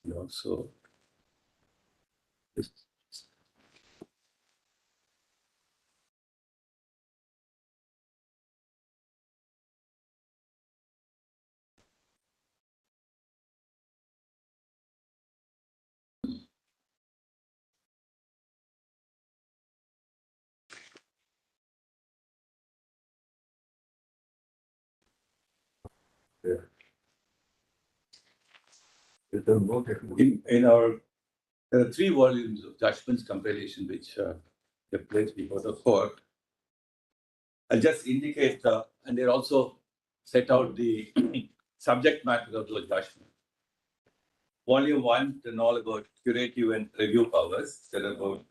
And also this. In our, there are 3 volumes of judgments compilation which have placed before the court. I'll just indicate, and they also set out the subject matter of those judgments. Volume 1 is all about curative and review powers. There are about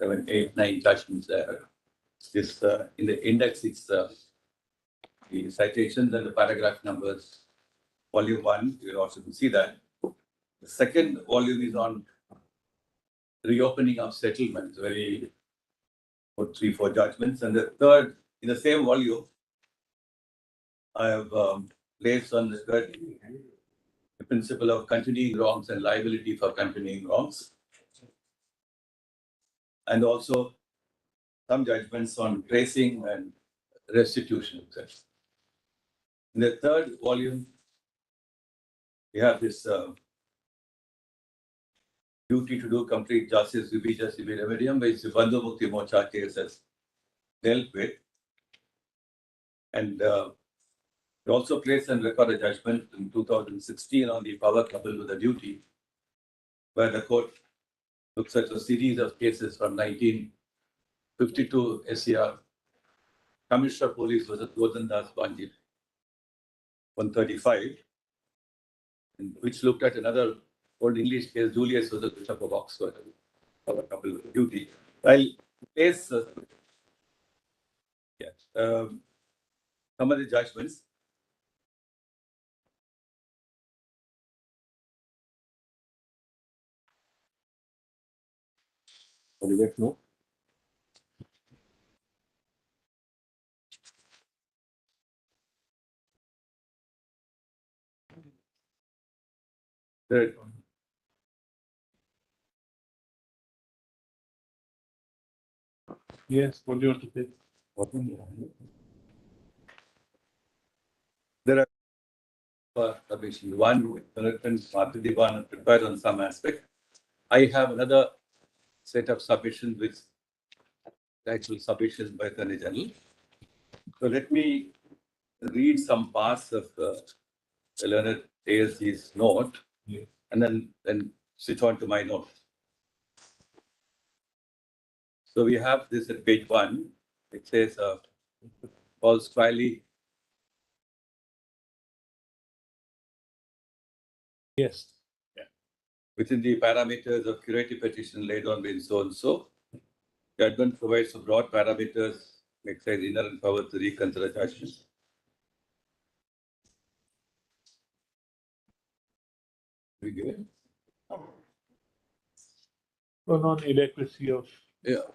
7, 8, 9 judgments there. This in the index, it's the citations and the paragraph numbers. Volume 1, you will also see that. The second volume is on reopening of settlements, very 3, 4 judgments. And the third, in the same volume, I have placed on the third the principle of continuing wrongs and liability for continuing wrongs. And also some judgments on tracing and restitution, etc. In the third volume, we have this duty to do complete justice, vivija sibi remedium, which the Bandhu Mukti Mocha case has dealt with. And we also placed and recorded a judgment in 2016 on the power coupled with the duty, where the court looks at a series of cases from 1952 SCR, Commissioner of Police was at Godandas Banji, 135, which looked at another old English case, Julius was the Bishop of Oxford, power coupled with duty. I'll place some of the judgments. No. Third one. Yes, what do you want to say? There are submissions. One, Martin prepared on some aspect. I have another set of submissions which actual submissions by Attorney General. So let me read some parts of the learned ASG's note, and then switch on to my note. So we have this at page 1. It says, Paul Smiley. Yes. Within the parameters of curative petition laid on by so and so, judgment provides for broad parameters, exercise inherent power to reconsider judgments. We give it? So non-inadequacy of Yeah.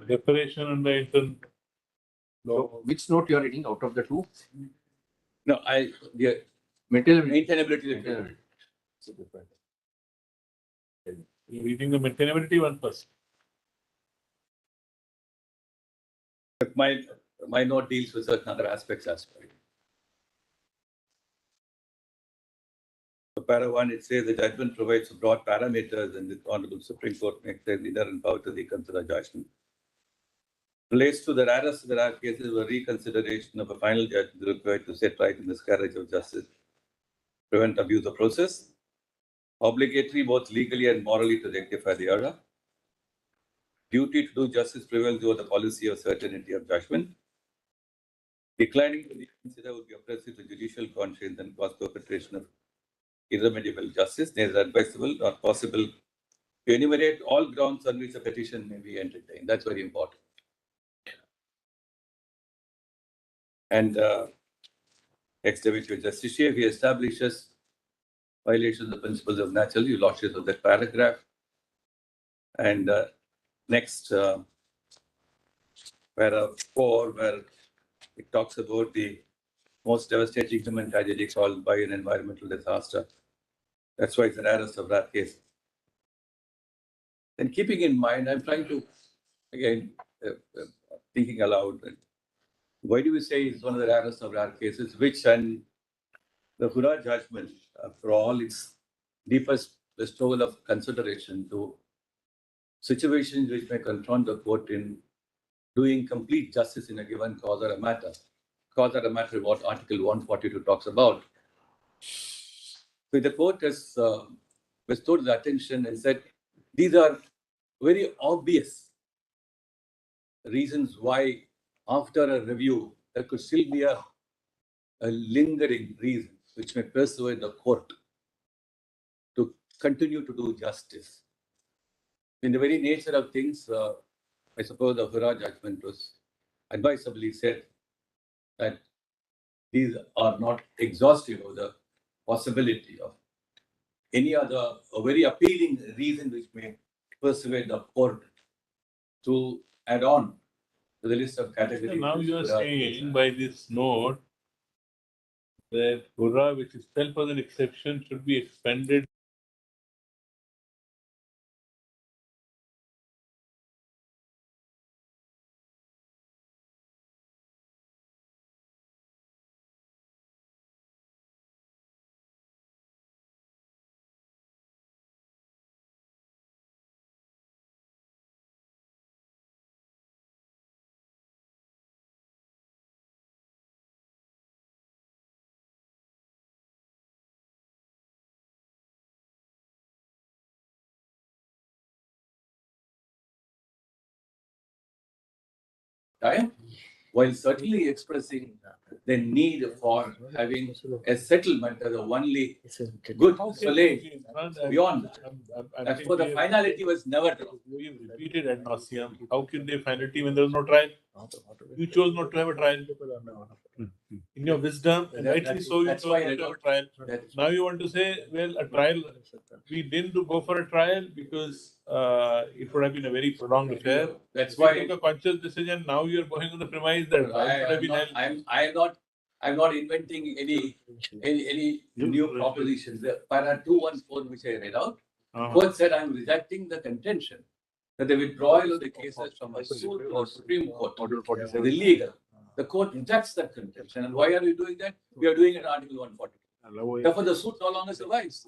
reparation and the intern law. So which note you are reading out of the 2? No, maintainability. You're reading the maintainability one first. My note deals with certain other aspects as well. So para 1, it says the judgment provides broad parameters and the Honorable Supreme Court makes the inherent power to reconsider judgment. Relates to the rarest of the rare cases where reconsideration of a final judgment is required to set right in miscarriage of justice, prevent abuse of process, obligatory both legally and morally to rectify the error, duty to do justice prevails over the policy of certainty of judgment, declining to reconsider would be oppressive to judicial conscience and cause perpetration of irremediable justice, neither advisable nor possible to enumerate all grounds on which a petition may be entertained. That's very important. And ex-Deputy Justice, he establishes violations of the principles of natural law of that paragraph. And next paragraph 4, where it talks about the most devastating human tragedy caused by an environmental disaster. That's why it's the rarest of rare cases. Then keeping in mind, I'm trying to, again, thinking aloud, why do we say it's one of the rarest of rare cases, which and the Hura judgment, for all its deepest bestowal of consideration to situations which may confront the court in doing complete justice in a given cause or a matter. Cause or a matter, what Article 142 talks about. So the court has bestowed the attention and said these are very obvious reasons why, after a review, there could still be a lingering reason which may persuade the court to continue to do justice. In the very nature of things, I suppose the Hura judgment was advisably said that these are not exhaustive of the possibility of any other very appealing reason which may persuade the court to add on to the list of categories. So now you are saying by this note that Hura, which itself was an exception, should be expanded. Time, while certainly expressing the need for having a settlement as the only good solution beyond that. Therefore, the finality was never drawn. We've repeated ad nauseum. How can they finality when there was no trial? You chose not to have a trial. In your wisdom, and rightly so, you chose not to have a trial. Now you want to say, well, a trial, we didn't go for a trial because it would have been a very prolonged affair. That's We why took a conscious decision. Now you're going on the premise that trial should have been held. I'm not inventing any new propositions. The para 214 which I read out, court said I'm rejecting the contention that the withdrawal of the cases from a suit or Supreme Court is illegal. The court rejects that contention. And why are we doing that? We are doing it in Article 140. Therefore, the suit no longer survives.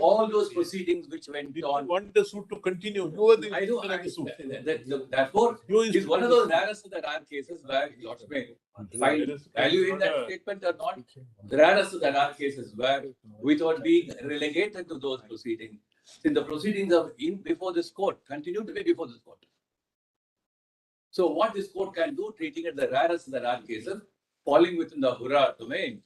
All those proceedings which went Did on. you want the suit to continue? You were the I do. the suit. Therefore, it's one of those rarest of the rare cases where Lords may find value in that statement or not. The rarest of the rare cases where, without being relegated to those proceedings, since the proceedings are in before this court, continue to be before this court. So, what this court can do, treating it the rarest of the rare cases, falling within the Hura domain,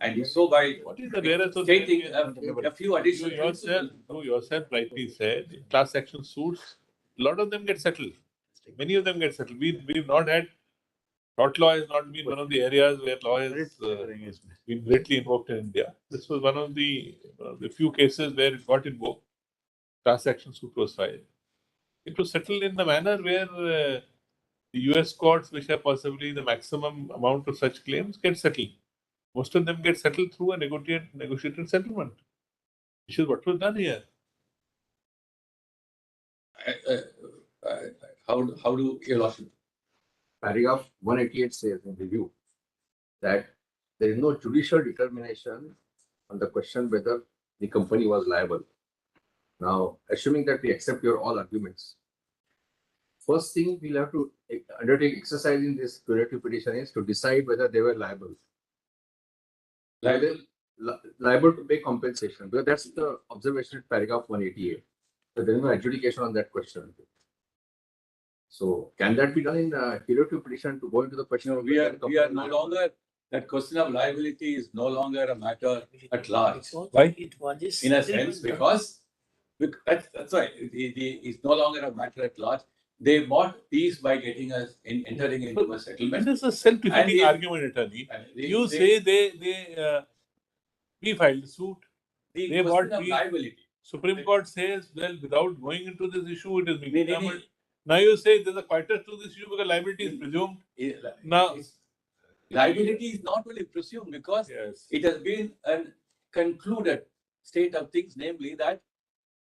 and so by What is the rarest of stating a few additional You yourself rightly said, class action suits, a lot of them get settled. Many of them get settled. We've not had, tort law has not been one of the areas where law has been greatly invoked in India. This was one of the few cases where it got invoked. Class action suit was filed. It was settled in the manner where the US courts, which have possibly the maximum amount of such claims, get settled. Most of them get settled through a negotiated settlement, which is what was done here. How do you lost it? Paragraph 188 says in review that there is no judicial determination on the question whether the company was liable. Now, assuming that we accept your all arguments, first thing we'll have to undertake exercise in this curative petition is to decide whether they were liable. Liable to pay compensation, because that's the observation in paragraph 188. So there is no adjudication on that question. So can that be done in the curative petition to go into the question of we are no longer, that question of liability is no longer a matter at large. Why? In a sense, because that's right. It's no longer a matter at large. They bought peace by getting us entering into a settlement. This is a self-defeating argument, attorney. You say we filed the suit. They bought peace. Liability. Supreme Court says, well, without going into this issue, it has been determined. Now you say there's a quieter to this issue because liability is presumed. Now- Liability is not only presumed because Yes. it has been a concluded state of things, namely that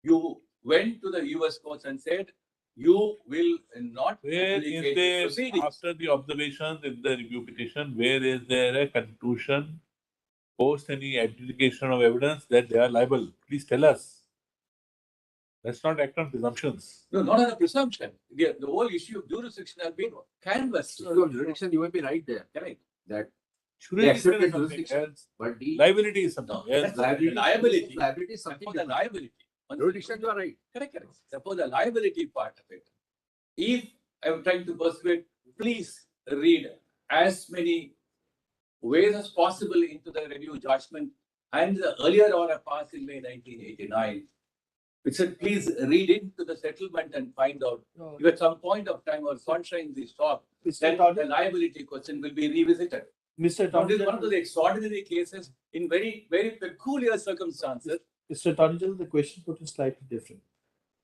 you went to the US courts and said you will not Where adjudicate is the there, proceedings. after the observations in the review petition, where is there a conclusion post any adjudication of evidence that they are liable? Please tell us. Let's not act on presumptions. No, not on a presumption. The whole issue of jurisdiction has been canvassed. So your jurisdiction, you may be right there, Correct. that Jurisdiction accepted is something jurisdiction. else. but the Liability is something No, else. that's liability, liability. is something For the different. liability. Jurisdiction, you are right. Correct. Suppose the liability part of it. If I'm trying to persuade, please read as many ways as possible into the review judgment and the earlier order passed in May 1989. It said, please read into the settlement and find out if at some point of time or conscience is stopped, then the liability question will be revisited. Mr. Now, this is Attorney one of General, the extraordinary cases in very, very peculiar circumstances. Mr. Attorney General, the question put is slightly different.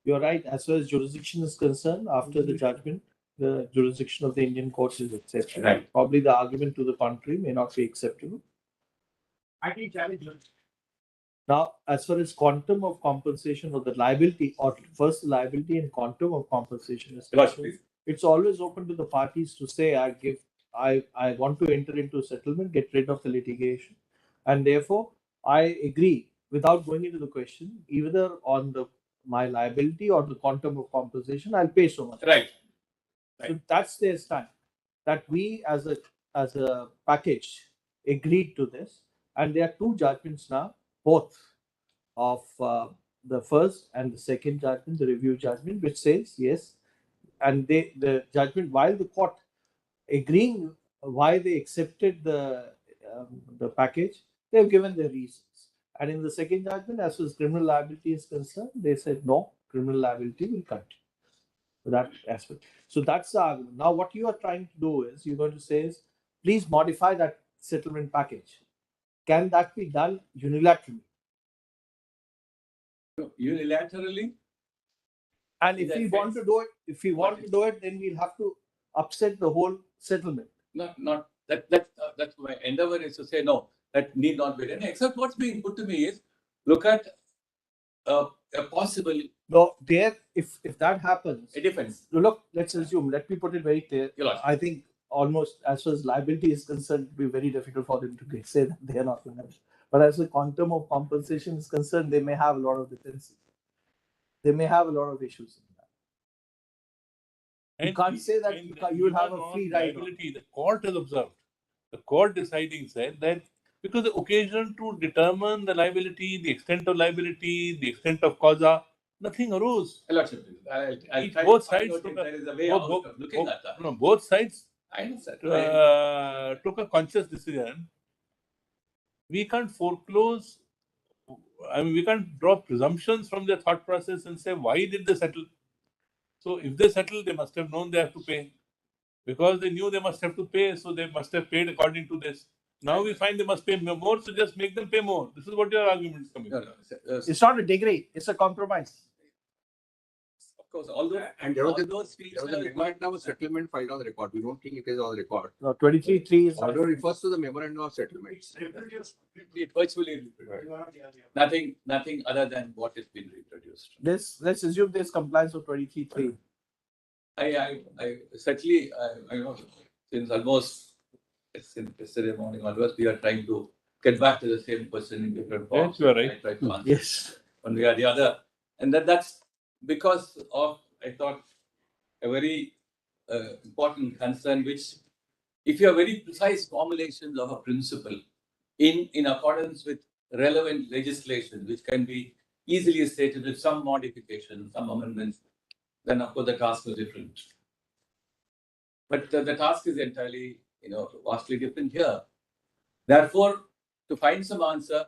You're right, as far as jurisdiction is concerned, after the judgment, the jurisdiction of the Indian courts is accepted. Right. Probably the argument to the contrary may not be acceptable. I can challenge you. Now, as far as quantum of compensation or the liability, or first the liability and quantum of compensation is Yes, concerned, please. it's always open to the parties to say, I want to enter into a settlement, get rid of the litigation. And therefore, I agree without going into the question, either on my liability or the quantum of compensation, I'll pay so much. Right. So that's their stand. That we as a package agreed to this. And there are two judgments now, both of the first and the second judgment, the review judgment, which says yes. And the judgment, while the court agreeing why they accepted the package, they've given their reasons. And in the second judgment, as far as criminal liability is concerned, they said no, criminal liability will continue. So that aspect. So that's the argument. Now, what you are trying to do is you're going to say is, please modify that settlement package. Can that be done unilaterally? Unilaterally, And In if that we want case, to do it, then we'll have to upset the whole settlement. not that's my endeavor is to say no, that need not be done. Except what's being put to me is look at a possible No, there, if that happens, a defense. look, let's assume, let me put it very clear. Your Lordship. I think almost as far as liability is concerned, it will be very difficult for them to say that they are not going to. But as the quantum of compensation is concerned, they may have a lot of defenses. They may have a lot of issues in that. You can't say that you will have a free ride. Liability, the court has observed. The court deciding said that because the occasion to determine the liability, the extent of liability, the extent of causa, nothing arose. Lordship, I'll try Both to find sides out took if a- there is a way both- out both- of looking at that. No, both sides I understand. took a conscious decision. We can't foreclose. I mean, we can't draw presumptions from their thought process and say, why did they settle? So if they settle, they must have known they have to pay. Because they knew they must have to pay, so they must have paid according to this. Now we find they must pay more, so just make them pay more. This is what your argument is coming No, from. no, It's not a degree, it's a compromise. of course, although And there was all those fees there was a are memorandum of settlement filed on the record. We don't think it is on the record. No, 23.3 is. Order refers to the memorandum of settlement. it virtually nothing other than what has been reproduced. Let's assume there's compliance of 23.3. I certainly I know since almost since yesterday morning onwards we are trying to get back to the same question in different forms. Yes, you are right. I try to answer Yes. one way or the other, and that's because of I thought a very important concern which, if you have very precise formulations of a principle in accordance with relevant legislation, which can be easily stated with some modifications, some amendments, then of course the task is different. But the task is entirely, vastly different here. Therefore, to find some answer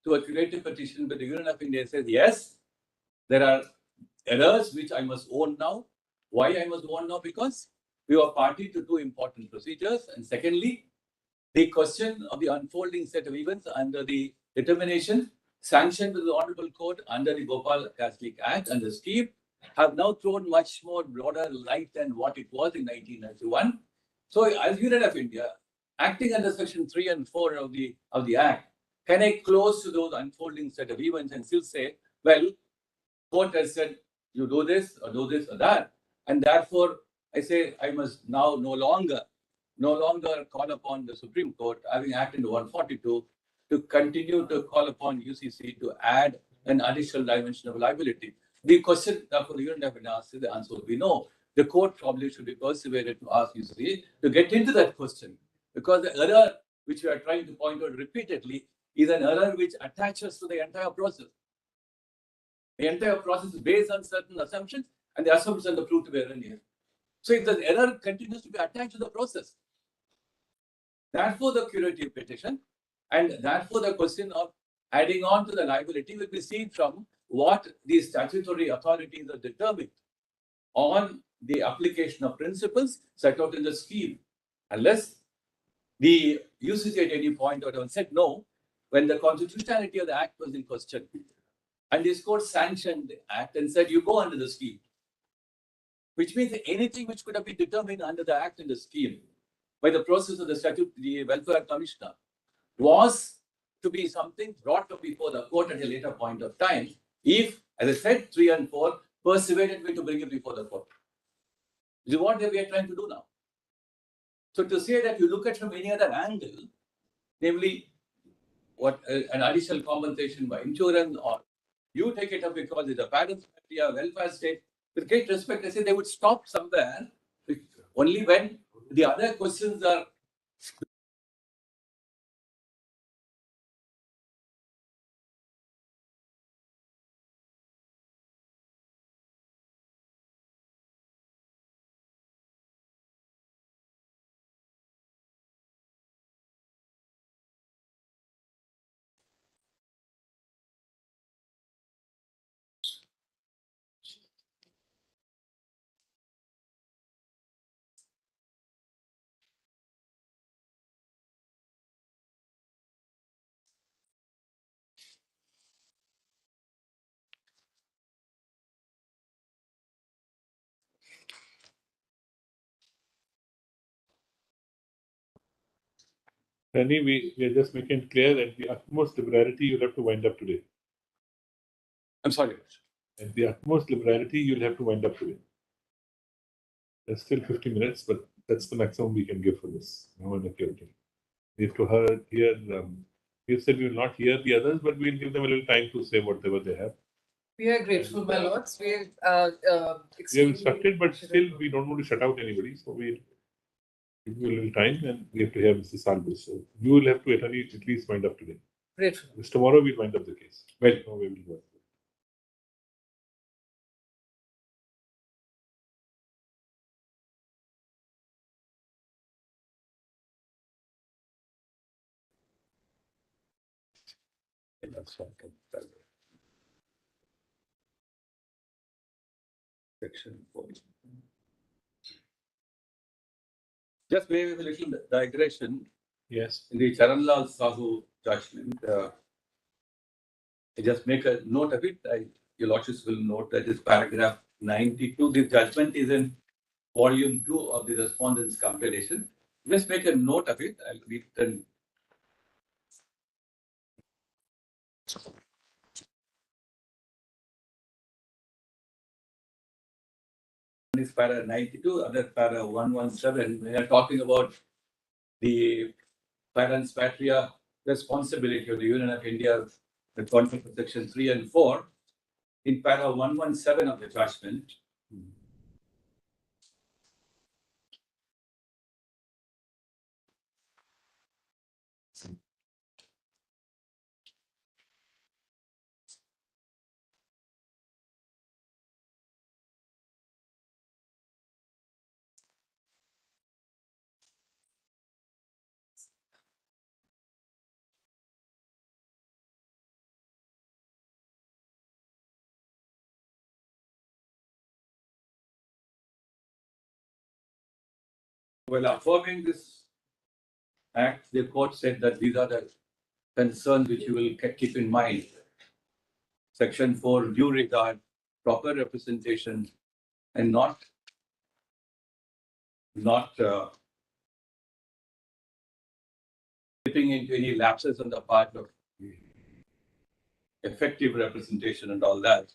to a curative petition with the Union of India says, yes, there are errors which I must own now. Why I must own now? Because we were party to two important procedures. And secondly, the question of the unfolding set of events under the determination sanctioned with the Honorable Court under the Bhopal Catholic Act and the scheme have now thrown much more broader light than what it was in 1991. So, as Union of India, acting under Section 3 and 4 of the Act, can I close to those unfolding set of events and still say, well, court has said you do this or that, and therefore I say I must now no longer call upon the Supreme Court, having acted 142, to continue to call upon UCC to add an additional dimension of liability. The question, therefore, you have been asked, the answer will be no. The court probably should be persuaded to ask UCC to get into that question, because the error which we are trying to point out repeatedly is an error which attaches to the entire process. The entire process is based on certain assumptions, and the assumptions are proved to be erroneous. So if the error continues to be attached to the process, therefore the curative petition, and therefore the question of adding on to the liability will be seen from what the statutory authorities are determined on the application of principles set out in the scheme. Unless the UCC at any point or said no, when the constitutionality of the act was in question, and this court sanctioned the act and said you go under the scheme, which means anything which could have been determined under the act and the scheme by the process of the statute, the welfare commissioner, was to be something brought up before the court at a later point of time, if, as I said, 3 and 4 persuaded me to bring it before the court. This is what we are trying to do now. So to say that you look at from any other angle, namely what an additional compensation by insurance, or you take it up because it's a parent's welfare state, with great respect, I say they would stop somewhere only when the other questions are. Danny, we are just making it clear that the utmost liberality you'll have to wind up today. I'm sorry. At the utmost liberality you'll have to wind up today. There's still 50 minutes, but that's the maximum we can give for this. No one accuracy. We have to hear. We said we will not hear the others, but we'll give them a little time to say whatever they have. We are grateful, my lords. We We have instructed, but still we don't want to shut out anybody, so we'll give you a little time, and we have to hear Mr. Salvo. So you will have to at least wind up today. Grateful. Because tomorrow we'll wind up the case. Well, no, we will go. Section 4. Just maybe a little digression. Yes. In the Charanlal Sahu judgment, I just make a note of it. Your Lordships will note that is paragraph 92. The judgment is in volume 2 of the respondent's compilation. Just make a note of it. I'll read it. And this para 92, other para 117, we are talking about the parents patria responsibility of the Union of India, the context of section 3 and 4. In para 117 of the judgment, while affirming this act, the court said that these are the concerns which you will keep in mind. Section 4, due regard, proper representation and not slipping into any lapses on the part of effective representation and all that.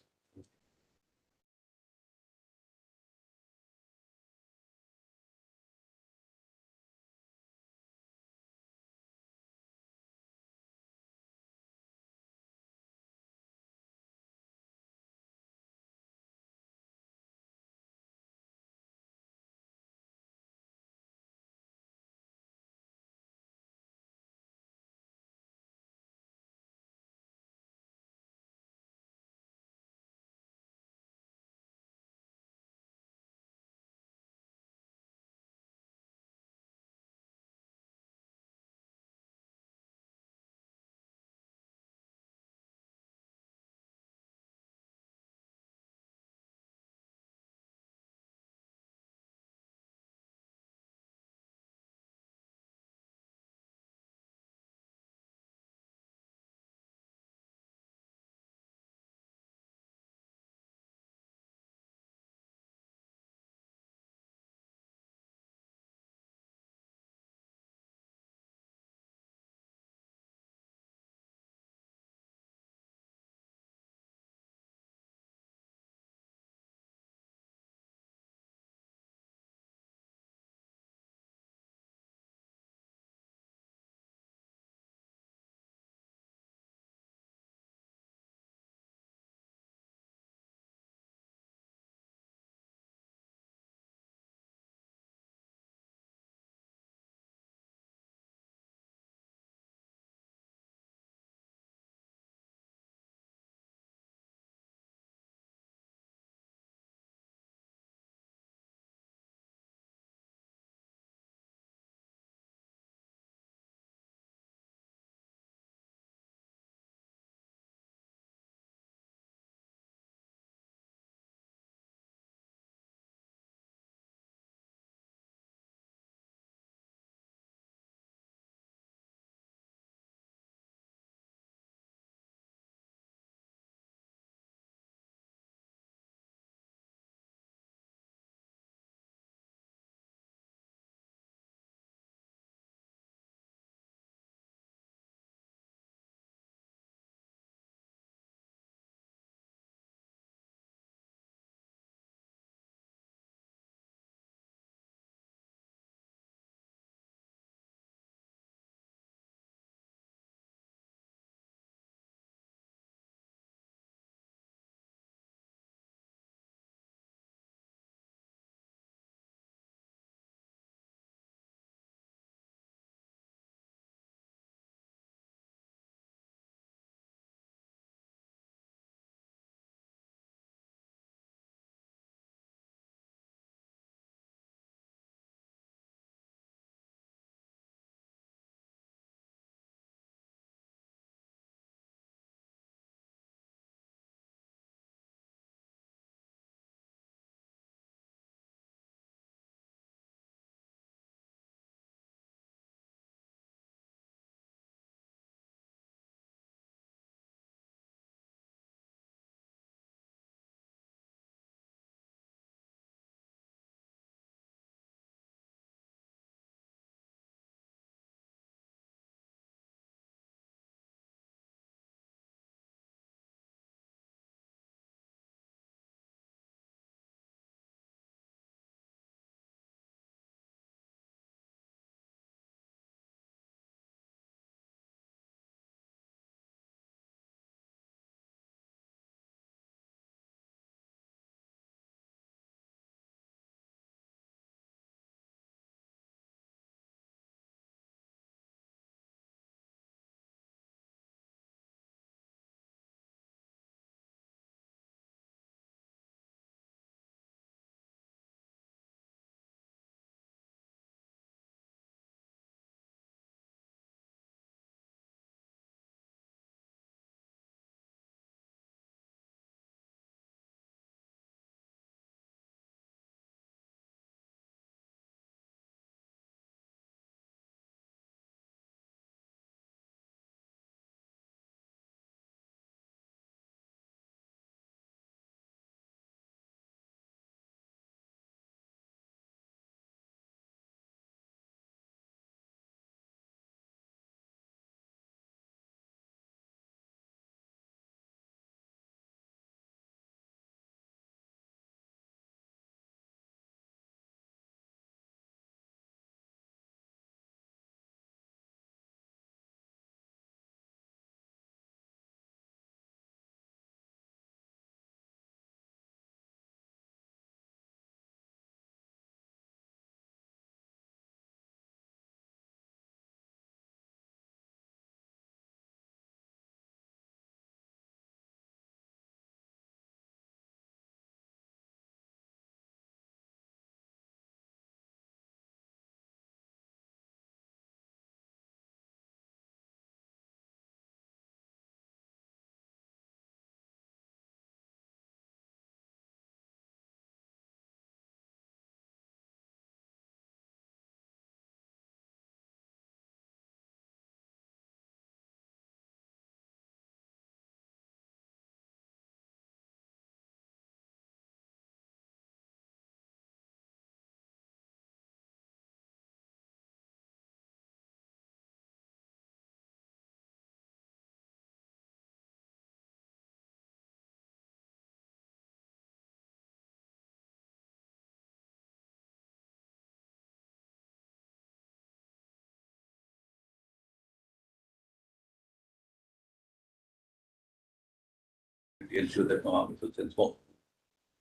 to ensure that no harm is and more.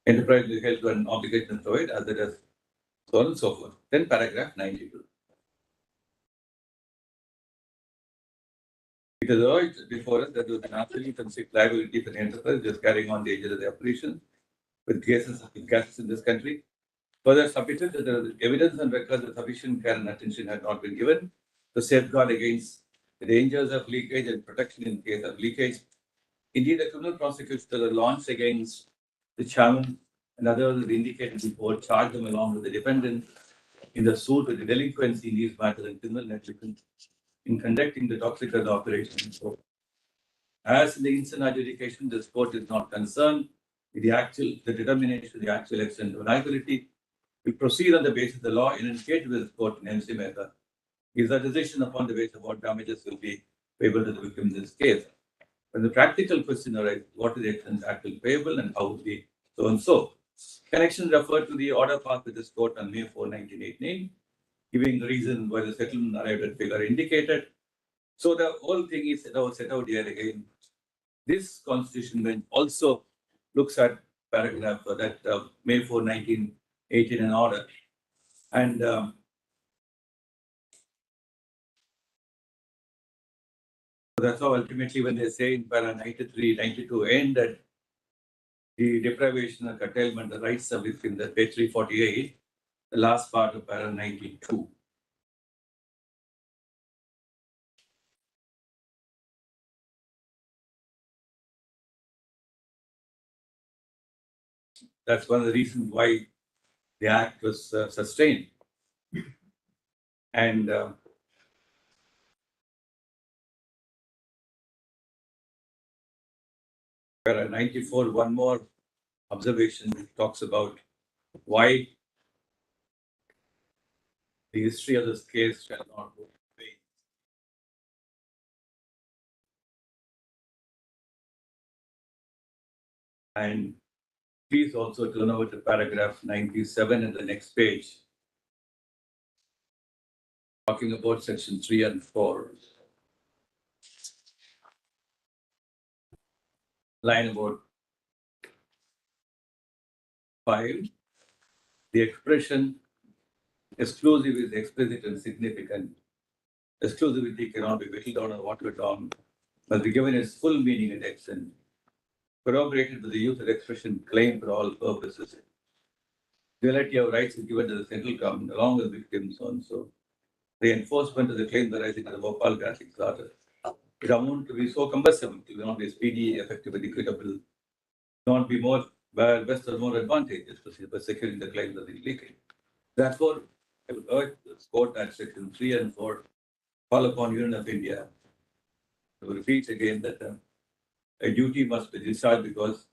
Enterprise is held to an obligation to provide as it is so on and so forth. Then paragraph 92. It is urged before us that there was an absolute and strict liability for the enterprise just carrying on the edges of the operation with cases in this country. Further submitted that there is evidence and records that sufficient care and attention had not been given to safeguard against the dangers of leakage and protection in case of leakage. Indeed, the criminal prosecutions that were launched against the chairman and others that indicated before charged them along with the defendant in the suit with the delinquency in these matters and criminal negligence in conducting the toxic operation. So, as in the instant adjudication, this court is not concerned with the determination of the actual extent of liability. We proceed on the basis of the law in engage with the court in MC matter. Is a decision upon the basis of what damages will be payable to the victim in this case. When the practical question arises, what is the extent actually payable and how will be so and so. Connection referred to the order passed with this court on May 4, 1989, giving the reason why the settlement arrived at figure indicated. So the whole thing is set out here again. This constitution bench also looks at paragraph that May 4, 1918 an order. And that's how ultimately when they say in para 93, 92 end that the deprivation or curtailment, the rights of within the page 348, the last part of para 92. That's one of the reasons why the act was sustained. And para 94, one more observation which talks about why the history of this case shall not go in vain. And please also turn over to paragraph 97 in the next page, talking about section 3 and 4. Line about 5. The expression exclusive is explicit and significant. Exclusivity cannot be whittled down or watered down, must be given its full meaning and extent, corroborated with the use of expression claim for all purposes. Duality of rights is given to the central government along with victims also. The enforcement of the claims arising in the Bhopal graphic charter. It amounts to be so cumbersome, it will not be speedy, effective, and equitable, not be more best or more advantageous for securing the claims of the leakage. Therefore, I would urge the court that section 3 and 4 call upon Union of India to repeat again that a duty must be discharged because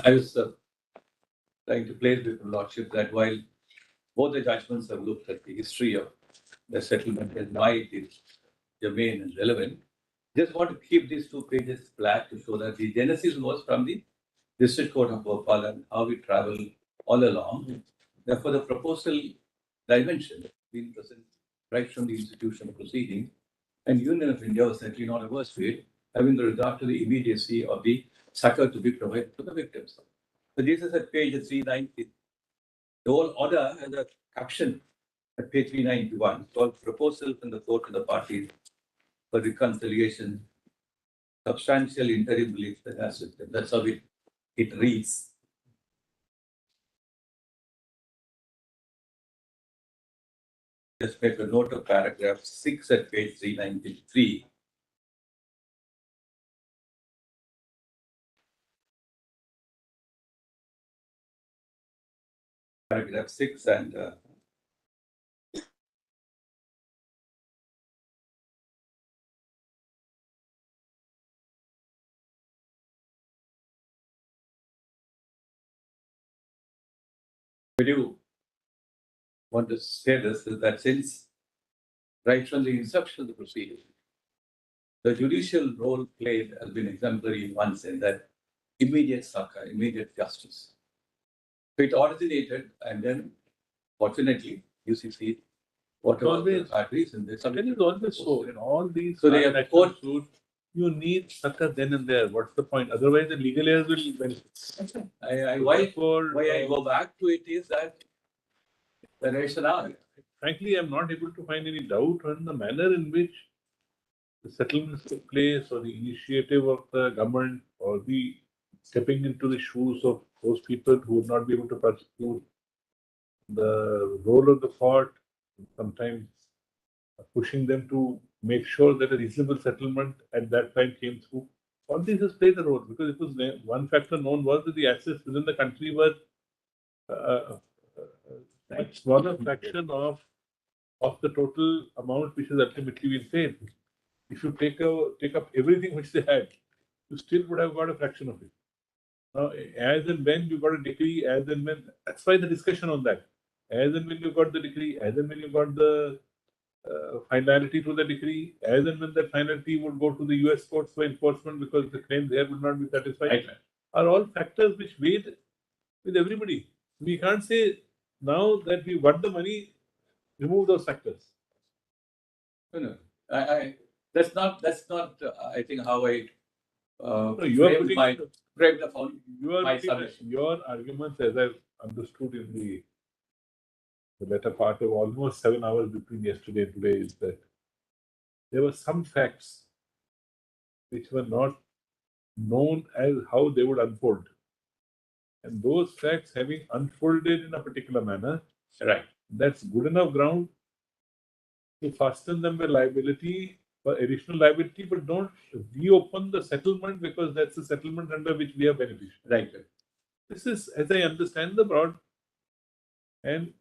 I was trying to place with the Lordship that while both the judgments have looked at the history of the settlement and why it is germane and relevant, just want to keep these 2 pages flat to show that the genesis was from the District Court of Bhopal and how we travel all along. Therefore, the proposal dimension being present right from the institutional proceeding, and Union of India was certainly not averse to it, having regard to the immediacy of the succor to be provided to the victims. So this is at page 390. The whole order has a caption at page 391 called Proposal from the Court to the Parties for Reconciliation, Substantial Interim Relief that has it. That's how it reads. Just make a note of paragraph 6 at page 393. Paragraph 6 and we do want to say this is that since right from the inception of the proceeding, the judicial role played has been exemplary in one sense that immediate succor, immediate justice. So it originated and then, fortunately, UCC, whatever Always. the reason, they It is always so. In all these So they have national court- suits, you need succor then and there. What's the point? Otherwise, the legal heirs will benefit. why I go back to it is that the rationale. Frankly, I'm not able to find any doubt on the manner in which the settlements took place or the initiative of the government or the stepping into the shoes of those people who would not be able to prosecute, the role of the court, sometimes pushing them to make sure that a reasonable settlement at that time came through. All this has played a role because it was one factor known was that the assets within the country were a much smaller fraction of the total amount which has ultimately been paid. If you take up everything which they had, you still would have got a fraction of it. Now, as and when you got a decree, as and when, that's why the discussion on that. As and when you got the decree, as and when you got the finality to the decree, as and when that finality would go to the US courts for enforcement because the claims there would not be satisfied, Right. are all factors which weighed with everybody. We can't say now that we got the money, remove those factors. No, that's not I think how I No, you are putting frame the phone. your arguments, as I've understood in the better part of almost 7 hours between yesterday and today, is that there were some facts which were not known as how they would unfold. And those facts having unfolded in a particular manner, Right. that's good enough ground to fasten them with liability for additional liability, but don't reopen the settlement because that's the settlement under which we are beneficiaries. Right. This is, as I understand the broad, and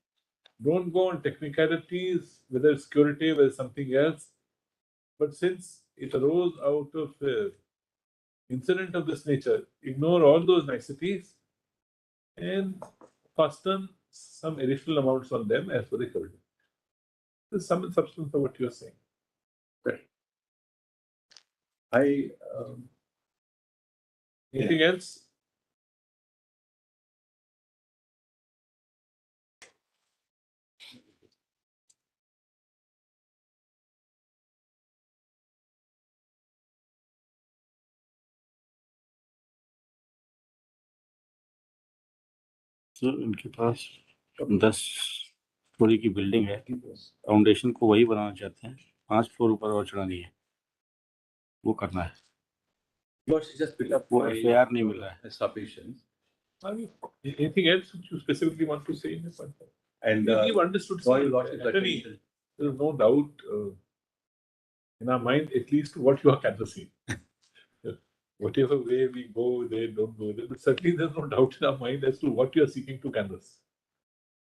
don't go on technicalities, whether it's security, whether it's something else. But since it arose out of incident of this nature, ignore all those niceties and fasten some additional amounts on them as per the code. This is some and substance of what you're saying. Anything else? तो इनके पास 10 story की building है, foundation को वही बनाना चाहते हैं, 5 floor ऊपर और चढ़ानी है, वो करना है। Just pick up वो FAR नहीं मिला है। sufficient. Anything else which you specifically want to say in the point? And We've understood. sorry, Lord, Attorney, there is no doubt in our mind, at least what you are canvassing. Whatever way we go, they don't go there. But certainly there's no doubt in our mind as to what you are seeking to canvass.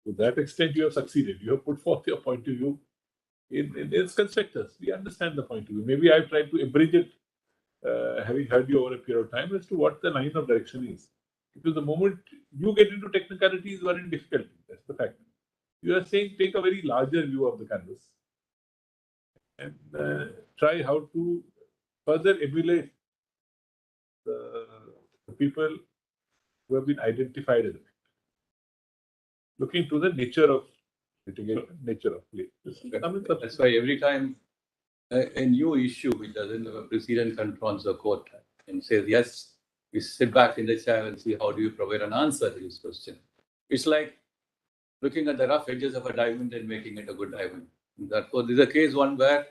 To that extent, you have succeeded. You have put forth your point of view in constructors. We understand the point of view. Maybe I've tried to abridge it, having heard you over a period of time, as to what the line of direction is. Because the moment you get into technicalities, you are in difficulty. That's the fact. You are saying take a very larger view of the canvas and try how to further emulate the people who have been identified as it. Looking to the nature of litigation, nature of play. that's why every time a new issue which doesn't have a precedent confronts the court and says, yes, we sit back in the chair and see how do you provide an answer to this question. It's like looking at the rough edges of a diamond and making it a good diamond. Therefore, this is a case one where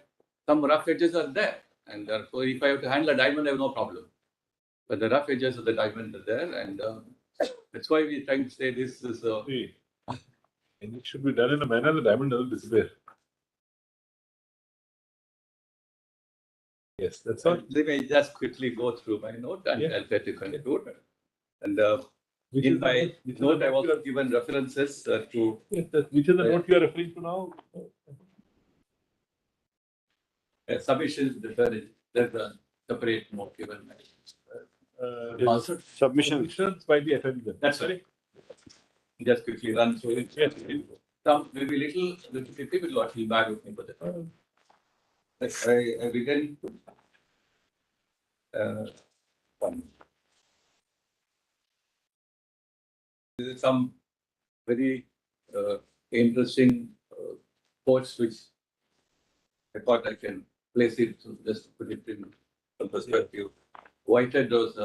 some rough edges are there. And therefore, if I have to handle a diamond, I have no problem. But the rough edges of the diamond are there. And that's why we're trying to say this is... and it should be done in a manner the diamond doesn't disappear. Yes, that's all. Let me just quickly go through my note and I'll try to conclude. And in my note, I've also given references to... Which is the note you are referring to now? Submissions, there's a separate note given. Submissions by the attorney. That's right. Just quickly run through it. Yes. Some maybe little what will bag with me, but I begin. This is some very interesting quotes which I thought I can place it to just put it in perspective. Whitehead was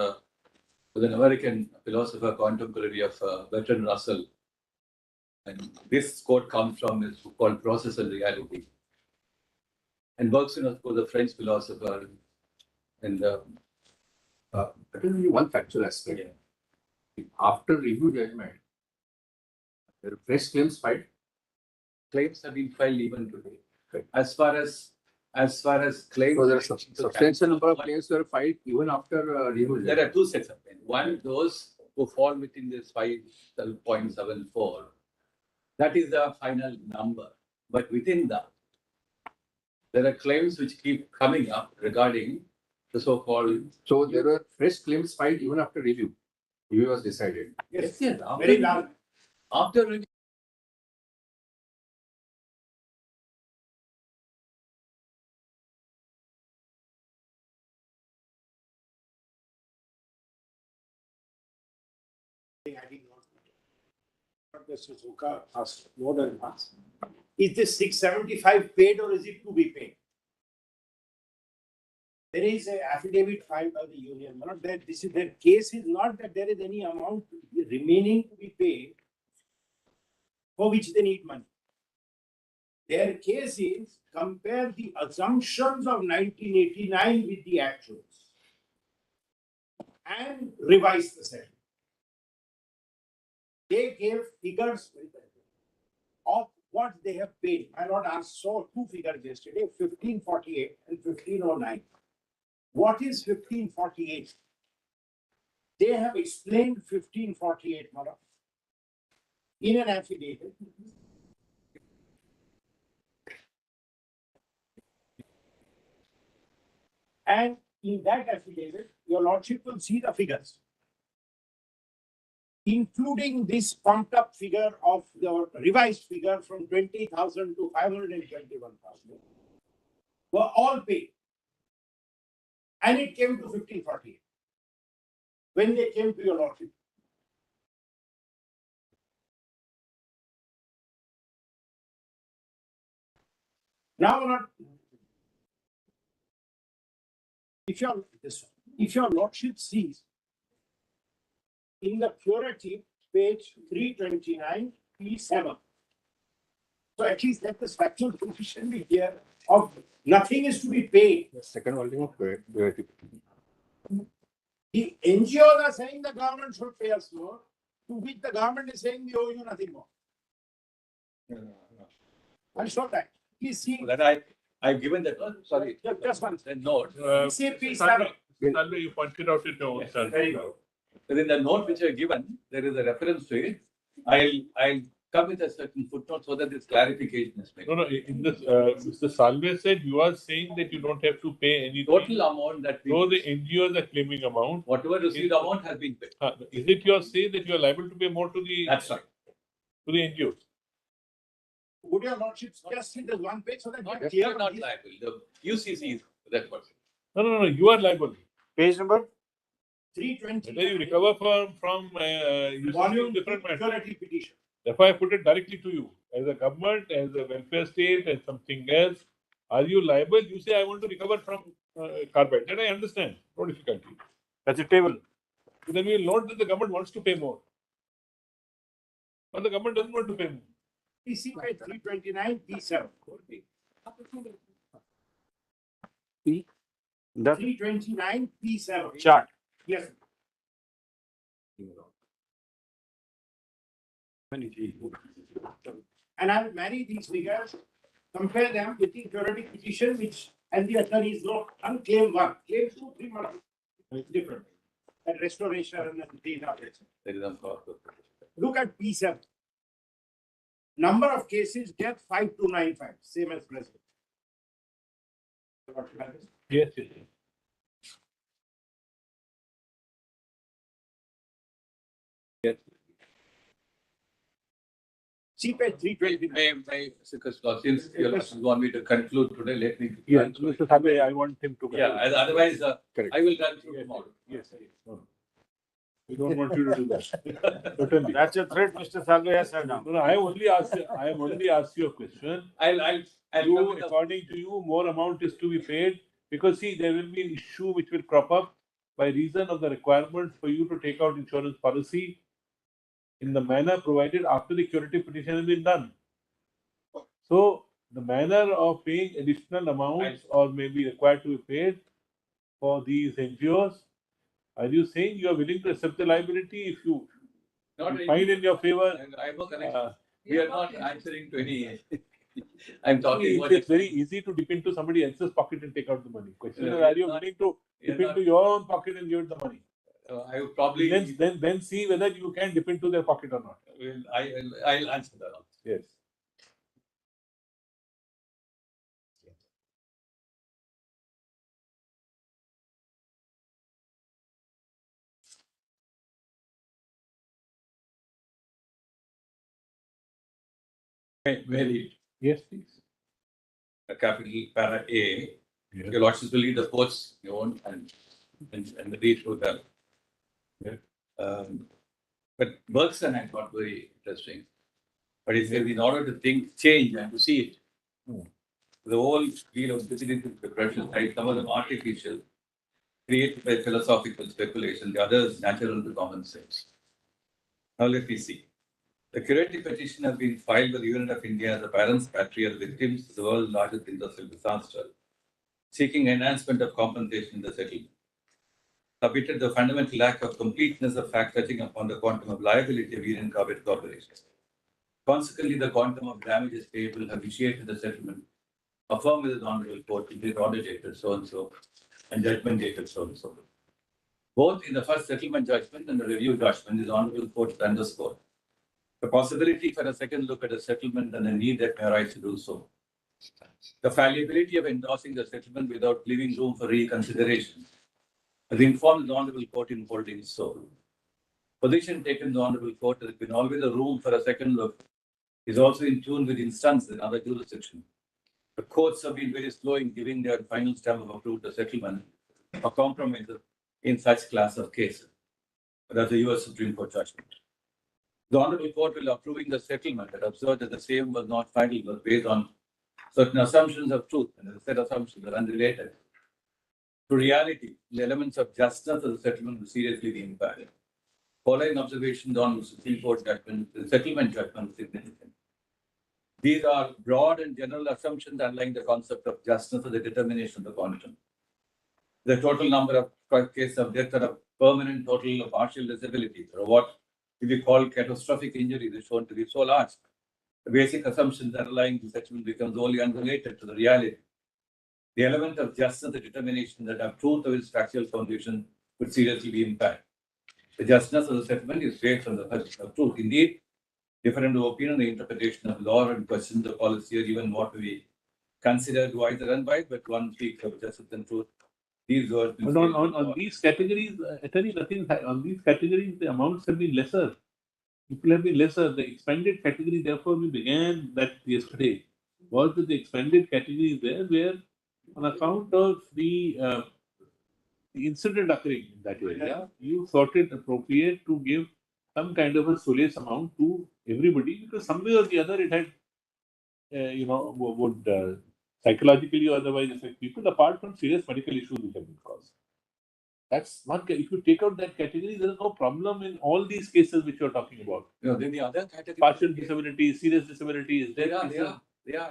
an American philosopher contemporary of Bertrand Russell. And this quote comes from his book called Process and Reality. And Bergson, of course, a French philosopher. And I tell you one factual aspect. Yeah. After review judgment, there are fresh claims filed. Claims have been filed even today. As far as claims, So there are substantial number of claims were filed even after review judgment. there are two sets of claims. One, those who fall within this 5.74. That is the final number. But within that, there are claims which keep coming up regarding the so-called. So there were fresh claims filed even after review. Review was decided. Yes, Very large. after review. I did not. The Suzuka asked more than once. Is this 675 paid or is it to be paid? There is an affidavit filed by the union. Their case is not that there is any amount remaining to be paid for which they need money. Their case is compare the assumptions of 1989 with the actuals and revise the settlement. They gave figures of what they have paid. My lord asked saw two figures yesterday, 1548 and 1509. What is 1548? They have explained 1548, my lord, in an affidavit. And in that affidavit, your lordship will see the figures, including this pumped up figure of the revised figure from 20,000 to 521,000, were all paid. And it came to 1548 when they came to your lordship. Now, if your lordship sees in the curative page 329, P7. So at least let this factual position be here of nothing is to be paid. The second volume of priority. The NGOs are saying the government should pay us more, to which the government is saying we owe you nothing more. I'll show that. Please see. That I've given that, sorry, Just one. the note. See P7. Salve, you pointed out in your own study. Very good. Within the note which I've given, there is a reference to it. I'll come with a certain footnote so that this clarification is made. No, in this, Mr. Salve said you are saying that you don't have to pay any Total amount that we, So the NGOs are claiming amount. whatever received amount has been paid. Is it your say that you are liable to pay more to the That's right. NGOs? Would your lordship just see the one page so that Not, you're we clear are not on this? liable. The UCC is that person. No, you are liable. Page number? 320. Whether you recover from UCC Volume is different matter. security petition. Therefore, I put it directly to you. As a government, as a welfare state, as something else, are you liable? You say, I want to recover from carbide. That I understand. No difficulty. That's a table. So then we will note that the government wants to pay more. But the government doesn't want to pay more. PC page 329, P7. The 329, P7. chart. Yes. And I will marry these figures, compare them with the security petition, which, and the attorneys note, unclaimed one, claim 2, 3 months. It's different. And restoration and data. There is a cost. Look at P7. Number of cases, death 5295, same as present. Yes. See page 329. May, since you want me to conclude today, let me. Yes, Mr. Sabe, I want him to. Yeah, otherwise, Correct. I will run through tomorrow. Yes. No. We don't want you to do that. Certainly. That's a threat Mr. Salve has said now. No, I only asked you a question. I'll You, come with a- according to you, more amount is to be paid because see, there will be an issue which will crop up by reason of the requirement for you to take out insurance policy in the manner provided after the curative petition has been done. So the manner of paying additional amounts or may be required to be paid for these NGOs, are you saying you are willing to accept the liability if you Not really. find in your favor? I have no connection. We are not answering to any. I'm talking. It's very easy to dip into somebody else's pocket and take out the money. Question is, are you willing to dip into your own pocket and give it the money? I would probably. Then see whether you can dip into their pocket or not. I'll answer that also. Yes. Very. Yes, please. A capital para A. Yes. Your lordship will lead the courts you own and read through them. Yeah. But Bergson I thought very interesting. But he says in order to think change and to see it, the whole field of digital preparation, right? Some of them artificial, created by philosophical speculation, the others natural to common sense. Now let me see. The curative petition has been filed by the Union of India as a parents' patria of the victims of the world's largest industrial disaster, seeking enhancement of compensation in the settlement. Submitted the fundamental lack of completeness of fact touching upon the quantum of liability of Union Carbide Corporation. Consequently, the quantum of damages payable have initiated the settlement, affirmed with the Honorable Court, it is order dated so and so, and judgment dated so and so. Both in the first settlement judgment and the review judgment, is Honorable Court underscored the possibility for a second look at a settlement and the need that may arise to do so. The fallibility of endorsing the settlement without leaving room for reconsideration has informed the Honorable Court in holding so. Position taken in the Honorable Court has been always a room for a second look is also in tune with instances in other jurisdictions. The courts have been very slow in giving their final stamp of approval to settlement or compromises in such class of cases. That's the US Supreme Court judgment. The Honorable Court will approving the settlement and observe that the same was not final, but based on certain assumptions of truth, and as I said, assumptions are unrelated to reality. The elements of justice of the settlement will seriously be impacted. following observations on the Supreme Court judgment, the settlement judgment is significant. These are broad and general assumptions underlying the concept of justice or the determination of the quantum. The total number of cases of death or a permanent total of partial disability, or what we call catastrophic injuries, is shown to be so large. The basic assumptions underlying the settlement becomes wholly unrelated to the reality. The element of justice, the determination that have truth of its factual foundation would seriously be impaired. The justness of the settlement is based on the question of truth. Indeed, different opinion on the interpretation of law and questions of policy or even what we consider wise or unwise, but one speaks of justice and truth. These words. And on these categories, Attorney, on these categories, the amounts have been lesser. People have been lesser. The expanded category, therefore, we began that yesterday, was that the expanded category there where on account of the incident occurring in that area, you thought it appropriate to give some kind of a solace amount to everybody because some way or the other it had, would psychologically or otherwise affect people apart from serious medical issues which have been caused. That's not, if you take out that category, there is no problem in all these cases which you're talking about. Then the other category. Partial disabilities, serious disabilities. They are.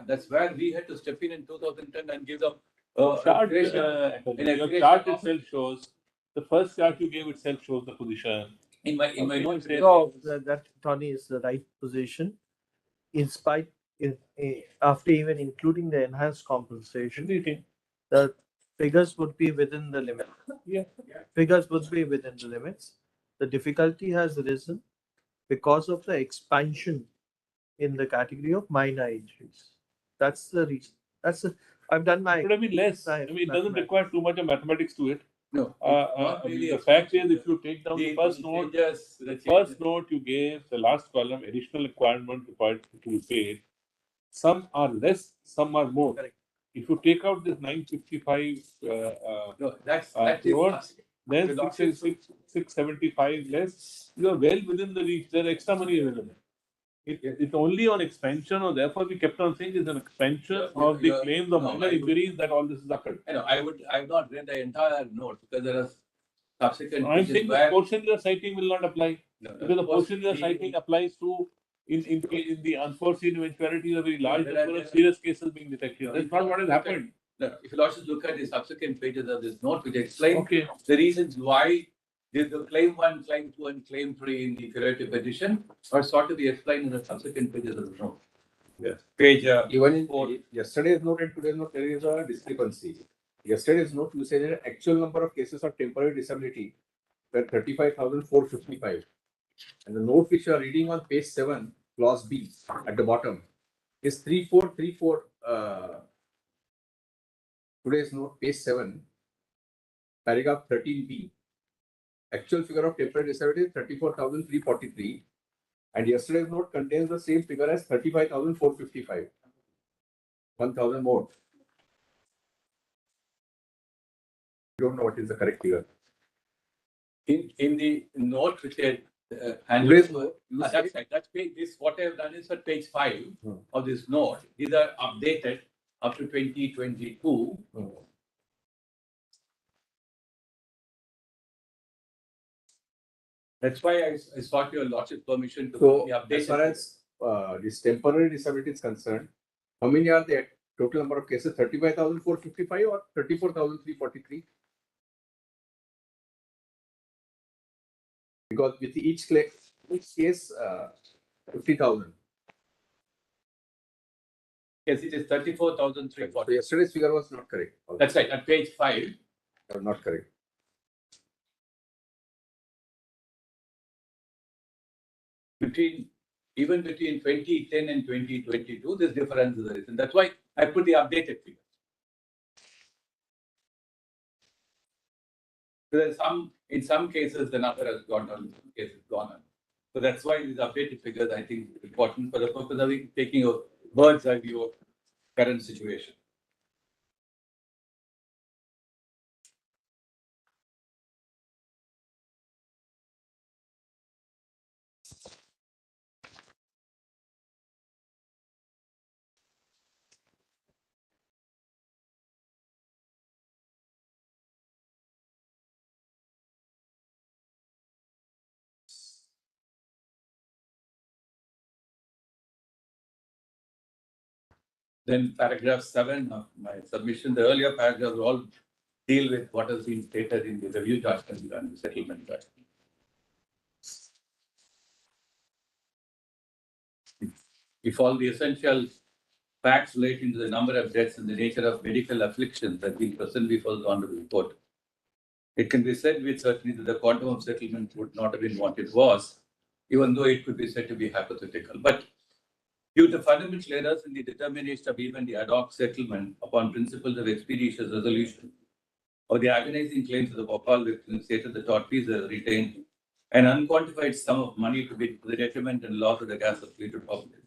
That's where we had to step in 2010 and give them. Chart, your chart itself shows, the first chart you gave itself shows the position. In my notes. No, that Tony is the right position. In spite, after even including the enhanced compensation, the figures would be within the limit. Yeah. Figures would be within the limits. The difficulty has risen because of the expansion in the category of minor injuries. That's the reason. I've done my. It would have been less. I mean, it doesn't require too much of mathematics to it. No. The fact is, if you take down the first note, first note you gave, the last column, additional requirement required to be paid. Some are less, some are more. Correct. If you take out this 955 crores, then 675 less, you are well within the reach. There is extra money available. It's only on expansion, or therefore we kept on saying it's an expansion of the claims of minor injuries that all this is occurred. I have not read the entire note because there are subsequent. I'm saying the portion you are citing will not apply. No, Because the portion you are citing applies to in the unforeseen eventuality of a very large number of serious cases being detected. That's not what has happened. No, if you also look at the subsequent pages of this note, which explain the reasons why the claim 1, claim 2, and claim 3 in the curative petition are sought to be explained in the subsequent pages of the note. Yes. Page even in yesterday's note and today's note, there is a discrepancy. Yesterday's note, you say that actual number of cases of temporary disability were 35,455. And the note which you are reading on page 7, clause B at the bottom is 3434. Today's note, page 7, paragraph 13B. Actual figure of temporary disability is 34,343. And yesterday's note contains the same figure as 35,455. 1,000 more. You don't know what is the correct figure. In the note which had Today's note, that's right. That's page. This what I have done is at page 5 of this note. These are updated up to 2022. That's why I sought your lordship permission to so be updated. as far as this temporary disability is concerned, how many are there? Total number of cases 35,455 or 34,343? Because with each case 50,000. Yes, it is 34,340. So yesterday's figure was not correct. That's right. At page 5. Not correct. Even between 2010 and 2022, this difference is there. And that's why I put the updated figure. There in some cases, the number has gone down, in some cases gone up. So that's why these updated figures, I think, are important for the purpose of taking a bird's eye view of current situation. Then paragraph 7 of my submission, the earlier paragraphs all deal with what has been stated in the review judgment and the settlement judgment. If all the essential facts relating to the number of deaths and the nature of medical afflictions have been present before the honorable court, it can be said with certainty that the quantum of settlement would not have been what it was, even though it could be said to be hypothetical. But due to fundamental errors in the determination of even the ad hoc settlement upon principles of expeditious resolution, or the agonizing claims of the Bhopal victims stated the tortfeasor retained an unquantified sum of money to be to the detriment and loss of the gas afflicted population.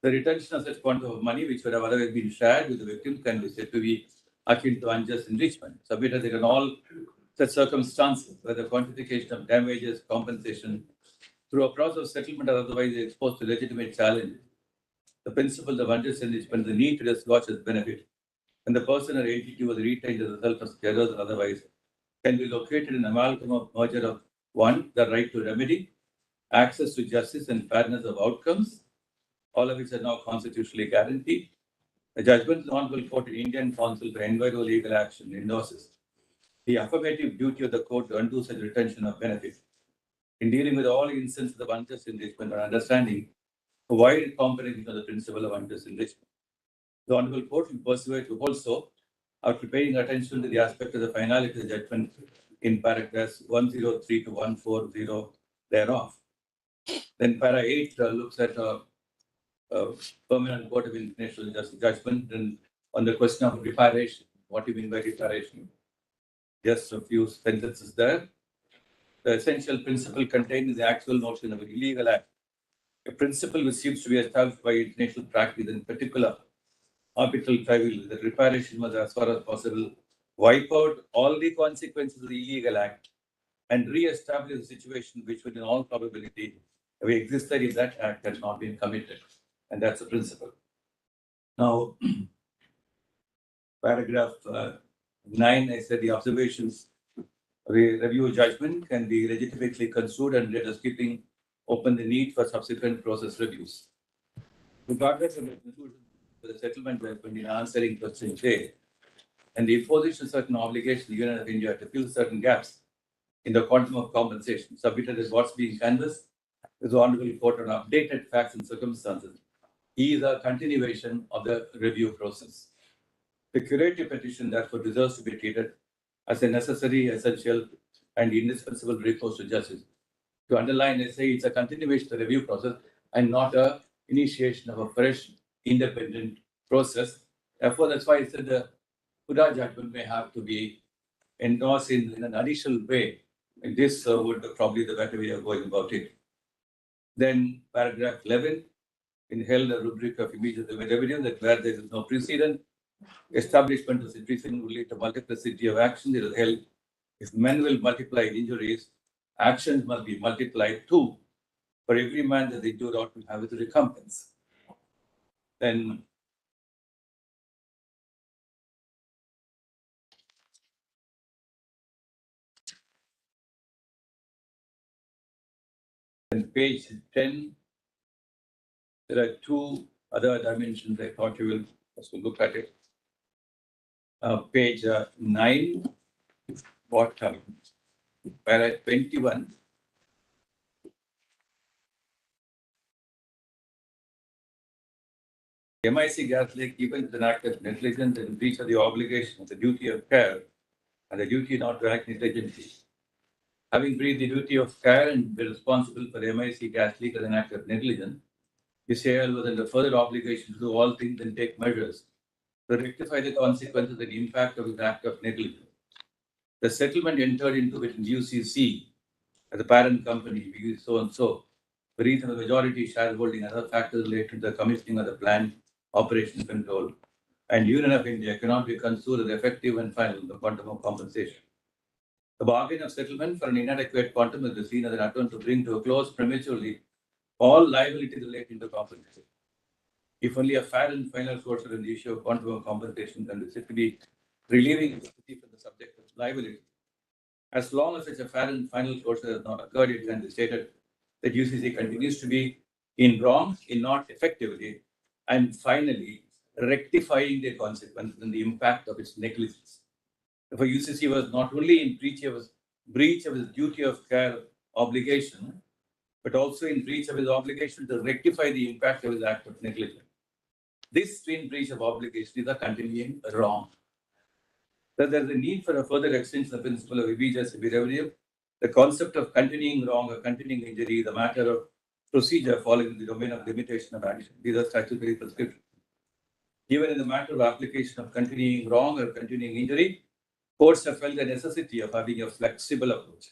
The retention of such quantum of money, which would have otherwise been shared with the victims, can be said to be akin to unjust enrichment, submitted that in all such circumstances, where the quantification of damages, compensation, through a process of settlement or otherwise exposed to legitimate challenge, the principle of unjust enrichment, the need to dislodge its benefit, and the person or entity was retained as a result of errors or otherwise, can be located in amalgam of merger of one, the right to remedy, access to justice and fairness of outcomes, all of which are now constitutionally guaranteed. The judgment of the Honorable Court in Indian Council for Enviro Legal Action endorses the affirmative duty of the court to undo such retention of benefit in dealing with all instances of unjust enrichment and understanding the wide comprehension of the principle of unjust enrichment. The Honorable Court will persuade to also, after paying attention to the aspect of the finality of the judgment in paragraphs 103 to 140 thereof. Then para 8 looks at Permanent Court of International Justice judgment and on the question of reparation. What do you mean by reparation? Just a few sentences there. The essential principle contained in the actual notion of an illegal act, a principle which seems to be established by international practice, in particular arbitral tribunal, that reparation must, as far as possible, wipe out all the consequences of the illegal act and re-establish a situation which would, in all probability, have existed if that act had not been committed. And that's the principle. Now, paragraph 9, I said the observations review judgment can be legitimately construed and read as keeping open the need for subsequent process reviews. Regardless of the conclusion for the settlement judgment in answering question J, and the imposition of certain obligations, the Union of India, to fill certain gaps in the quantum of compensation submitted as what's being canvassed is the Honorable Court on updated facts and circumstances is a continuation of the review process. The curative petition therefore deserves to be treated as a necessary, essential, and indispensable recourse to justice. To underline, I say it's a continuation of the review process and not a initiation of a fresh, independent process. Therefore, that's why I said the Huda judgment may have to be endorsed in an additional way. And this would probably be the better way of going about it. Then paragraph 11, in held a rubric of immediate evidence that where there is no precedent, establishment of the precedent will lead to multiplicity of action. It is held if men will multiply injuries, actions must be multiplied too. For every man that they do not will have its recompense. Then page 10, there are two other dimensions I thought you will also look at it. Page 9, what para 21. MIC gas leak, even with an act of negligence and breach of the obligation of the duty of care and the duty not to act negligently. Having breached the duty of care and be responsible for the MIC gas leak as an act of negligence, the CIL was under further obligation to do all things and take measures to rectify the consequences and impact of his act of negligence. The settlement entered into between UCC as a parent company, so and so, the reason of the majority shareholding and other factors related to the commissioning of the plan, operation control, and Union of India cannot be construed as effective and final the quantum of compensation. The bargain of settlement for an inadequate quantum is seen as an attempt to bring to a close prematurely all liabilities relating to compensation. If only a fair and final closure in the issue of quantum of compensation can be said to be relieving the from the subject of liability. As long as such a fair and final closure has not occurred, it can be stated that UCC continues to be in wrong, in not effectively, and finally rectifying the consequences and the impact of its negligence. Therefore, UCC was not only in breach of his duty of care obligation, but also in breach of his obligation to rectify the impact of his act of negligence. This twin breach of obligation is a continuing wrong. That there is a need for a further extension of the principle of habeas corpus. The concept of continuing wrong or continuing injury is a matter of procedure falling in the domain of limitation of action. These are statutory prescriptions. Even in the matter of application of continuing wrong or continuing injury, courts have felt the necessity of having a flexible approach.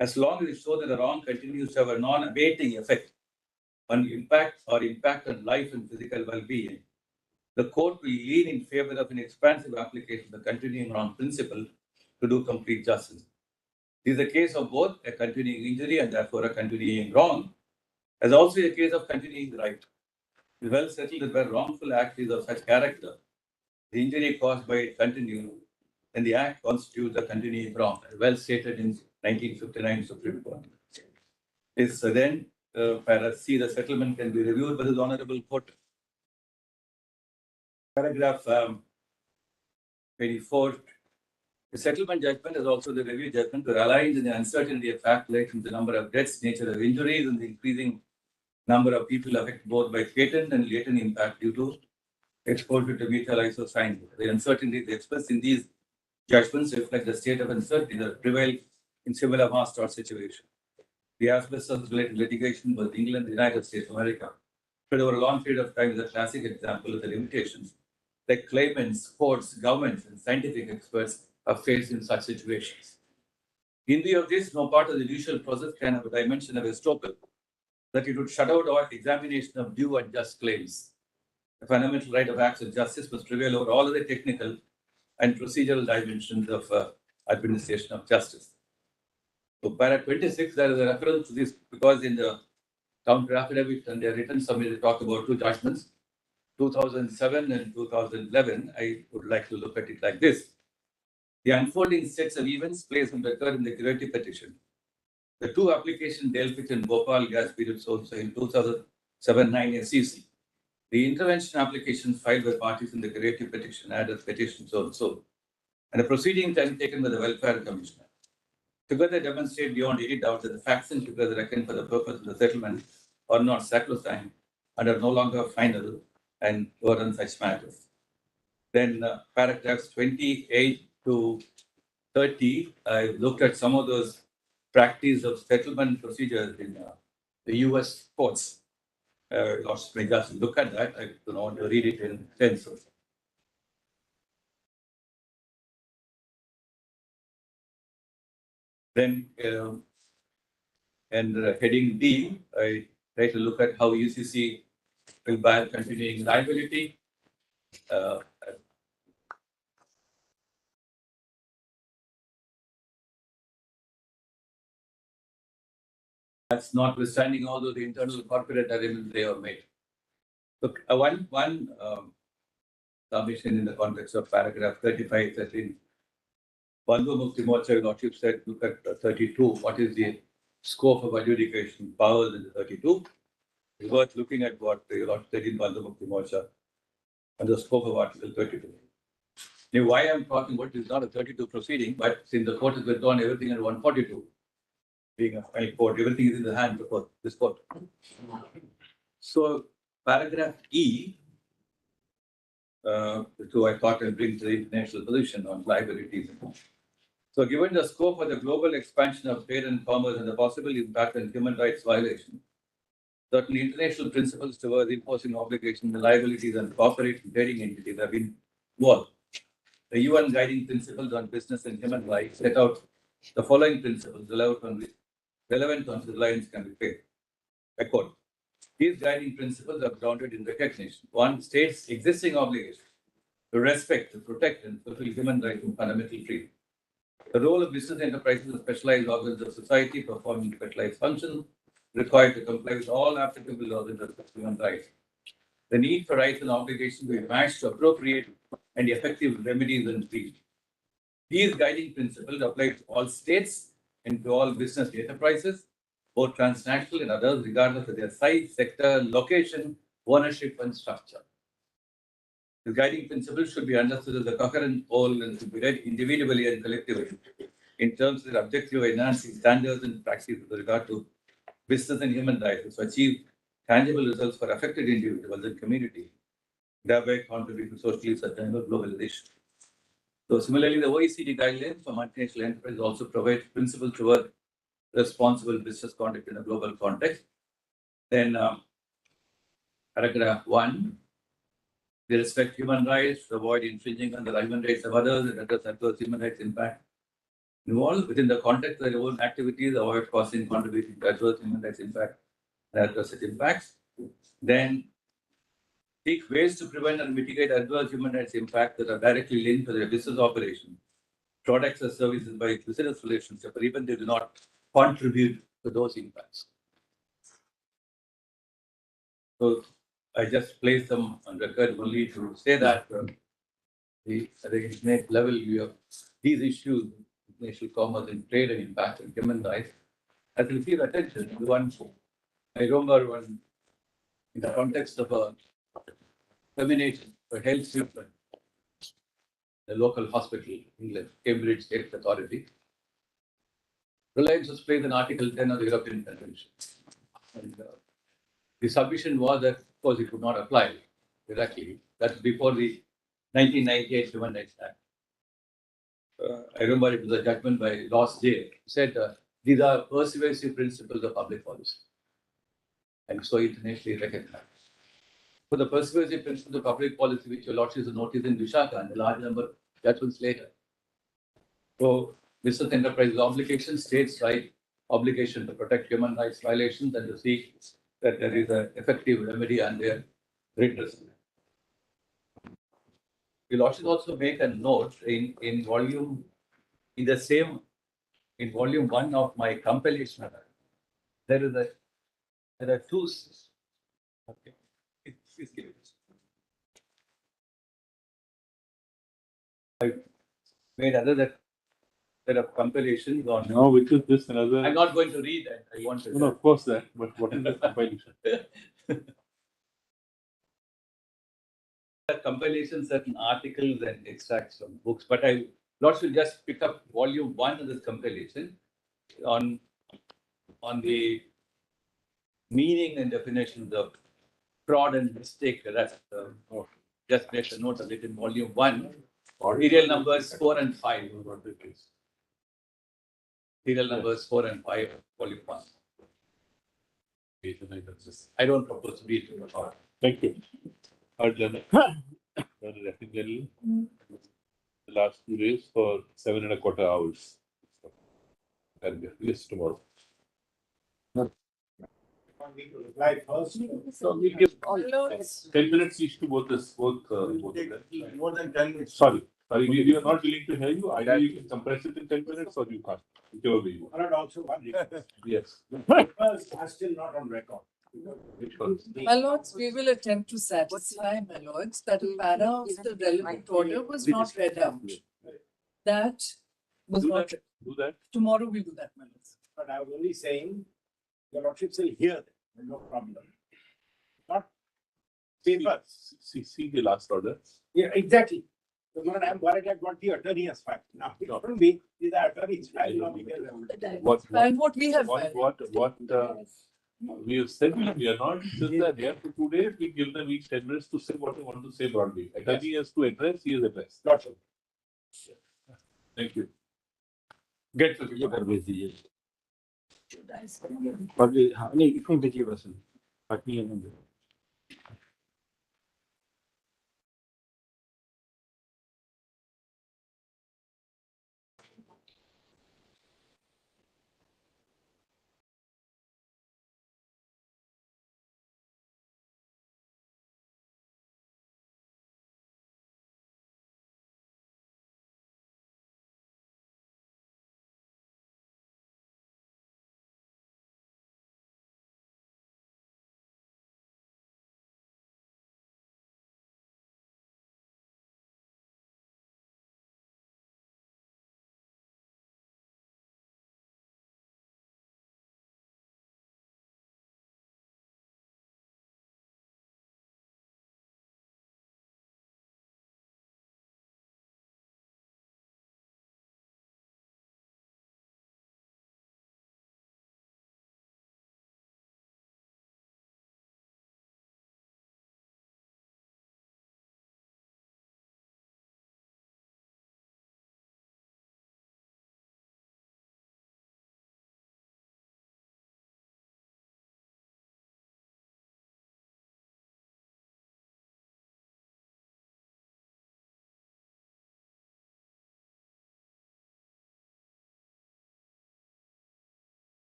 As long as it shows that the wrong continues to have a non-abating effect on impact on life and physical well-being, the court will lean in favor of an expansive application of the continuing wrong principle to do complete justice. This is a case of both a continuing injury and therefore a continuing wrong, as also a case of continuing right. It is well settled that where wrongful act is of such character, the injury caused by it continues, then the act constitutes a continuing wrong, well stated in 1959 Supreme Court. Is then para C, the settlement can be reviewed by the Honorable Court. Paragraph 24. The settlement judgment is also the review judgment to align the uncertainty of fact relating to the number of deaths, nature of injuries, and the increasing number of people affected both by patent and latent impact due to exposure to methyl isocyanate. The uncertainties expressed in these judgments reflect the state of uncertainty that prevailed in similar mass tort situations. The asbestos-related litigation was England, the United States of America. But over a long period of time is a classic example of the limitations that claimants, courts, governments, and scientific experts are faced in such situations. In view of this, no part of the judicial process can have a dimension of estoppel that it would shut out our examination of due and just claims. The fundamental right of acts of justice must prevail over all of the technical and procedural dimensions of administration of justice. So, para 26, there is a reference to this because in the counter affidavit and their written summary, they talk about two judgments, 2007 and 2011. I would like to look at it like this. The unfolding sets of events placed and occurred in the curative petition. The two applications dealt with in Bhopal gas periods also in 2007-9 SEC. The intervention applications filed by parties in the curative petition added petitions also. And the proceeding time taken by the Welfare Commissioner. Together demonstrate beyond any doubt that the facts and figures reckoned for the purpose of the settlement are not sacrosanct and are no longer final and govern such matters. Then paragraphs 28 to 30, I looked at some of those practice of settlement procedures in the US courts. May just look at that. I don't want to read it in pencil. Then, and heading D, I try to look at how UCC will bear continuing liability. That's notwithstanding all the internal corporate agreements they have made. Look, one submission in the context of paragraph 35, 13. Bandhu Morcha Lordship said, look at 32. What is the scope of adjudication powers in 32? It's worth looking at what the Lord said in Bandhu Morcha and the scope of Article 32. Now, why I'm talking about it is not a 32 proceeding, but since the court has withdrawn everything at 142, being a final court, everything is in the hands of this court. So, paragraph E, so I thought I'd bring to the international position on liabilities. So, given the scope of the global expansion of trade and commerce and the possible impact on human rights violations, certain international principles towards imposing obligations, the liabilities, and corporate trading entities have been involved. The UN guiding principles on business and human rights set out the following principles relevant on reliance can be paid. I quote, these guiding principles are grounded in recognition. One, states' existing obligation to respect, to protect, and fulfill human rights and fundamental freedom. The role of business enterprises and specialized organs of society performing specialized functions required to comply with all applicable laws and respect human rights. The need for rights and obligations to be matched to appropriate and effective remedies and treatment. These guiding principles apply to all states and to all business enterprises, both transnational and others, regardless of their size, sector, location, ownership, and structure. The guiding principles should be understood as a coherent whole and should be read individually and collectively in terms of the objective of enhancing standards and practices with regard to business and human rights to achieve tangible results for affected individuals and community, thereby contribute to socially sustainable globalization. So similarly, the OECD guidelines for multinational enterprises also provide principles toward responsible business conduct in a global context. Then paragraph 1, they respect human rights, to avoid infringing on the human rights of others, and address adverse human rights impact involved within the context of their own activities, avoid causing contributing to adverse human rights impact and adverse such impacts. Then seek ways to prevent and mitigate adverse human rights impacts that are directly linked to their business operation, products or services by business relationship, or even they do not contribute to those impacts. So I just placed them on record only to say that at the international level, we have these issues, international commerce and trade and impact on human rights, has received attention. I remember when, in the context of a termination for health treatment, the local hospital in England, Cambridge State Authority, Reliance was placed in Article 10 of the European Convention. And the submission was that, of course, it could not apply directly. That's before the 1998 Human Rights Act. I remember it was a judgment by Ross J. said these are persuasive principles of public policy and so internationally recognized. For the persuasive principles of public policy, which your Lordship noticed in Vishaka and a large number of judgments later. So, business enterprise obligation, states' right obligation to protect human rights violations and to seek that there is an effective remedy and their redress. Your Lordship also make a note in volume 1 of my compilation. There are two. Okay. Please give it. I made other set of compilations on. Now, which is this another? I'm not going to read that. I want to. No, of course that. But what is the compilation? Compilation, certain articles and extracts from books, but I Lords will just pick up volume 1 of this compilation on the meaning and definitions of fraud and mistake. That's just make a note of it in volume 1. Serial numbers 4 and 5. Serial numbers 4 and 5, volume 1. I don't propose to read it. Thank you. Our journal, the last 2 days for 7.25 hours. And yes, tomorrow. Reply first. So we'll give Hello. 10 minutes each to both this, both of them. More than 10 minutes. Sorry, we are not willing to hear you. Either you can compress it in 10 minutes or you can't. Whichever way you want. Not also one request. Yes. Papers are still not on record. Which one? My lords, we will attempt to satisfy, my lords, that a para of the relevant order was not read out. That was Do not, that. Do that. tomorrow we'll do that, my lords. But I was only saying, your lordship will hear them, no problem. Not papers. See the last order. Yeah, exactly. So I'm worried at what the attorney has filed. Now, it shouldn't be, these are attorneys filed, not because And what we have filed. What we have said, we are not, since they are here for 2 days, we give them each 10 minutes to say what they want to say broadly. Attorney has to address, he is addressed. Gotcha. Thank you. Get to ये कर भेज दीजिए Should I say? नहीं इसमें भेजिए बस बाकी